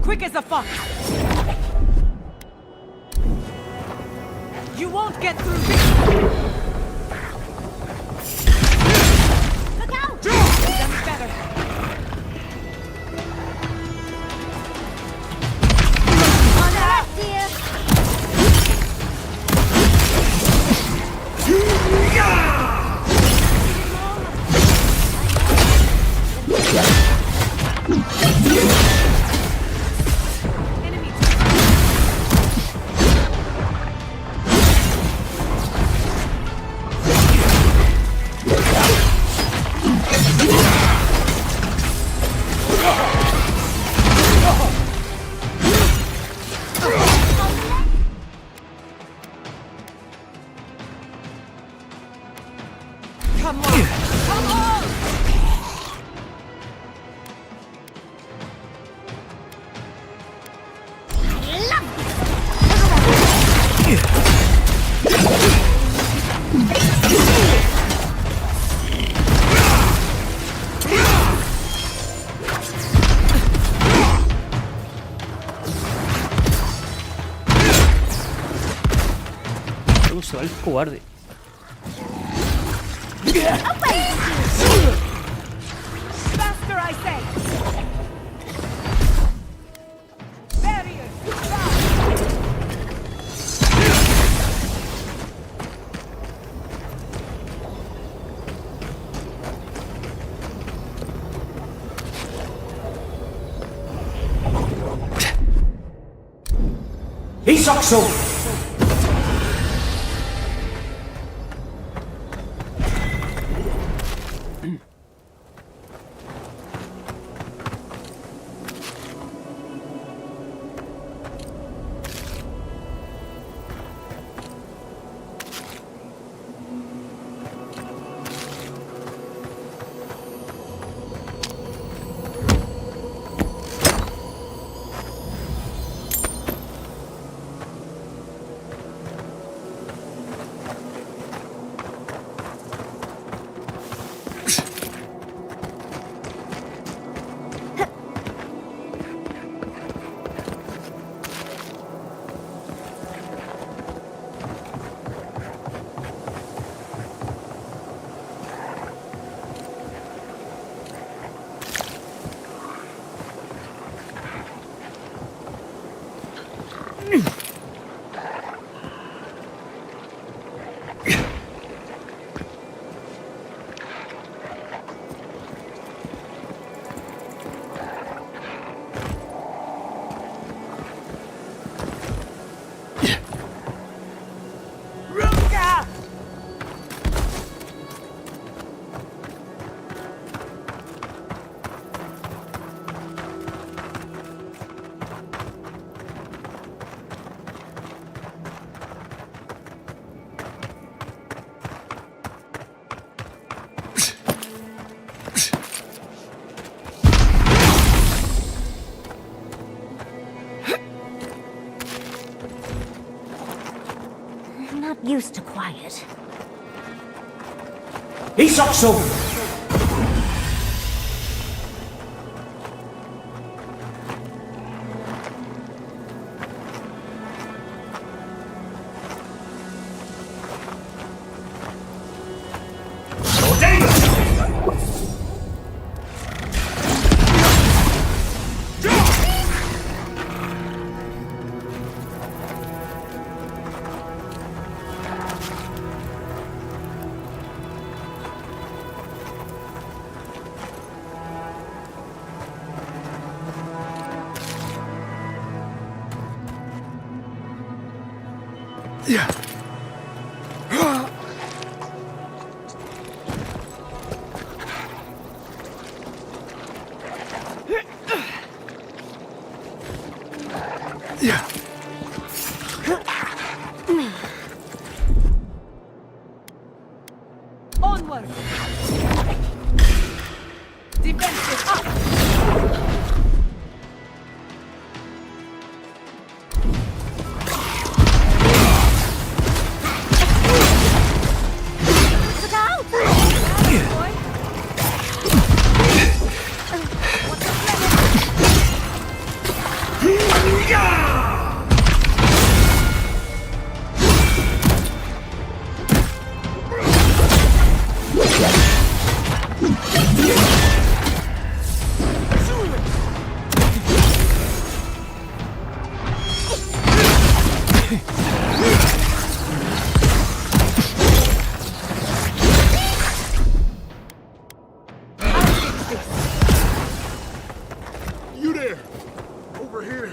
Quick as a fox! You won't get through this! Look out! Done better. On the left, dear! Come on! Come on! Se va el cobarde. Faster, I say! Barriers! Isakso! Used to quiet. Isakso! Onward! Defensive up! Look out! You there! Over here!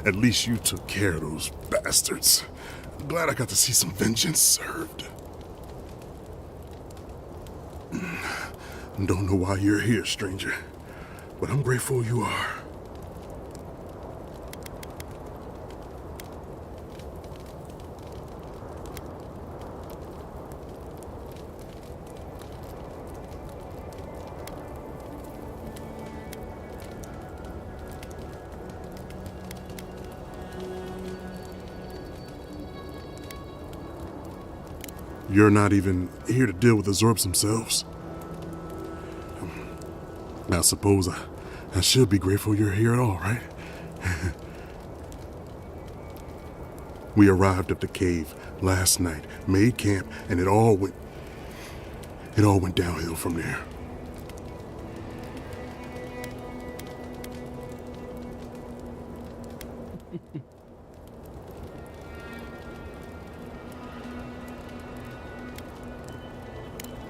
At least you took care of those bastards. I'm glad I got to see some vengeance served. Don't know why you're here, stranger, but I'm grateful you are. You're not even here to deal with the Zorps themselves. I suppose I should be grateful you're here at all, right? We arrived at the cave last night, made camp, and it all went downhill from there.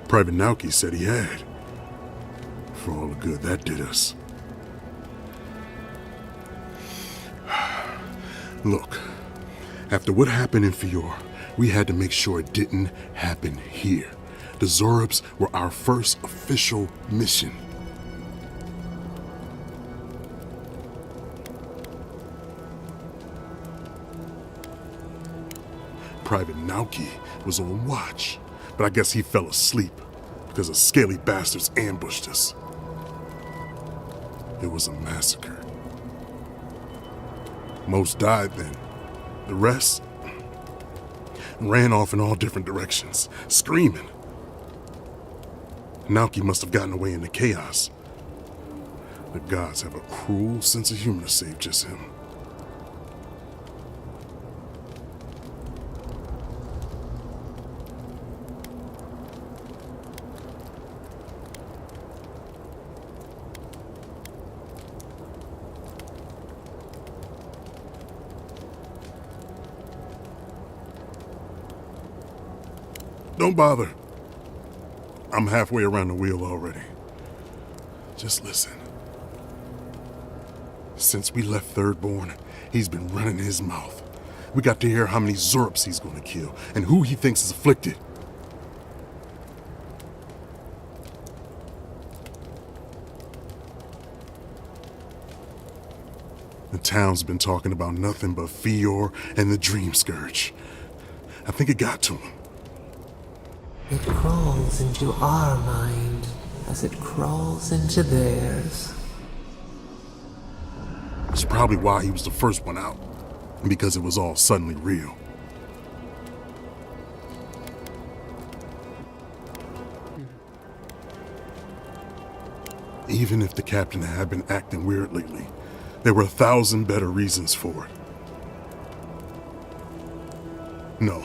Private Nauki said he had. For all the good that did us. Look, after what happened in Fior, we had to make sure it didn't happen here. The Zorps were our first official mission. Private Nauki was on watch, but I guess he fell asleep because the scaly bastards ambushed us. It was a massacre. Most died then. The rest ran off in all different directions, screaming. Nauki must have gotten away in the chaos. The gods have a cruel sense of humor to save just him. Don't bother. I'm halfway around the wheel already. Just listen. Since we left Thirdborn, he's been running his mouth. We got to hear how many Zorps he's gonna kill and who he thinks is afflicted. The town's been talking about nothing but Fior and the Dream Scourge. I think it got to him. It crawls into our mind as it crawls into theirs. It's probably why he was the first one out, because it was all suddenly real. Even if the captain had been acting weird lately, there were 1,000 better reasons for it. No,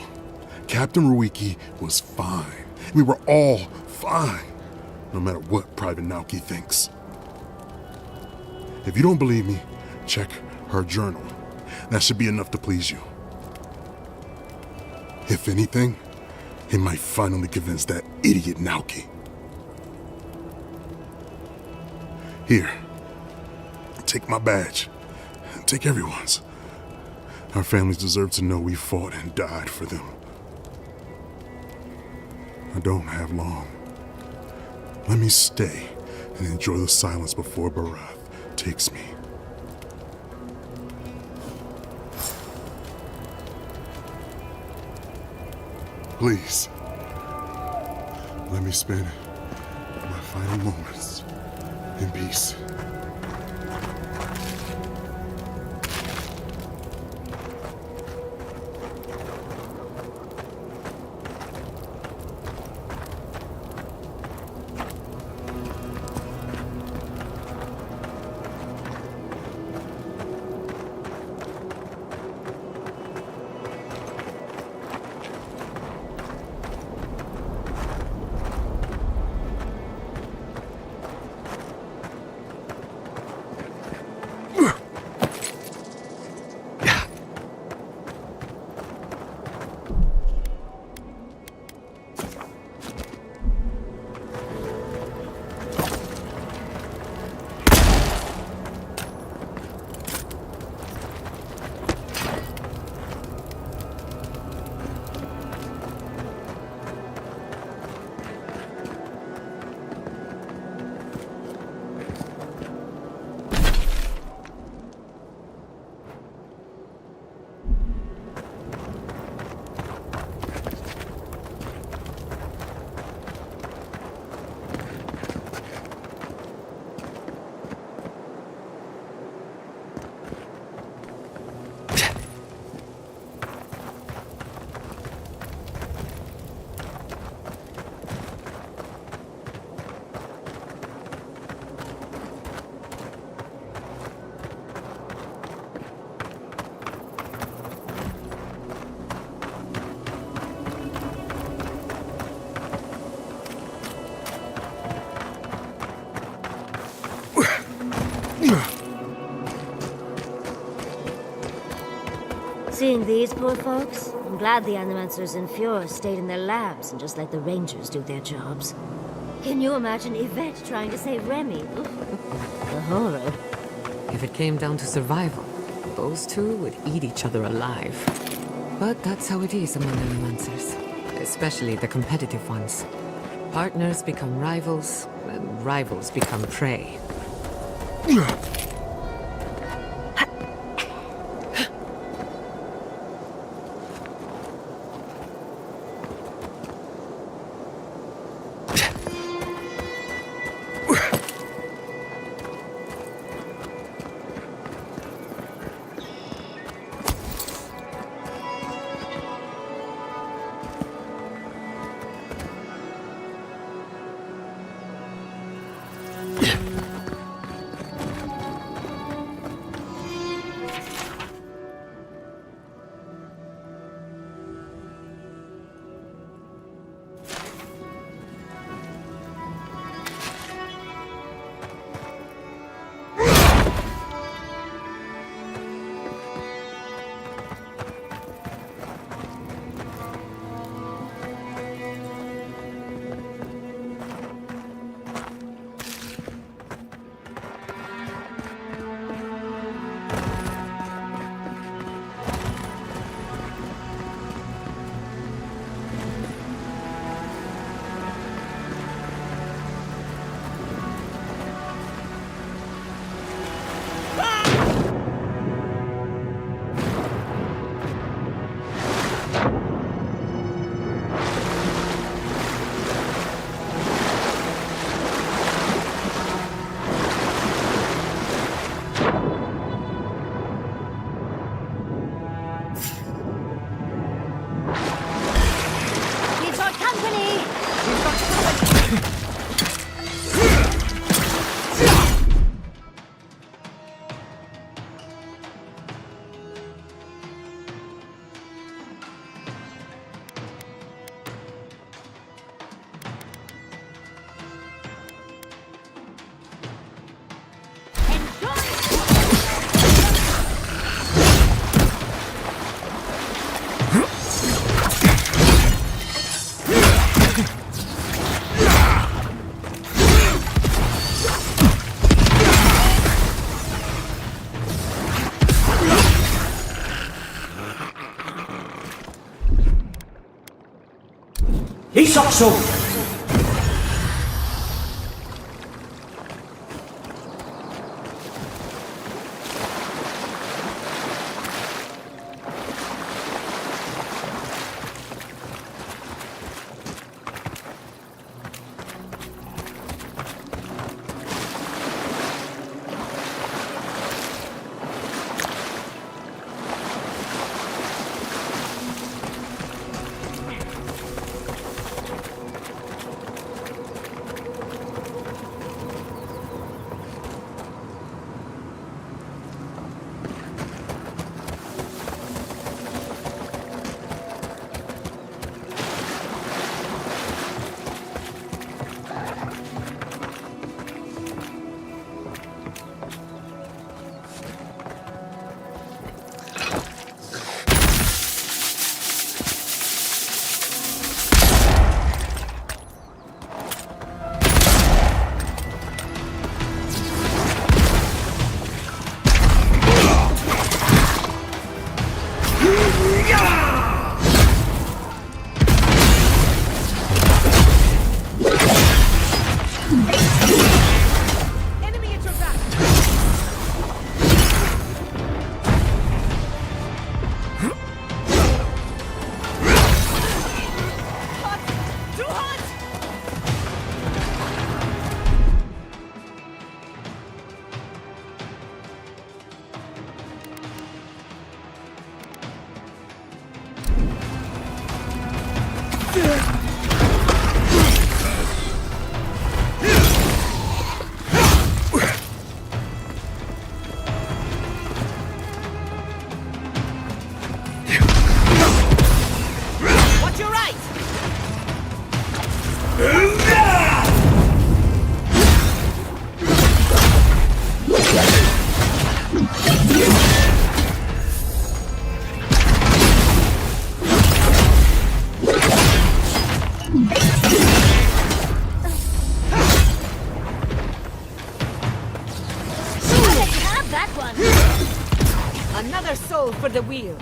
Captain Ruiki was fine. We were all fine, no matter what Private Naoki thinks. If you don't believe me, check her journal. That should be enough to please you. If anything, it might finally convince that idiot Naoki. Here, take my badge. Take everyone's. Our families deserve to know we fought and died for them. I don't have long. Let me stay and enjoy the silence before Barath takes me. Please, let me spend my final moments in peace. Seeing these poor folks, I'm glad the Animancers in Fjord stayed in their labs and just let the Rangers do their jobs. Can you imagine Yvette trying to save Remy? The horror. If it came down to survival, those two would eat each other alive. But that's how it is among Animancers, especially the competitive ones. Partners become rivals, and rivals become prey. Another soul for the wheel.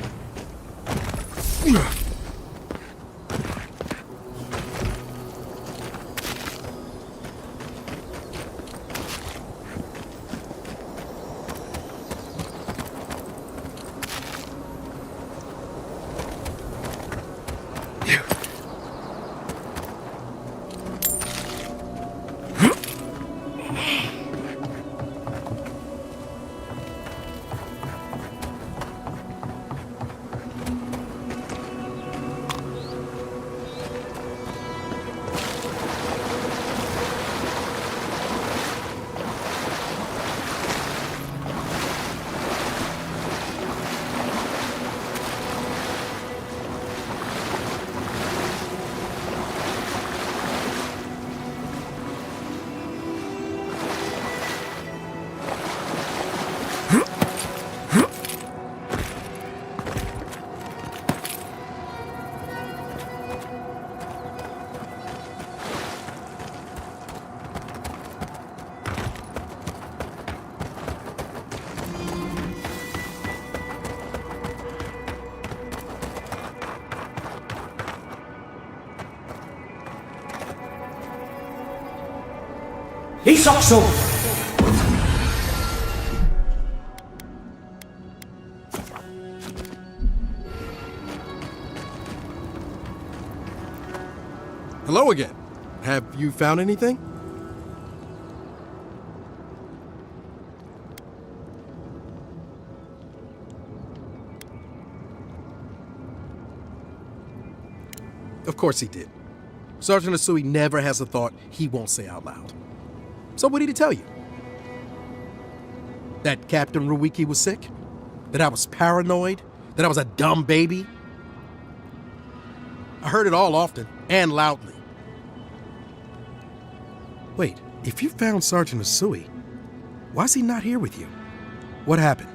Hello again. Have you found anything? Of course he did. Sergeant Asui never has a thought he won't say out loud. So what did he tell you? That Captain Ruiki was sick? That I was paranoid? That I was a dumb baby? I heard it all often and loudly. Wait, if you found Sergeant Asui, why is he not here with you? What happened?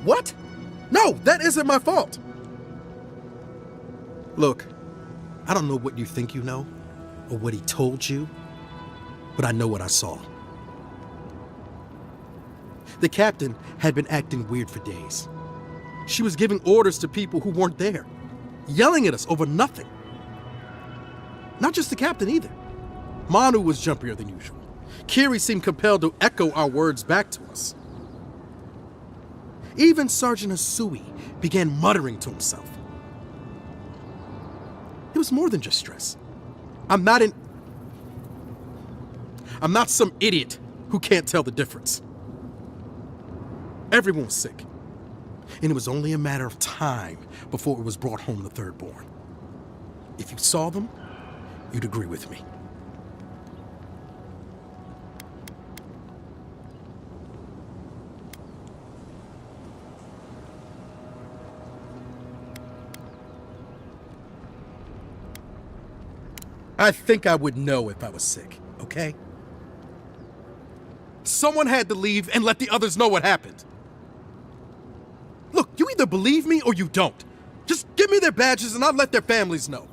What? No, that isn't my fault. Look, I don't know what you think you know, or what he told you, but I know what I saw. The captain had been acting weird for days. She was giving orders to people who weren't there, yelling at us over nothing. Not just the captain either. Manu was jumpier than usual. Kiri seemed compelled to echo our words back to us. Even Sergeant Asui began muttering to himself. It was more than just stress. I'm not some idiot who can't tell the difference. Everyone was sick, and it was only a matter of time before it was brought home to Thirdborn. If you saw them, you'd agree with me. I think I would know if I was sick, okay? Someone had to leave and let the others know what happened. Look, you either believe me or you don't. Just give me their badges and I'll let their families know.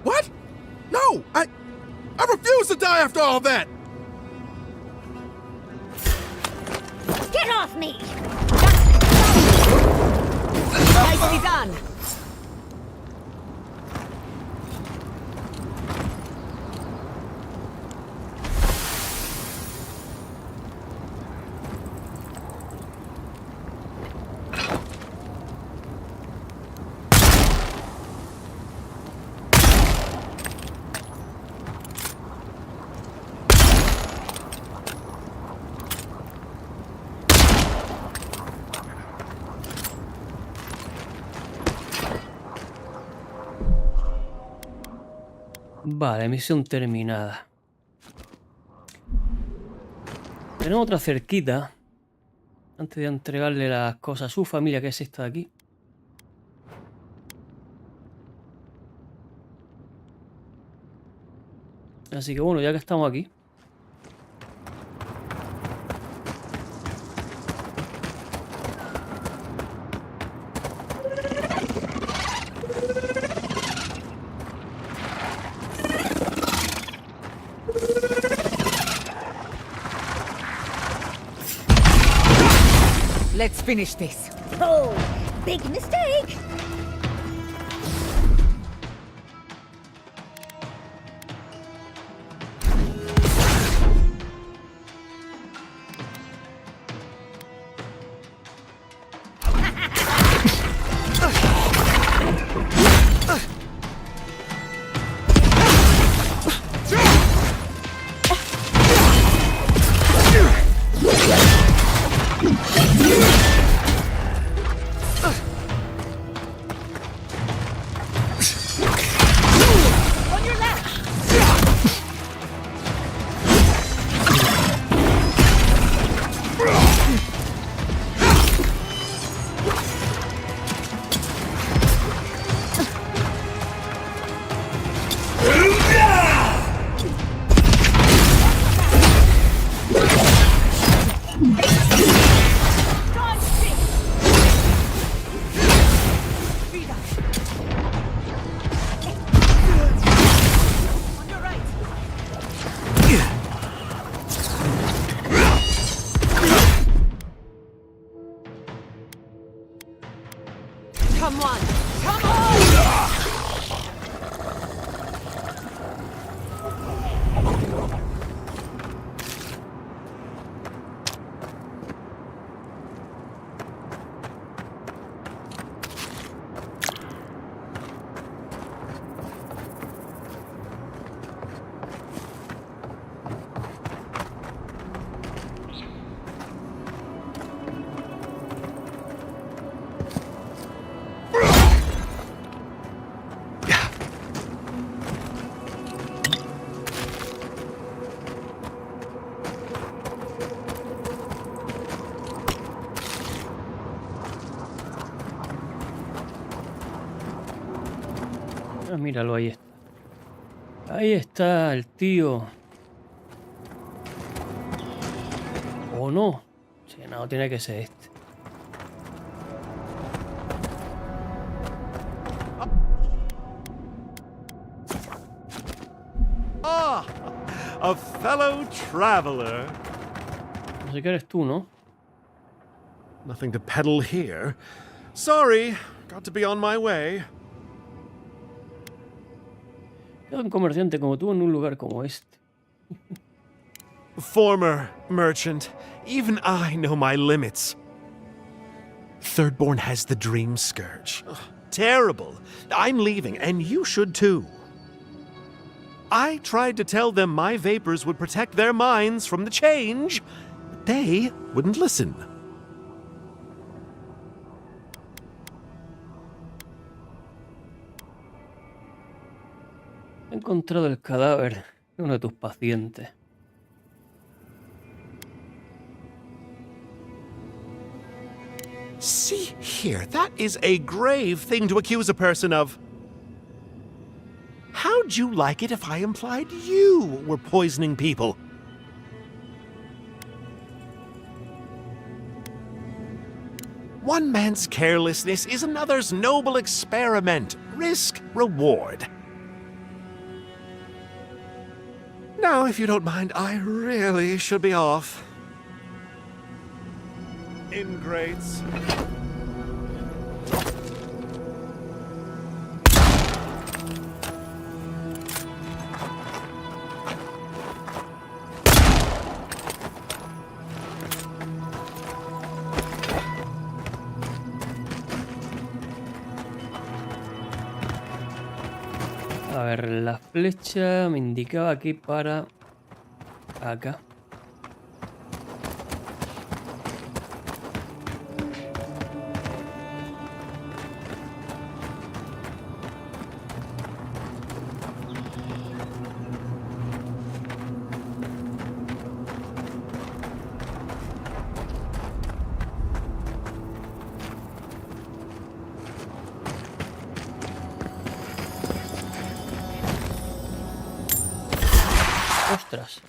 What? No, I refuse to die after all that. Get off me! Nicely done! Vale, misión terminada. Tenemos otra cerquita. Antes de entregarle las cosas a su familia, que es esta de aquí. Así que bueno, ya que estamos aquí. Let's finish this. Oh, big mistake! Come on! Come on! Ah, míralo, ahí está. Ahí está el tío. ¿O no? Sí, no, tiene que ser este. Ah, a fellow traveler. Así que eres tú, ¿no? Nothing to peddle here. Sorry, got to be on my way. Queda un comerciante como tú en un lugar como este. Former merchant, even I know my limits. Thirdborn has the dream scourge. Ugh, terrible. I'm leaving, and you should too. I tried to tell them my vapors would protect their minds from the change, but they wouldn't listen. He encontrado el cadáver de uno de tus pacientes. See here, that is a grave thing to accuse a person of. How'd you like it if I implied you were poisoning people? One man's carelessness is another's noble experiment. Risk, reward. Now, if you don't mind, I really should be off. Ingrates. A ver, la flecha me indicaba aquí para acá. Ostras.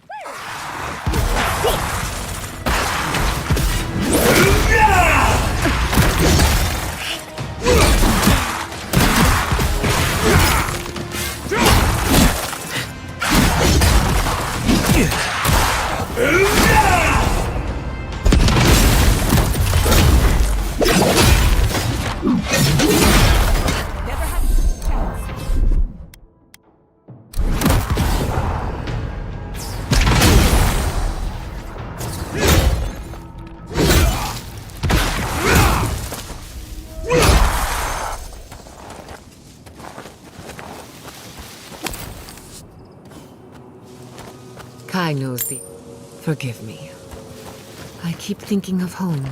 Kai knows the... Forgive me. I keep thinking of home.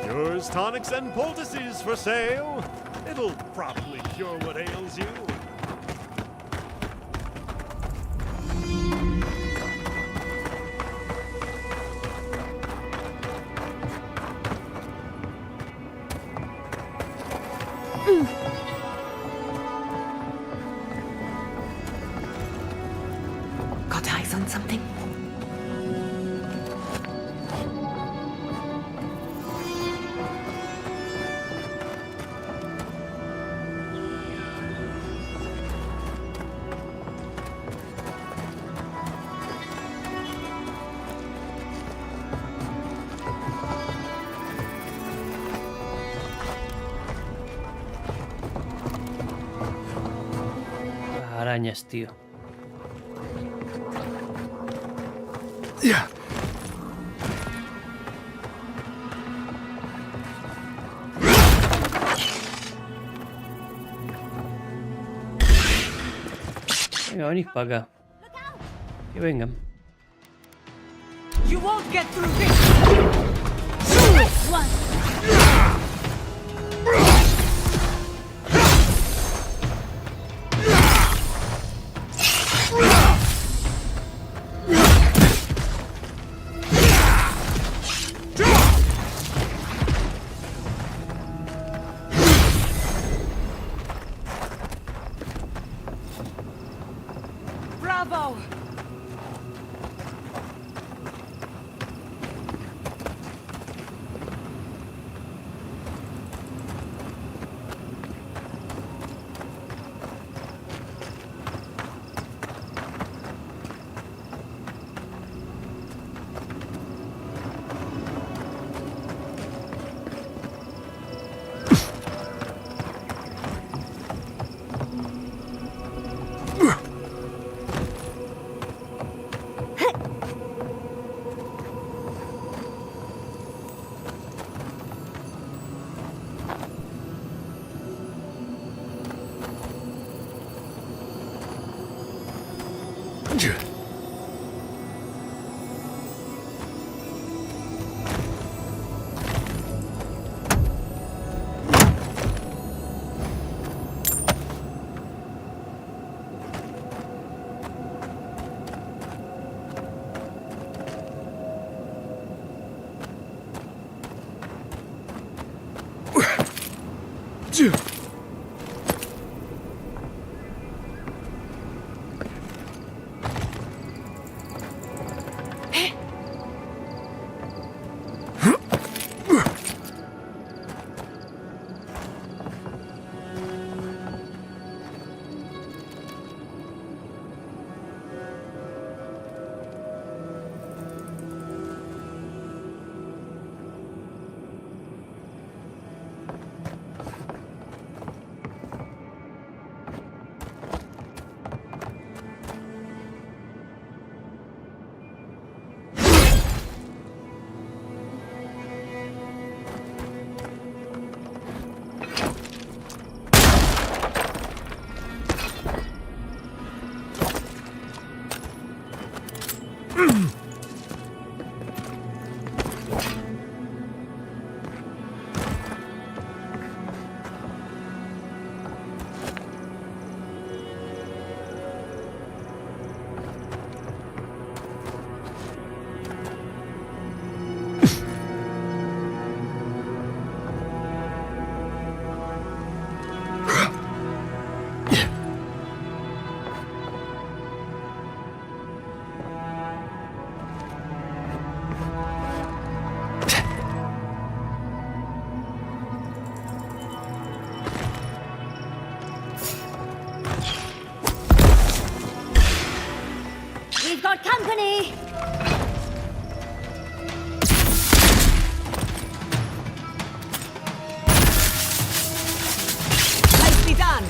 Yours tonics and poultices for sale. It'll probably cure what ails you. Got eyes on something? cañas, tío. Venga, venid para acá. Que vengan. You won't get through this one. Bravo! We've got company! Nicely done!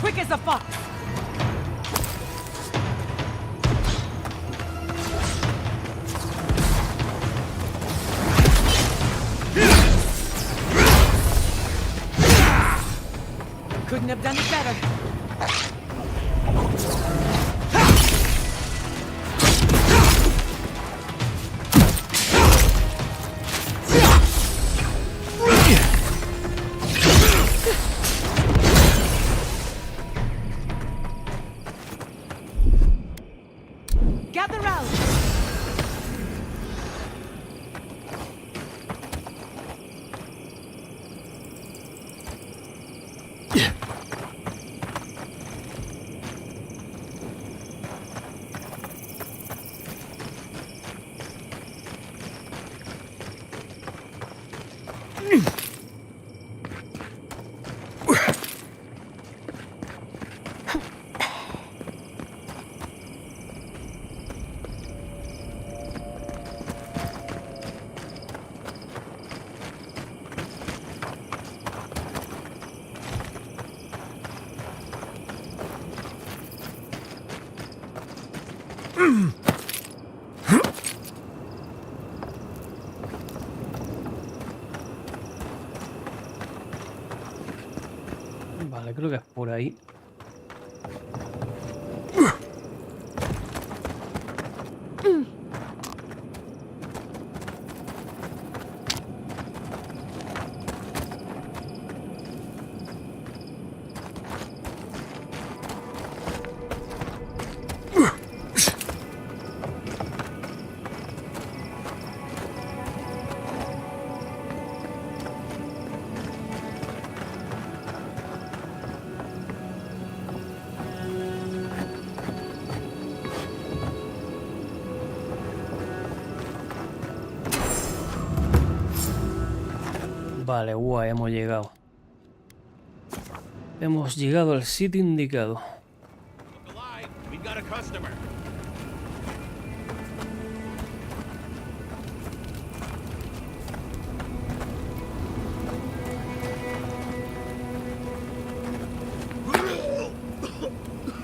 Quick as a fox! Couldn't have done it better. Vale, creo que es por ahí. Vale, guay, hemos llegado. Hemos llegado al sitio indicado. We've got a customer.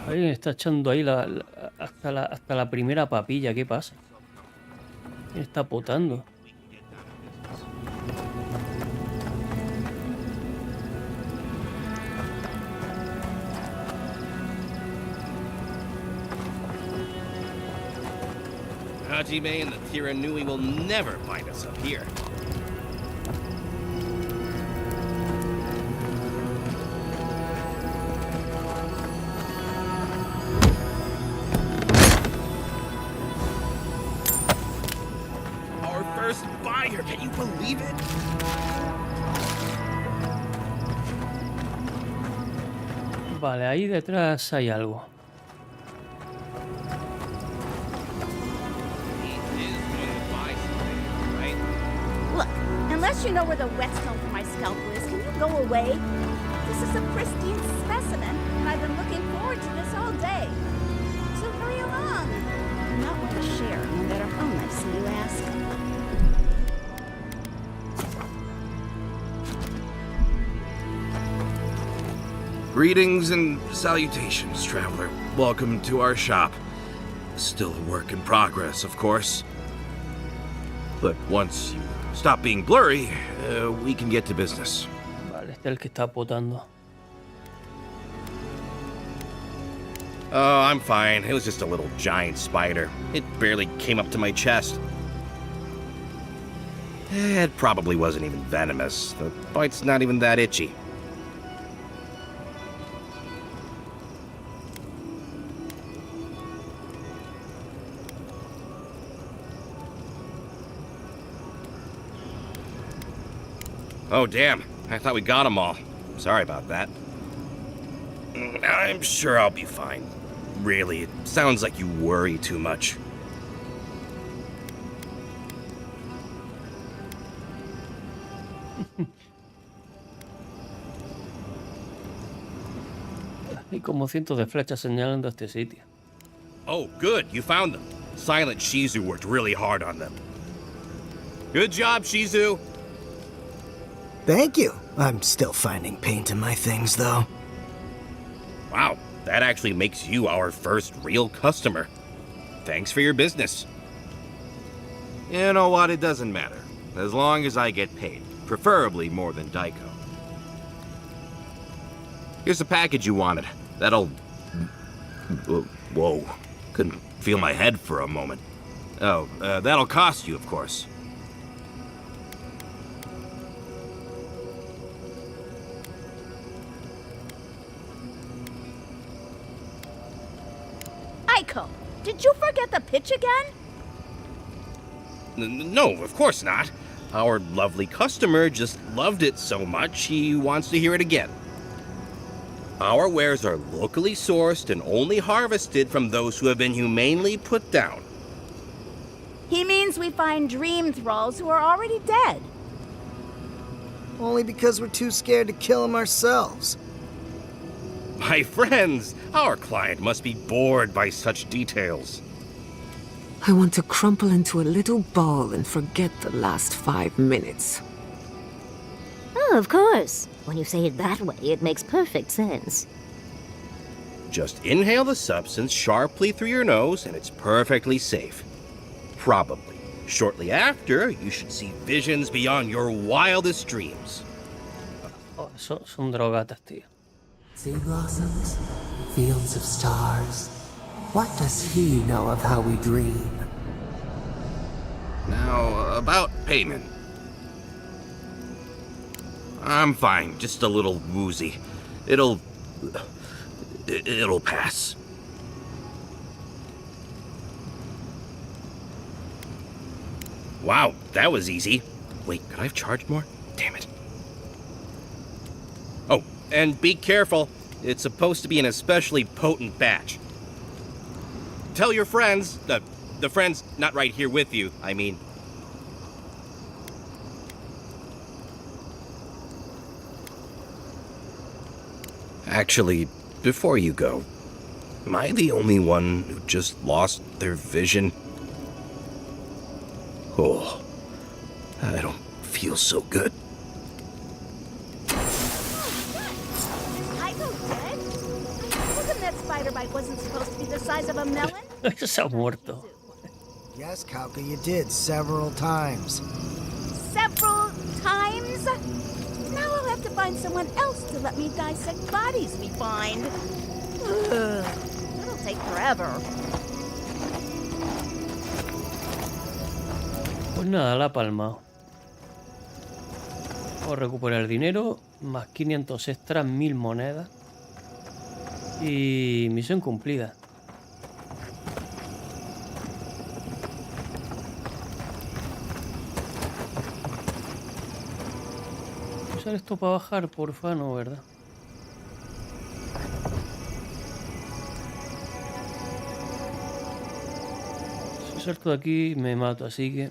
Alguien está echando ahí hasta la primera papilla. ¿Qué pasa? ¿Quién está potando? Hajime and the Tiranui will never find us up here. Our first buyer, can you believe it? Vale, ahí detrás hay algo. Unless you know where the whetstone for my scalpel is, can you go away? This is a pristine specimen, and I've been looking forward to this all day. So hurry along. I'm not one to share, no matter how nicely you ask. Greetings and salutations, traveler. Welcome to our shop. Still a work in progress, of course. But once you stop being blurry, we can get to business. Vale, este es el que está potando. Oh, I'm fine. It was just a little giant spider. It barely came up to my chest. It probably wasn't even venomous. The bite's not even that itchy. Oh, damn. I thought we got them all. Sorry about that. I'm sure I'll be fine. Really, it sounds like you worry too much. Hay como cientos de flechas señalando este sitio. Oh, good. You found them. Silent Shizu worked really hard on them. Good job, Shizu. Thank you. I'm still finding paint in my things, though. Wow, that actually makes you our first real customer. Thanks for your business. You know what? It doesn't matter. As long as I get paid. Preferably more than Daiko. Here's the package you wanted. That'll... Whoa. Couldn't feel my head for a moment. Oh, that'll cost you, of course. Aiko, did you forget the pitch again? No, of course not. Our lovely customer just loved it so much he wants to hear it again. Our wares are locally sourced and only harvested from those who have been humanely put down. He means we find dream thralls who are already dead. only because we're too scared to kill him ourselves. My friends, our client must be bored by such details. I want to crumple into a little ball and forget the last 5 minutes. Oh, of course. When you say it that way, it makes perfect sense. Just inhale the substance sharply through your nose and it's perfectly safe. Probably. Shortly after, you should see visions beyond your wildest dreams. Oh, son drogatas, tío. Sea blossoms, fields of stars. What does he know of how we dream? Now, about payment. I'm fine, just a little woozy. It'll pass. Wow, that was easy. Wait, could I have charged more? Damn it. Oh, and be careful. It's supposed to be an especially potent batch. Tell your friends, the friends not right here with you, I mean. Actually, before you go, am I the only one who just lost their vision? Oh, I don't feel so good. I go dead? I told him that spider bite wasn't supposed to be the size of a melon. Se ha muerto. Yes, Kauka, you did several times. Several times? Now I'll have to find someone else to let me dissect bodies we find. Ugh, it'll take forever. Pues nada, la ha palmado. Vamos a recuperar el dinero, más 500 extras, 1000 monedas. Y misión cumplida. Usar esto para bajar, porfa, no, ¿verdad? Si salto de aquí me mato, así que...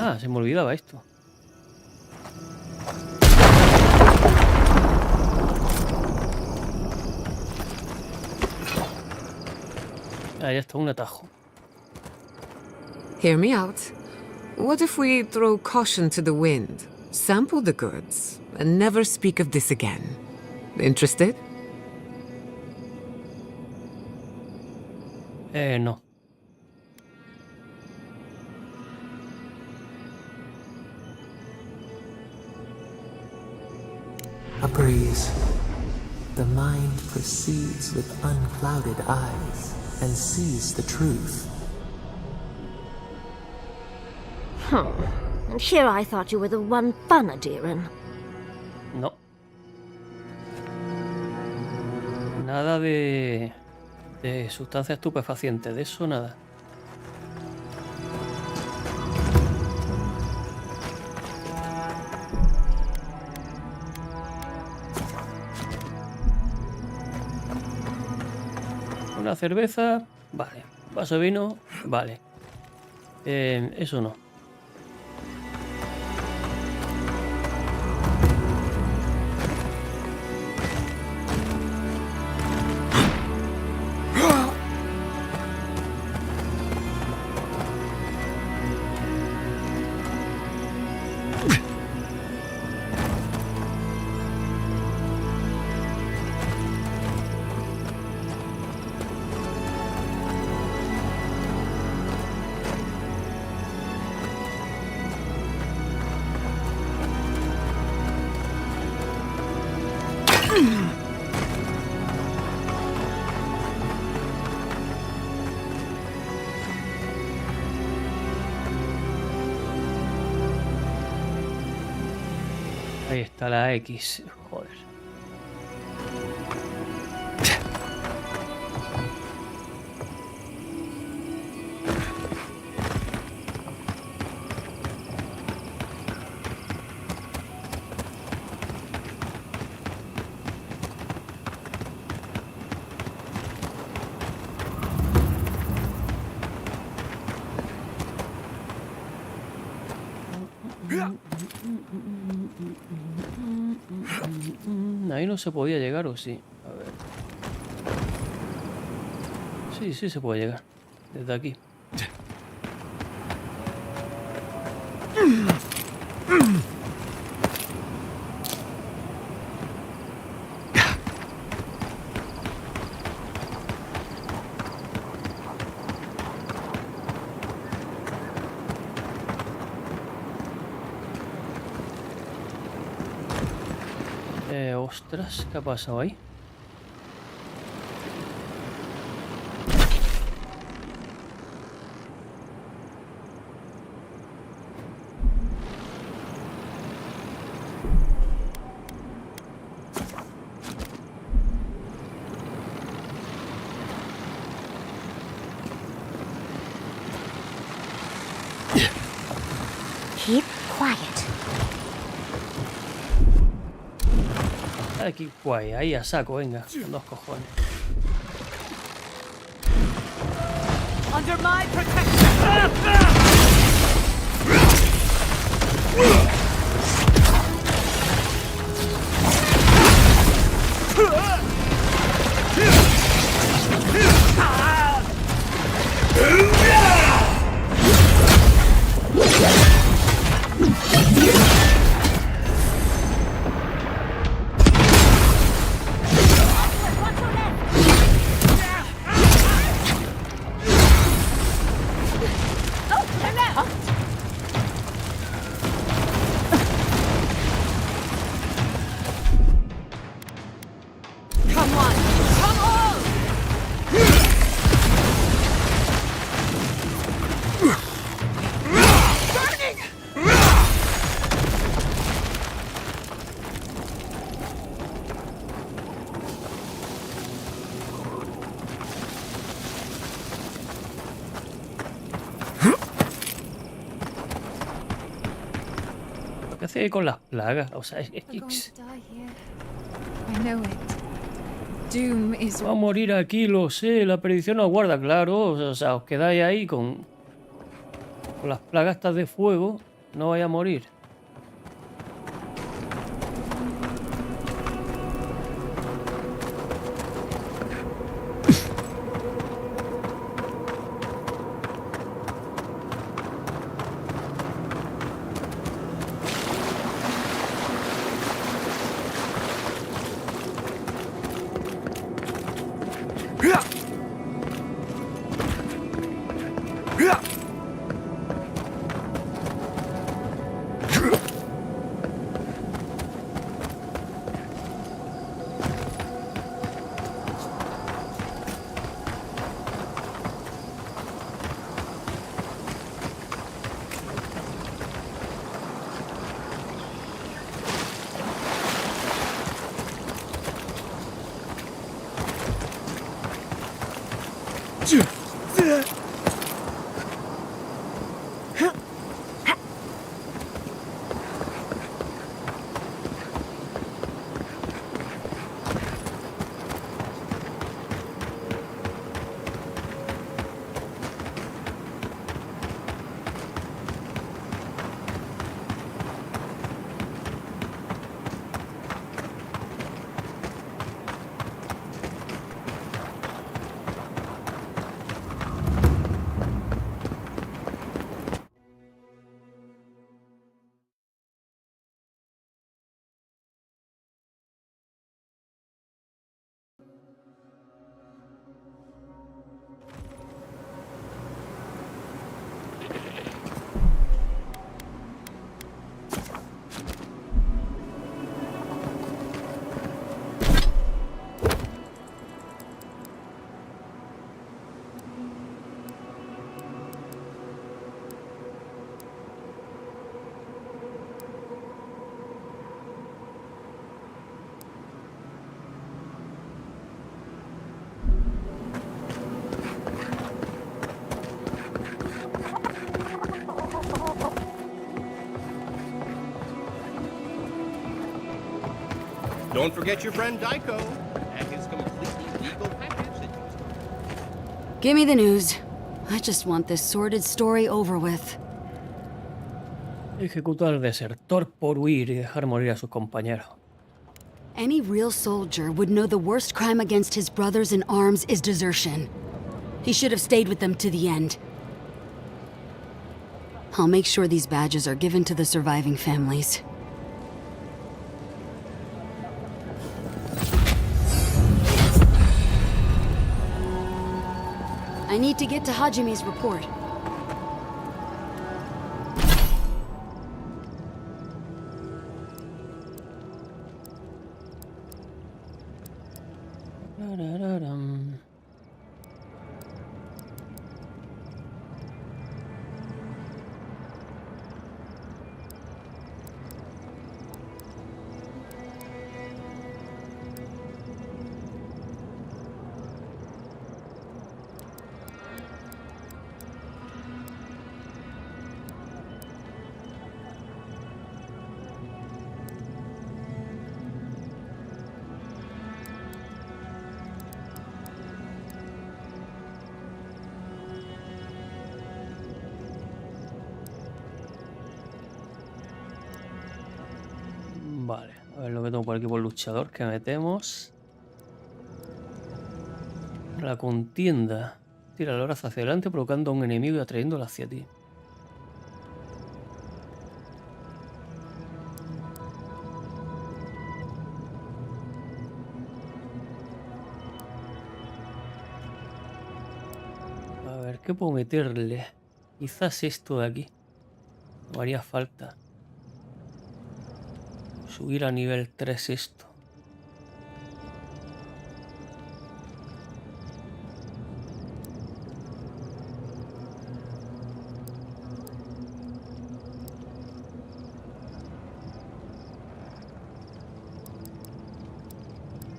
Ah, se me olvidaba esto. Ah, ya está, un atajo. Hear me out. What if we throw caution to the wind, sample the goods, and never speak of this again? Interested? No. A breeze. The mind proceeds with unclouded eyes and sees the truth. And here I thought you were the one Fanadiran. No. Nada de sustancias estupefacientes, de eso nada. Una cerveza, vale. Vaso de vino, vale. Eso no. Ahí está la X, joder. Ahí no se podía llegar, ¿o sí? A ver. Sí, sí se puede llegar. Desde aquí. Ostras, ¿qué ha pasado ahí? Keep quiet. Aquí, guay, ahí a saco, venga, con 2 cojones. Under my protection. ¿Qué hace con las plagas? O sea, es que... Va a morir aquí, lo sé. La predicción nos guarda, claro. O sea, os quedáis ahí con las plagas estas de fuego. No vaya a morir. Don't forget your friend Daiko and his completely legal package that you... Give me the news. I just want this sordid story over with. Ejecutó al desertor por huir y dejar morir a sus compañeros. Any real soldier would know the worst crime against his brothers in arms is desertion. He should have stayed with them to the end. I'll make sure these badges are given to the surviving families. I need to get to Hajime's report. Vale, a ver lo que tengo por aquí por luchador que metemos. La contienda. Tira el brazo hacia adelante provocando a un enemigo y atrayéndolo hacia ti. A ver, ¿qué puedo meterle? Quizás esto de aquí. No haría falta. Subir a nivel 3 esto.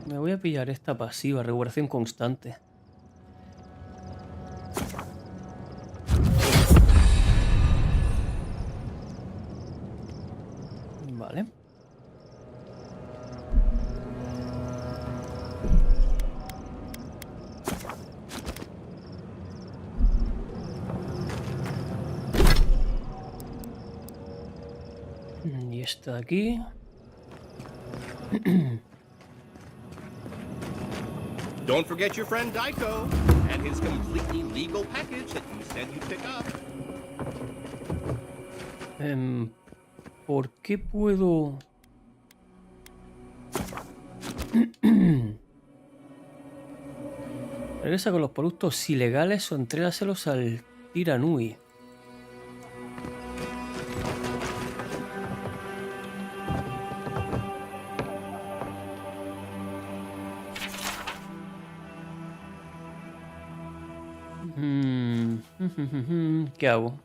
Me voy a pillar esta pasiva, recuperación constante. Vale. Y esta de aquí. Don't forget your friend Daiko and his completely legal package that you said you'd pick up. ¿Por qué puedo...? Regresa con los productos ilegales o entrégaselos al Tiranui. ¿Qué hago?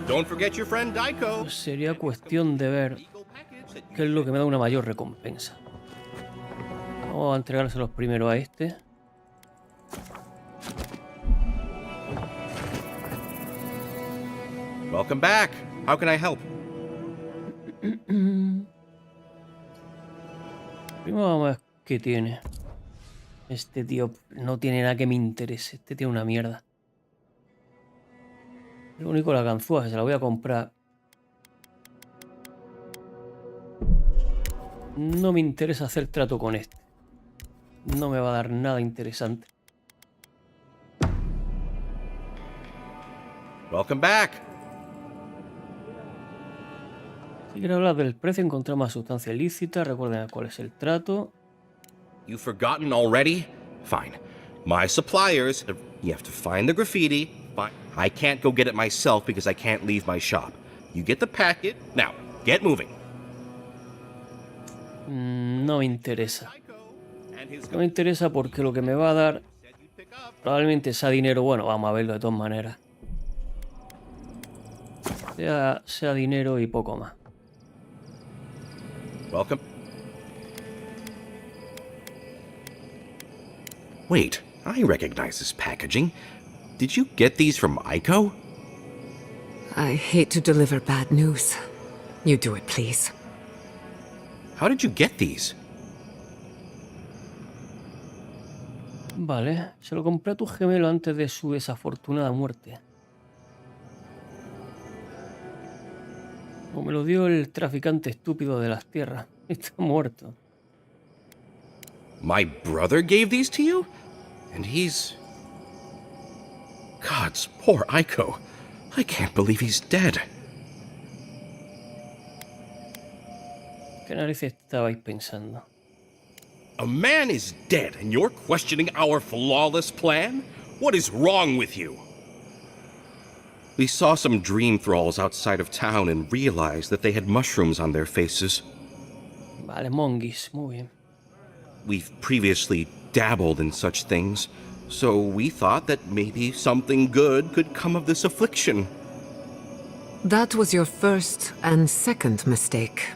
Don't forget your friend Daiko. Pues sería cuestión de ver qué es lo que me da una mayor recompensa. Vamos a entregárselos primero a este. Welcome back. How can I help? Primero vamos a ver qué tiene. Este tío no tiene nada que me interese. Este tiene una mierda. Lo único la ganzúa, se la voy a comprar. No me interesa hacer trato con este. No me va a dar nada interesante. Welcome back. Si quiero hablar del precio, encontrar más sustancia ilícita. Recuerden cuál es el trato. You've forgotten already? Fine. My suppliers, you have to find the graffiti. Fine. I can't go get it myself because I can't leave my shop. You get the packet. Now, get moving. No me interesa. No me interesa porque lo que me va a dar probablemente sea dinero. Bueno, vamos a verlo de todas maneras. Sea dinero y poco más. Welcome. Wait, I recognize this packaging. Did you get these from Aiko? I hate to deliver bad news. You do it, please. How did you get these? Vale, se lo compré a tu gemelo antes de su desafortunada muerte. O me lo dio el traficante estúpido de las tierras. Está muerto. My brother gave these to you? And he's... Gods, poor Aiko. I can't believe he's dead. ¿Qué narices estabais pensando? A man is dead and you're questioning our flawless plan? What is wrong with you? We saw some dream thralls outside of town and realized that they had mushrooms on their faces. Vale, monguis, muy bien. We've previously dabbled in such things, so we thought that maybe something good could come of this affliction. That was your first and second mistake.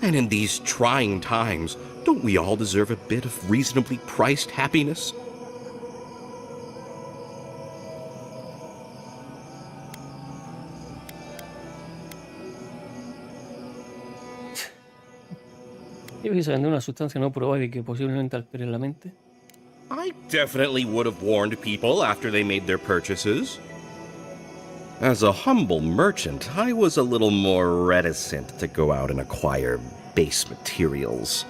And in these trying times, don't we all deserve a bit of reasonably priced happiness? ¿Qué vais a vender una sustancia no probada y que posiblemente altere la mente? I definitely would have warned people after they made their purchases. As a humble merchant, I was a little more reticent to go out and acquire base materials.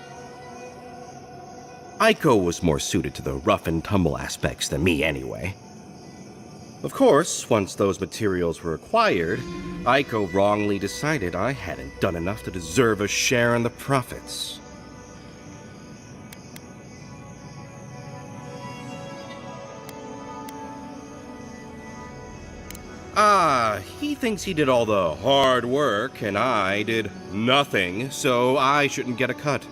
Aiko was more suited to the rough and tumble aspects than me anyway. Of course, once those materials were acquired, Aiko wrongly decided I hadn't done enough to deserve a share in the profits. He thinks he did all the hard work, and I did nothing, so I shouldn't get a cut.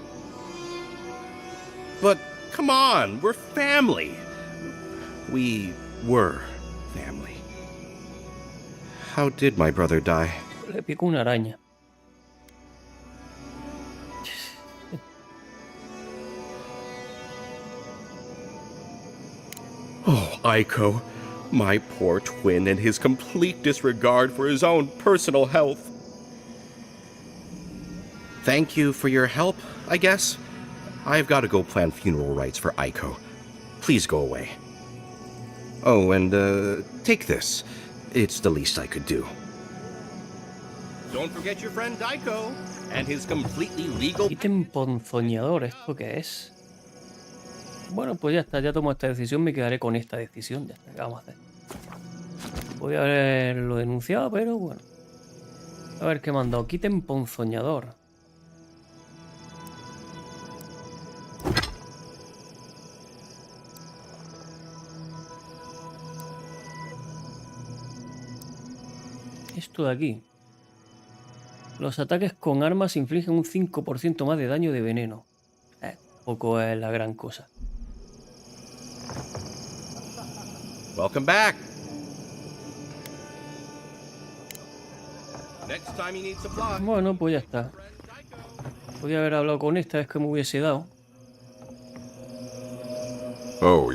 But come on, we're family. We were family. How did my brother die? Le picó una araña. Oh, Aiko. My poor twin and his complete disregard for his own personal health. Thank you for your help, I guess. I've got to go plan funeral rites for Aiko. Please go away. Oh, and, take this. It's the least I could do. Don't forget your friend Aiko and his completely legal... Ítem ponzoñador, ¿esto qué es? Bueno, pues ya está, ya tomo esta decisión, me quedaré con esta decisión, ya está, ¿qué vamos a hacer? Podría haberlo denunciado, pero bueno. A ver qué me han dado. Quiten ponzoñador. Esto de aquí. Los ataques con armas infligen un 5% más de daño de veneno. Poco es la gran cosa. Welcome back. Next time you need supplies. Bueno, pues ya está. Podría haber hablado con esta, es que me hubiese dado. Oh.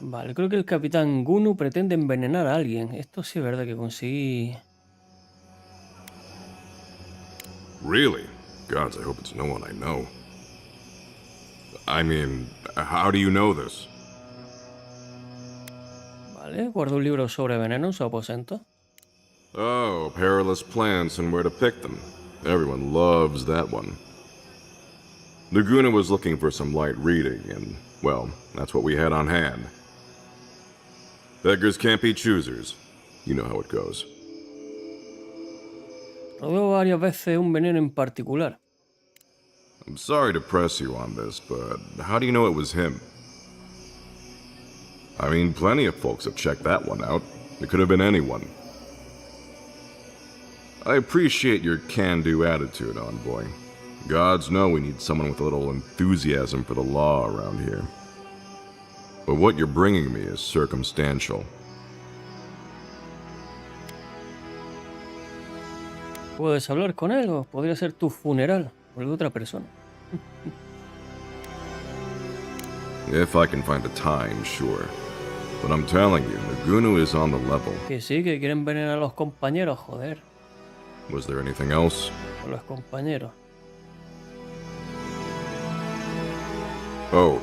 Vale, creo que el capitán Gunu pretende envenenar a alguien. Esto sí es verdad que conseguí. Really? Gods, I hope it's no one I know. I mean, how do you know this? Vale, guardo un libro sobre veneno en su aposento. Oh, perilous plants and where to pick them. Everyone loves that one. Laguna was looking for some light reading, and, well, that's what we had on hand. Beggars can't be choosers. You know how it goes. Rodeo varias veces un veneno en particular. I'm sorry to press you on this, but how do you know it was him? I mean, plenty of folks have checked that one out. It could have been anyone. I appreciate your can-do attitude, Envoy. Gods know we need someone with a little enthusiasm for the law around here. But what you're bringing me is circumstantial. Puedes hablar con él o podría ser tu funeral o el de otra persona. If I can find the time, sure. But I'm telling you, Laguna is on the level. Que sí, que quieren envenenar a los compañeros, joder. Was there anything else? A los compañeros. Oh.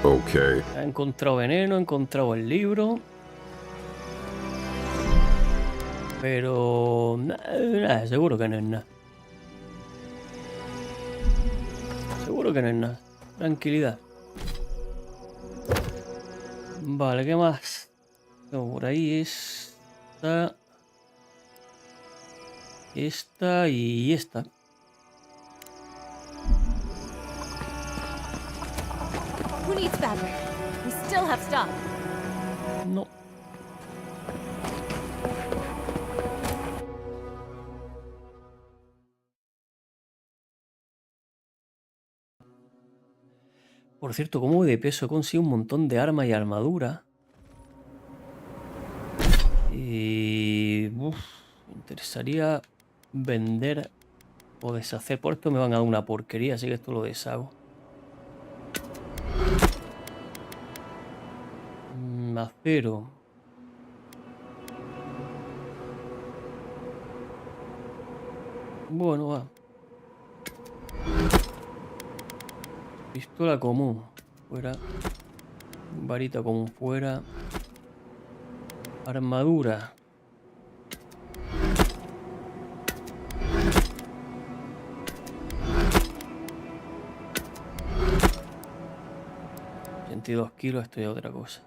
Okay. Ha encontrado veneno, ha encontrado el libro. Pero... seguro que no es nada. Seguro que no es nada. Tranquilidad. Vale, ¿qué más? Tengo por ahí esta... Esta y esta. Who needs fabric? We still have stuff. No. Por cierto, como de peso consigo un montón de armas y armadura. Y... me interesaría vender o deshacer. Por esto me van a dar una porquería, así que esto lo deshago. Acero. Bueno, va. Pistola común. Fuera. Varita común fuera. Armadura. $22 kilos, esto es otra cosa.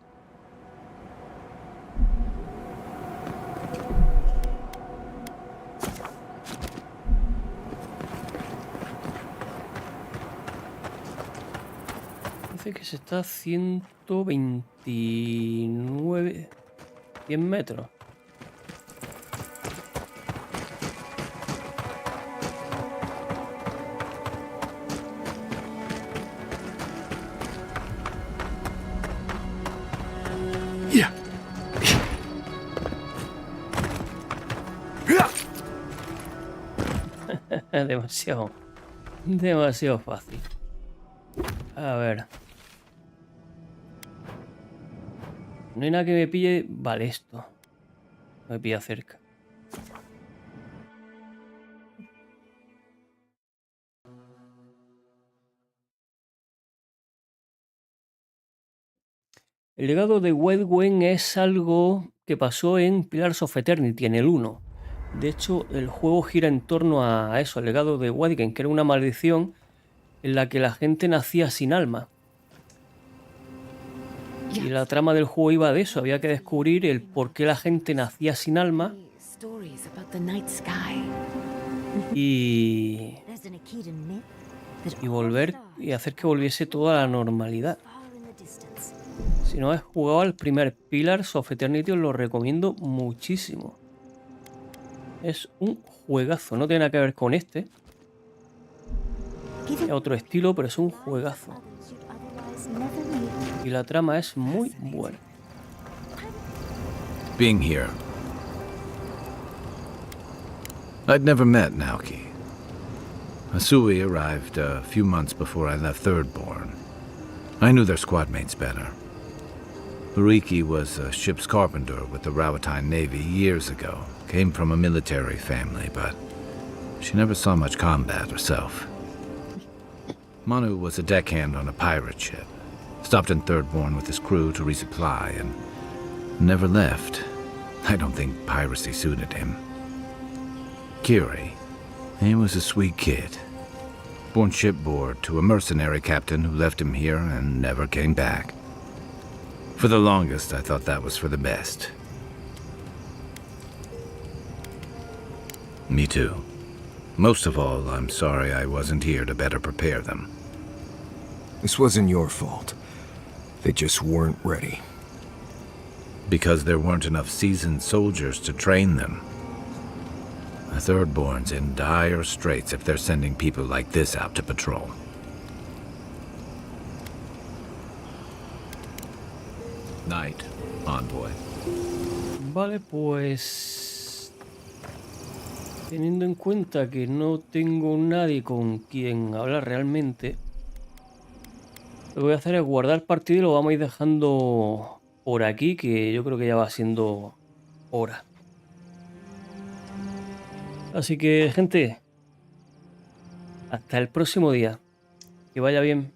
Dice que se está a 129... 100 metros. Yeah. Demasiado fácil. A ver. No hay nada que me pille... Vale, esto. Me pilla cerca. El legado de Wedwen es algo que pasó en Pillars of Eternity, en el 1. De hecho, el juego gira en torno a eso, el legado de Wedwen, que era una maldición en la que la gente nacía sin alma. Y la trama del juego iba de eso, había que descubrir el por qué la gente nacía sin alma y volver y hacer que volviese todo a la normalidad. Si no has jugado al primer Pillars of Eternity, os lo recomiendo muchísimo. Es un juegazo, no tiene nada que ver con este. Es otro estilo, pero es un juegazo. Y la trama es muy buena. Being here, I'd never met Naoki. Asui arrived a few months before I left Thirdborn. I knew their squad mates better. Uriki was a ship's carpenter with the Rawatine Navy years ago. Came from a military family, but she never saw much combat herself. Manu was a deckhand on a pirate ship. Stopped in Thirdborn with his crew to resupply and never left. I don't think piracy suited him. Kiri, he was a sweet kid. Born shipboard to a mercenary captain who left him here and never came back. For the longest, I thought that was for the best. Me too. Most of all, I'm sorry I wasn't here to better prepare them. This wasn't your fault. They just weren't ready. Because there weren't enough seasoned soldiers to train them. The Thirdborn's in dire straits if they're sending people like this out to patrol. Night, envoy. Vale, pues... teniendo en cuenta que no tengo nadie con quien hablar realmente, lo que voy a hacer es guardar partido y lo vamos a ir dejando por aquí, que yo creo que ya va siendo hora. Así que, gente, hasta el próximo día. Que vaya bien.